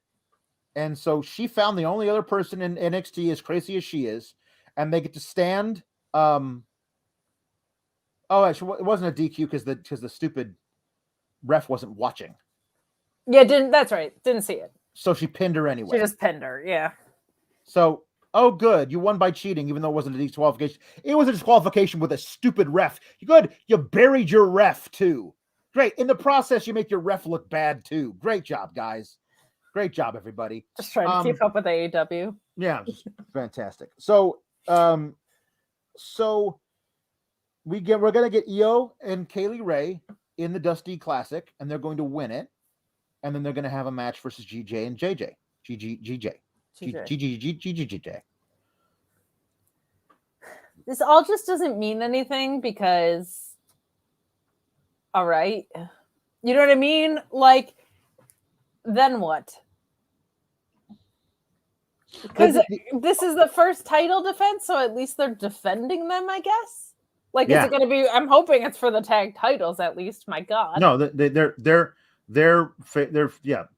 And so she found the only other person in NXT as crazy as she is, and they get to stand. Actually, it wasn't a DQ because the stupid ref wasn't watching. Yeah, that's right. Didn't see it. So she pinned her anyway. She just pinned her, yeah. So, good. You won by cheating, even though it wasn't a disqualification. It was a disqualification with a stupid ref. You buried your ref, too. Great. In the process, you make your ref look bad, too. Great job, guys. Great job, everybody. Just trying to keep up with AEW. Yeah, fantastic. So, we're gonna get Io and Kaylee Ray in the Dusty Classic, and they're going to win it, and then they're going to have a match versus GJ and JJ. GJ. This all just doesn't mean anything because, all right, you know what I mean? Like, then what? Because this is the first title defense, so at least they're defending them, I guess. Like, is it going to be? I'm hoping it's for the tag titles at least. My God. No,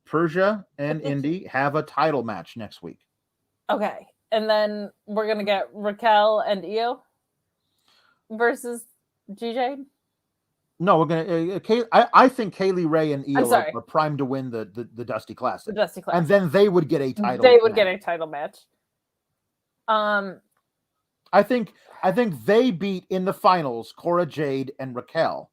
Persia and Indy have a title match next week. Okay, and then we're gonna get Raquel and Io versus GJ. No, we're gonna. I think Kaylee Ray and Io are primed to win the Dusty Classic. The Dusty Classic, and then they would get a title. They would get a title match. I think they beat in the finals Cora, Jade, and Raquel,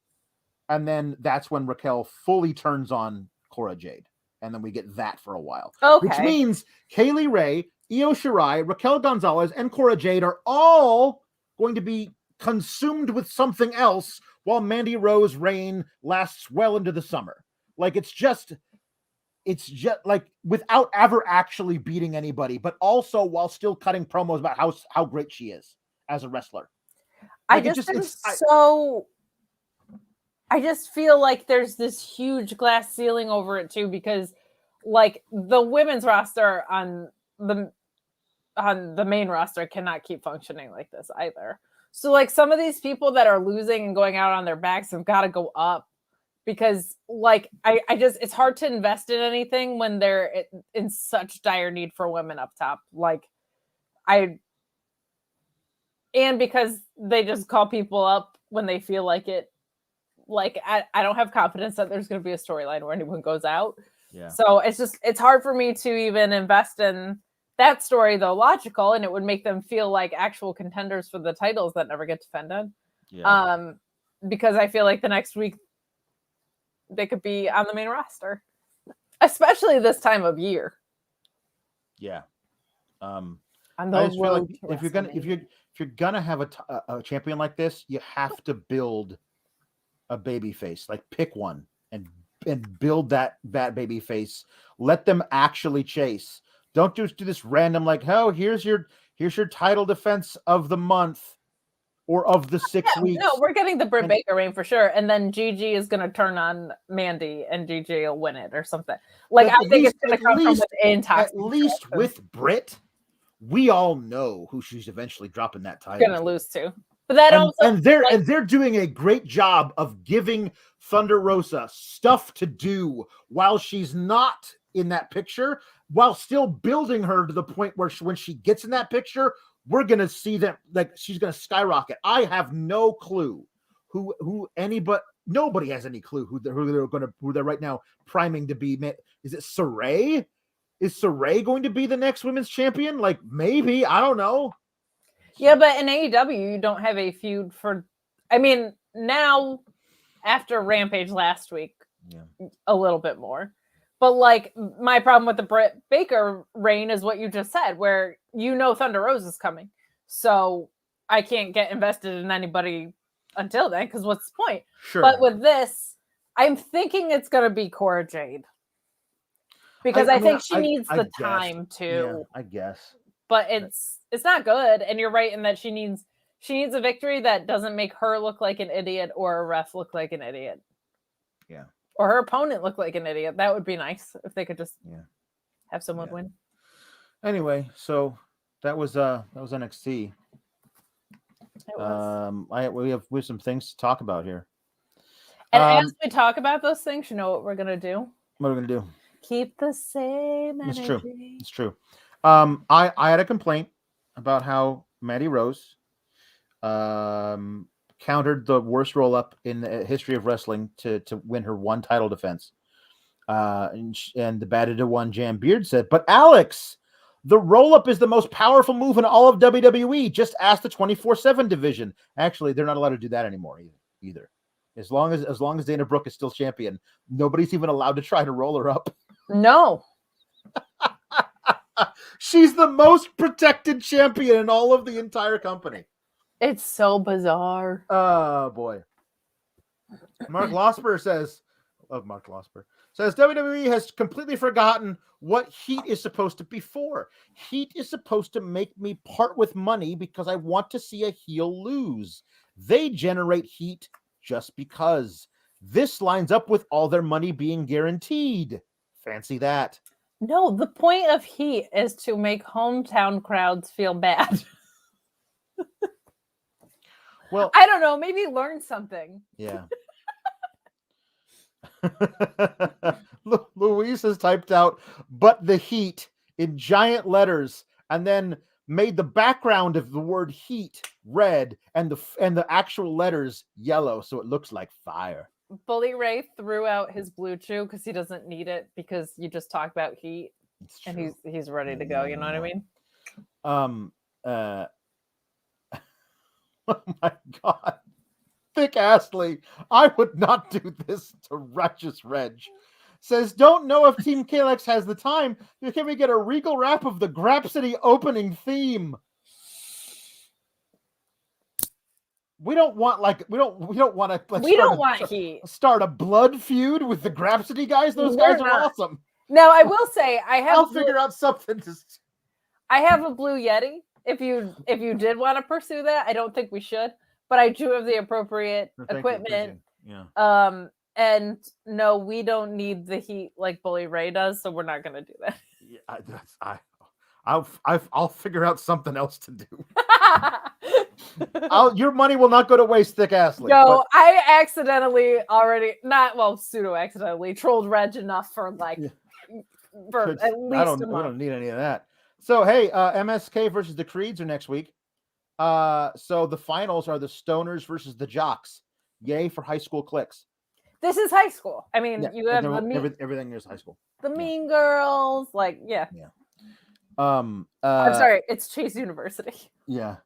and then that's when Raquel fully turns on Cora, Jade, and then we get that for a while. Okay, which means Kaylee Ray, Io Shirai, Raquel Gonzalez, and Cora Jade are all going to be consumed with something else while Mandy Rose reign lasts well into the summer. Like it's just like without ever actually beating anybody, but also while still cutting promos about how great she is as a wrestler. Like I just feel like there's this huge glass ceiling over it too, because like the women's roster on the main roster cannot keep functioning like this either. So like some of these people that are losing and going out on their backs have got to go up, because like I just, it's hard to invest in anything when they're in such dire need for women up top. And because they just call people up when they feel like it. Like I don't have confidence that there's going to be a storyline where anyone goes out. Yeah. So it's hard for me to even invest in that story, though logical, and it would make them feel like actual contenders for the titles that never get defended. Yeah. Because I feel like the next week they could be on the main roster, especially this time of year. Yeah. I just feel like if you're gonna have a champion like this, you have to build a baby face. Like pick one and build that baby face. Let them actually chase. Don't just do this random like, oh, here's your title defense of the month or of the 6 weeks. No, we're getting the Britt Baker reign for sure, and then Gigi is going to turn on Mandy, and Gigi will win it or something. Like I think it's going to come from within. At least with Britt, we all know who she's eventually dropping that title. Going to lose to. But that they're doing a great job of giving Thunder Rosa stuff to do while she's not in that picture, while still building her to the point where when she gets in that picture, we're gonna see that like she's gonna skyrocket. I have no clue nobody has any clue who they're right now priming to be. Is it Sarray? Is Sarray going to be the next women's champion? Like maybe, I don't know. Yeah, but in AEW, you don't have a feud for. I mean, now after Rampage last week, a little bit more. But like my problem with the Britt Baker reign is what you just said, where Thunder Rose is coming, so I can't get invested in anybody until then. Because what's the point? Sure. But with this, I'm thinking it's going to be Cora Jade, because I think she needs the time to. Yeah, I guess. But it's not good, and you're right in that she needs a victory that doesn't make her look like an idiot or a ref look like an idiot. Yeah. Or her opponent look like an idiot. That would be nice if they could just have someone win. Anyway, so that was NXT. It was. We have some things to talk about here. And as we talk about those things, you know what we're gonna do? What are we gonna do? Keep the same energy. It's true. It's true. I had a complaint about how Mandy Rose countered the worst roll up in the history of wrestling to win her one title defense. And the batted to one Jam Beard said, but Alex, the roll up is the most powerful move in all of WWE. Just ask the 24/7 division. Actually, they're not allowed to do that anymore either. As long as Dana Brooke is still champion, nobody's even allowed to try to roll her up. No. She's the most protected champion in all of the entire company. It's so bizarre. Oh boy. Mark Losper says WWE has completely forgotten what heat is supposed to be for. Heat is supposed to make me part with money because I want to see a heel lose. They generate heat just because. This lines up with all their money being guaranteed. Fancy that. No, the point of heat is to make hometown crowds feel bad. Well, I don't know. Maybe learn something. Yeah. Louise has typed out, but the heat in giant letters, and then made the background of the word heat red and the actual letters yellow, so it looks like fire. Bully Ray threw out his blue chew because he doesn't need it because you just talk about heat and he's ready to go. You know what I mean? Oh my God. Thick Astley, I would not do this to Righteous Reg. Says, don't know if Team Kalex has the time. Can we get a regal rap of the Grapsity opening theme? We don't want heat. Start a blood feud with the Grapsity guys. Those guys are awesome. Now I will say I'll figure out something to. I have a blue Yeti. If you did want to pursue that, I don't think we should, but I do have the appropriate equipment. Yeah. And no, we don't need the heat like Bully Ray does, so we're not going to do that. Yeah, I'll figure out something else to do. Your money will not go to waste, Thick Astley. No, I accidentally pseudo accidentally trolled Reg enough for at least a month. We don't need any of that. So hey, MSK versus the Creeds are next week. So the finals are the Stoners versus the Jocks. Yay for high school cliques. This is high school. I mean, you have everything is high school. The Mean Girls, Yeah. I'm sorry, it's Chase University. Yeah.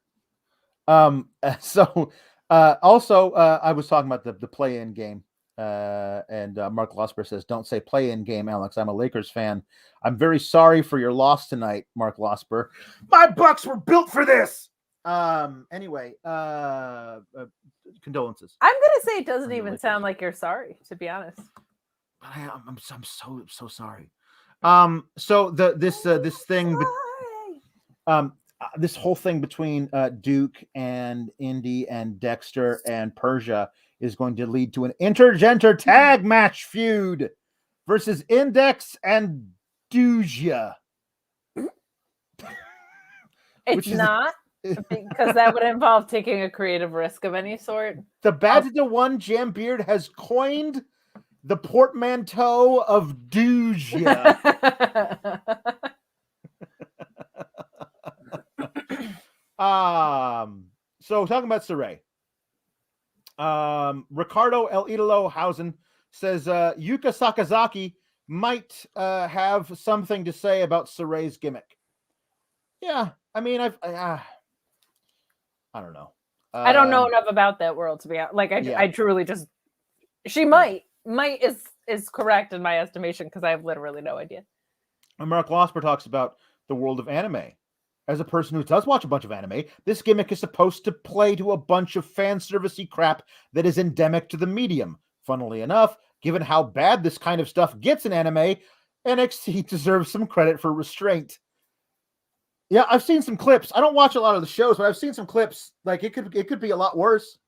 So also I was talking about the play-in game. And Mark Losper says, don't say play-in game, Alex. I'm a Lakers fan. I'm very sorry for your loss tonight, Mark Losper. My Bucks were built for this. Anyway, condolences. I'm gonna say it doesn't even sound like you're sorry, to be honest. I'm so sorry. So this thing, this whole thing between Duke and Indy and Dexter and Persia is going to lead to an intergender tag match feud versus Index and Doogia. It's not, because that would involve taking a creative risk of any sort. The Batted to One Jam Beard has coined the portmanteau of Doogia. So talking about Sarray. Ricardo El Idolo Hausen says Yuka Sakazaki might have something to say about Sarray's gimmick. Yeah, I mean, I don't know. I don't know enough about that world to be honest. I truly just might is correct in my estimation because I have literally no idea. And Mark Losper talks about the world of anime. As a person who does watch a bunch of anime, this gimmick is supposed to play to a bunch of fan servicey crap that is endemic to the medium. Funnily enough, given how bad this kind of stuff gets in anime, NXT deserves some credit for restraint. Yeah, I've seen some clips. I don't watch a lot of the shows, but I've seen some clips. Like it could be a lot worse.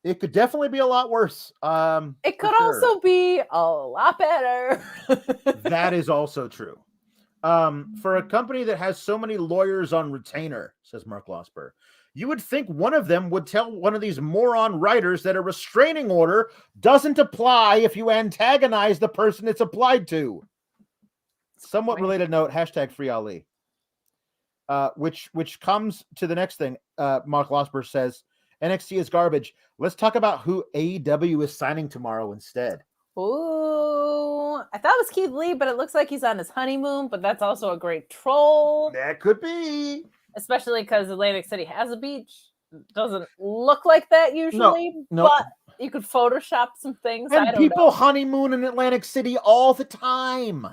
It could definitely be a lot worse. It could also be a lot better. That is also true. For a company that has so many lawyers on retainer, says Mark Losper, you would think one of them would tell one of these moron writers that a restraining order doesn't apply if you antagonize the person it's applied to. Somewhat related note, hashtag free Ali. Which comes to the next thing. Mark Losper says, NXT is garbage. Let's talk about who AEW is signing tomorrow instead. Ooh, I thought it was Keith Lee, but it looks like he's on his honeymoon, but that's also a great troll. That could be. Especially because Atlantic City has a beach. Doesn't look like that usually, no. but you could Photoshop some things. And people honeymoon in Atlantic City all the time.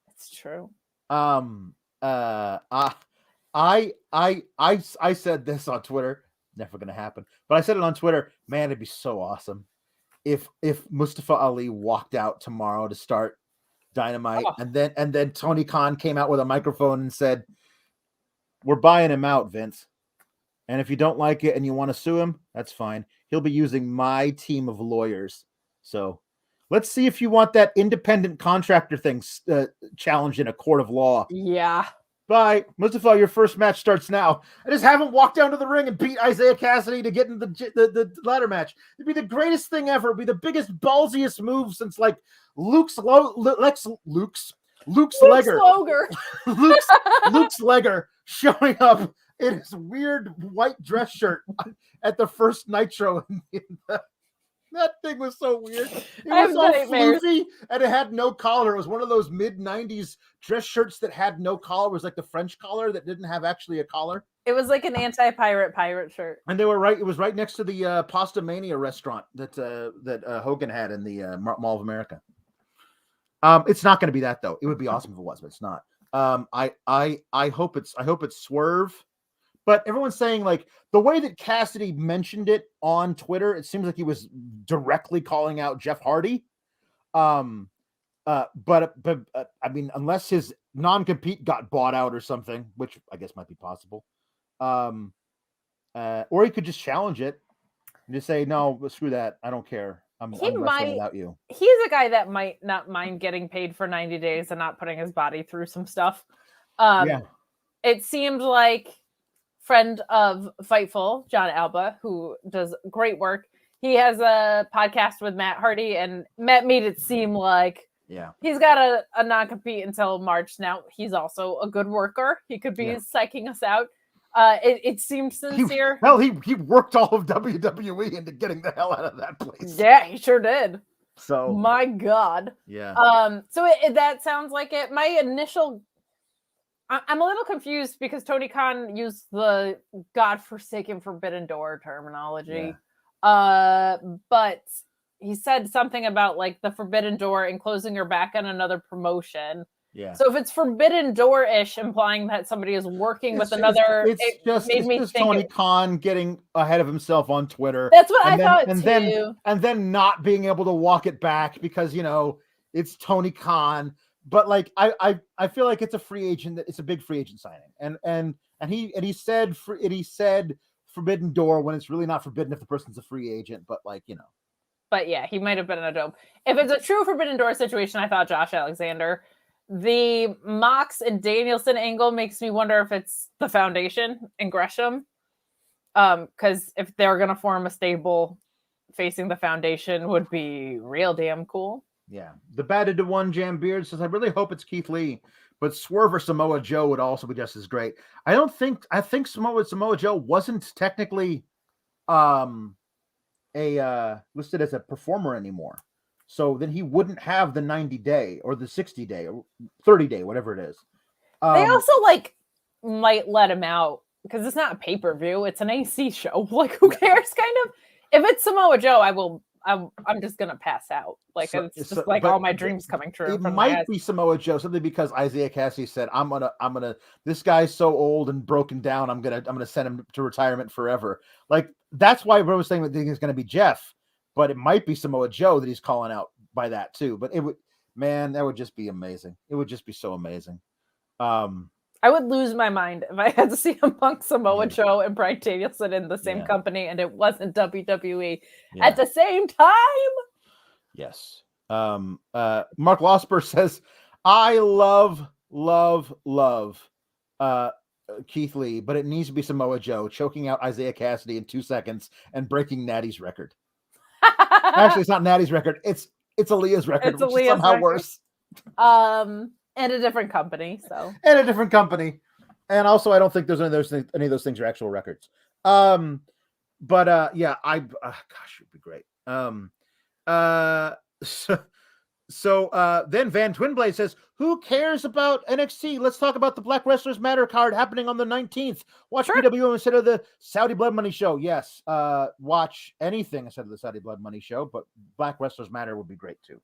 It's true. I said this on Twitter. Never gonna happen. But I said it on Twitter. Man, it'd be so awesome if Mustafa Ali walked out tomorrow to start Dynamite, and then Tony Khan came out with a microphone and said, "We're buying him out, Vince. And if you don't like it and you want to sue him, that's fine. He'll be using my team of lawyers. So let's see if you want that independent contractor thing challenged in a court of law." Yeah. Bye. Mustafa, your first match starts now. I just haven't walked down to the ring and beat Isaiah Cassidy to get in the ladder match. It'd be the greatest thing ever. It'd be the biggest, ballsiest move since like Luke's Legger. Luke's Legger showing up in his weird white dress shirt at the first Nitro. That thing was so weird. It was all floofy and it had no collar. It was one of those mid-90s dress shirts that had no collar. It was like the French collar that didn't have actually a collar. It was like an anti-pirate shirt. And they were right. It was right next to the Pasta Mania restaurant that Hogan had in the Mall of America. It's not going to be that though. It would be awesome if it was, but it's not. I hope it's Swerve. But everyone's saying like the way that Cassidy mentioned it on Twitter, it seems like he was directly calling out Jeff Hardy. But I mean, unless his non-compete got bought out or something, which I guess might be possible. Or he could just challenge it and just say, "No, screw that. I don't care. I'm wrestling without you." He's a guy that might not mind getting paid for 90 days and not putting his body through some stuff. It seemed like friend of Fightful, John Alba, who does great work. He has a podcast with Matt Hardy, and Matt made it seem like he's got a non-compete until March. Now, he's also a good worker. He could be psyching us out. It seems sincere. He worked all of WWE into getting the hell out of that place. Yeah, he sure did. So my God. Yeah. So that sounds like it. My initial I'm a little confused because Tony Khan used the godforsaken Forbidden Door terminology. But he said something about like the Forbidden Door and closing your back on another promotion. Yeah. So if it's Forbidden Door-ish, implying that somebody is working with another, it's just Tony Khan getting ahead of himself on Twitter. That's what I thought too. And then not being able to walk it back because it's Tony Khan. But like I feel like it's a free agent. It's a big free agent signing, and he said Forbidden Door when it's really not forbidden if the person's a free agent. But But yeah, he might have been in a dope. If it's a true Forbidden Door situation, I thought Josh Alexander. The Mox and Danielson angle makes me wonder if it's the Foundation and Gresham, because if they're gonna form a stable facing the Foundation, would be real damn cool. Yeah, the batted to one Jam Beard says, "I really hope it's Keith Lee, but Swerve or Samoa Joe would also be just as great." I think Samoa Joe wasn't technically listed as a performer anymore, so then he wouldn't have the 90-day or the 60-day or 30-day, whatever it is. They also might let him out because it's not a pay-per-view; it's an AC show. Like, who cares? Kind of. If it's Samoa Joe, I'm just gonna pass out. It's just all my dreams coming true. It might be Samoa Joe simply because Isaiah Cassidy said, "I'm gonna. This guy's so old and broken down. I'm gonna send him to retirement forever." Like that's why everyone was saying that it's gonna be Jeff, but it might be Samoa Joe that he's calling out by that too. But that would just be amazing. It would just be so amazing. I would lose my mind if I had to see CM Samoa Joe and Bryan Danielson in the same company and it wasn't WWE at the same time. Yes. Mark Losper says, "I love Keith Lee, but it needs to be Samoa Joe choking out Isaiah Cassidy in 2 seconds and breaking Natty's record. Actually, it's not Natty's record. It's Aaliyah's record, which is somehow worse. And a different company. And a different company. And also, I don't think there's any of those things are actual records. Gosh, it'd be great. So then Van Twinblade says, who cares about NXT? Let's talk about the Black Wrestlers Matter card happening on the 19th. Watch PWM instead of the Saudi Blood Money show. Yes, watch anything instead of the Saudi Blood Money show, but Black Wrestlers Matter would be great too.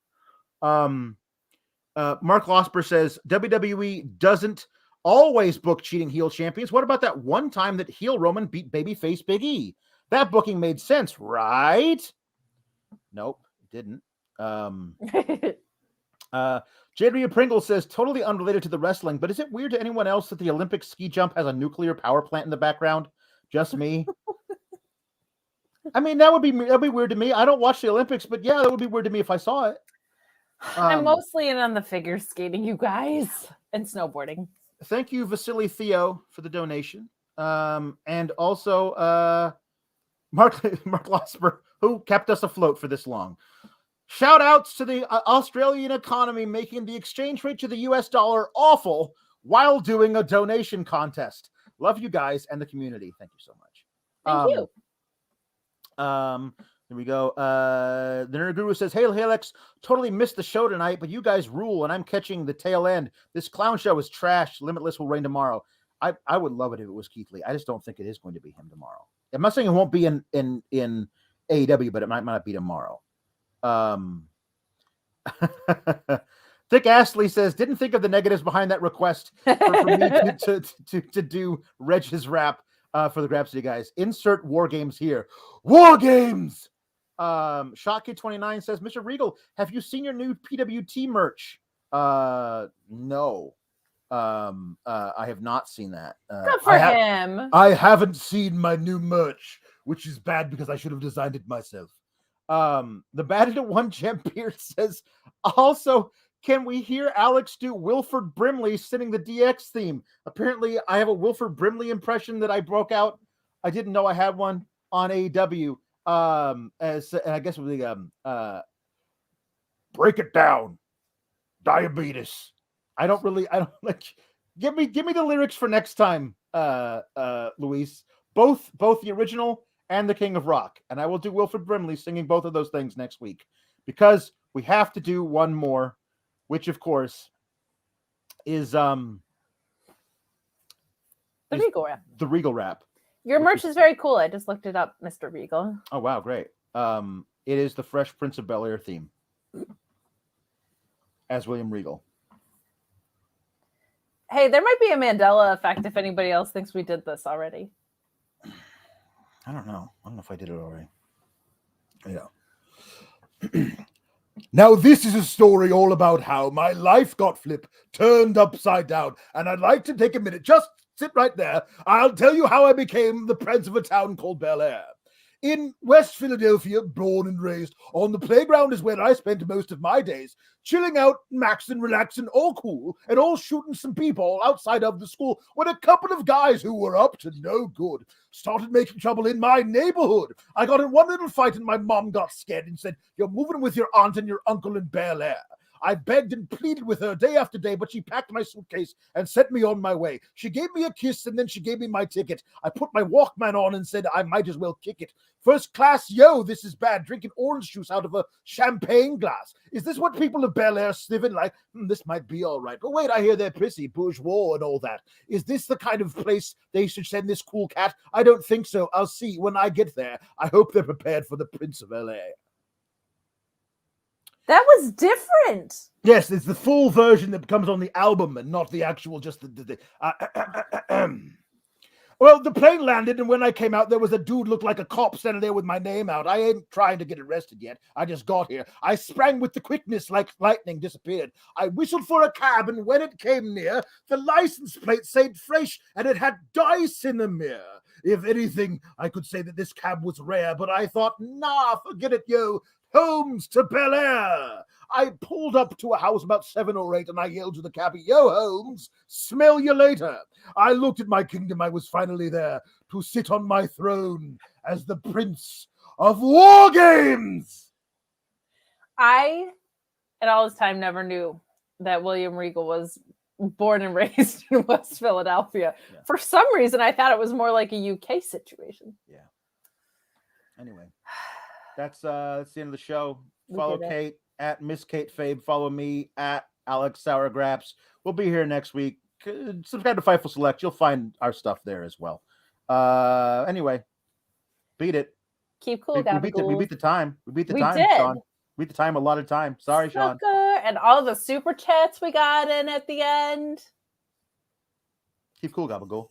Mark Losper says, WWE doesn't always book cheating heel champions. What about that one time that heel Roman beat babyface Big E? That booking made sense, right? Nope, it didn't. Jade Rhea Pringle says, totally unrelated to the wrestling, but is it weird to anyone else that the Olympic ski jump has a nuclear power plant in the background? Just me? I mean, that'd be weird to me. I don't watch the Olympics, but yeah, that would be weird to me if I saw it. I'm mostly in on the figure skating, you guys, and snowboarding. Thank you, Vasily Theo, for the donation. And also Mark Losper, who kept us afloat for this long. Shout outs to the Australian economy making the exchange rate to the US dollar awful while doing a donation contest. Love you guys and the community. Thank you so much. Thank you. There we go. The Nerd Guru says, hey, Alex, totally missed the show tonight, but you guys rule, and I'm catching the tail end. This clown show is trash. Limitless will reign tomorrow. I would love it if it was Keith Lee. I just don't think it is going to be him tomorrow. I'm not saying it won't be in AEW, but it might not be tomorrow. Dick Astley says, didn't think of the negatives behind that request for me to do Reg's rap for the Grapsity guys. Insert War Games here. War Games! Shotkid 29 says, Mr. Regal, have you seen your new PWT merch? No. I have not seen that. Good for him. I haven't seen my new merch, which is bad because I should have designed it myself. The Batted at One Champ Pierce says, also, can we hear Alex do Wilford Brimley singing the DX theme? Apparently, I have a Wilford Brimley impression that I broke out. I didn't know I had one on AEW. And I guess it would be break it down. Diabetes. I don't like. Give me the lyrics for next time, Luis. Both the original and the King of Rock, and I will do Wilford Brimley singing both of those things next week because we have to do one more, which of course is the Regal rap. The Regal rap. Your merch is very cool. I just looked it up, Mr. Regal. Oh wow, great! It is the Fresh Prince of Bel-Air theme as William Regal. Hey, there might be a Mandela effect if anybody else thinks we did this already. I don't know. I don't know if I did it already. Yeah. Now, this is a story all about how my life got turned upside down. And I'd like to take a minute. Just sit right there. I'll tell you how I became the prince of a town called Bel Air. In West Philadelphia, born and raised, on the playground is where I spent most of my days, chilling out, maxing, relaxing, all cool, and all shooting some people outside of the school when a couple of guys who were up to no good started making trouble in my neighborhood. I got in one little fight and my mom got scared and said, you're moving with your aunt and your uncle in Bel Air. I begged and pleaded with her day after day, but she packed my suitcase and sent me on my way. She gave me a kiss and then she gave me my ticket. I put my Walkman on and said I might as well kick it. First class, yo, this is bad. Drinking orange juice out of a champagne glass. Is this what people of Bel Air sniffing like? This might be all right. But wait, I hear they're pissy, bourgeois and all that. Is this the kind of place they should send this cool cat? I don't think so. I'll see when I get there. I hope they're prepared for the Prince of L.A. That was different. Yes, it's the full version that comes on the album and not the actual, just the Well, the plane landed, and when I came out, there was a dude looked like a cop standing there with my name out. I ain't trying to get arrested yet. I just got here. I sprang with the quickness like lightning disappeared. I whistled for a cab, and when it came near, the license plate said fresh, and it had dice in the mirror. If anything, I could say that this cab was rare, but I thought, nah, forget it, yo. Holmes to Bel Air. I pulled up to a house about 7 or 8 and I yelled to the cabbie, "Yo, Holmes, smell you later." I looked at my kingdom. I was finally there to sit on my throne as the Prince of War Games. I, in all this time, never knew that William Regal was born and raised in West Philadelphia. Yeah. For some reason, I thought it was more like a UK situation. Yeah. Anyway, that's the end of the show. We Follow did it. Kate at Miss Kate Fabe. Follow me at Alex Sour Graps. We'll be here next week. Subscribe to Fightful Select. You'll find our stuff there as well. Anyway, beat it. Keep cool, We beat the time. We beat the time, did. Sean. Beat the time a lot of time. Sorry, Sean. Sucker. And all the super chats we got in at the end. Keep cool, Gabagool.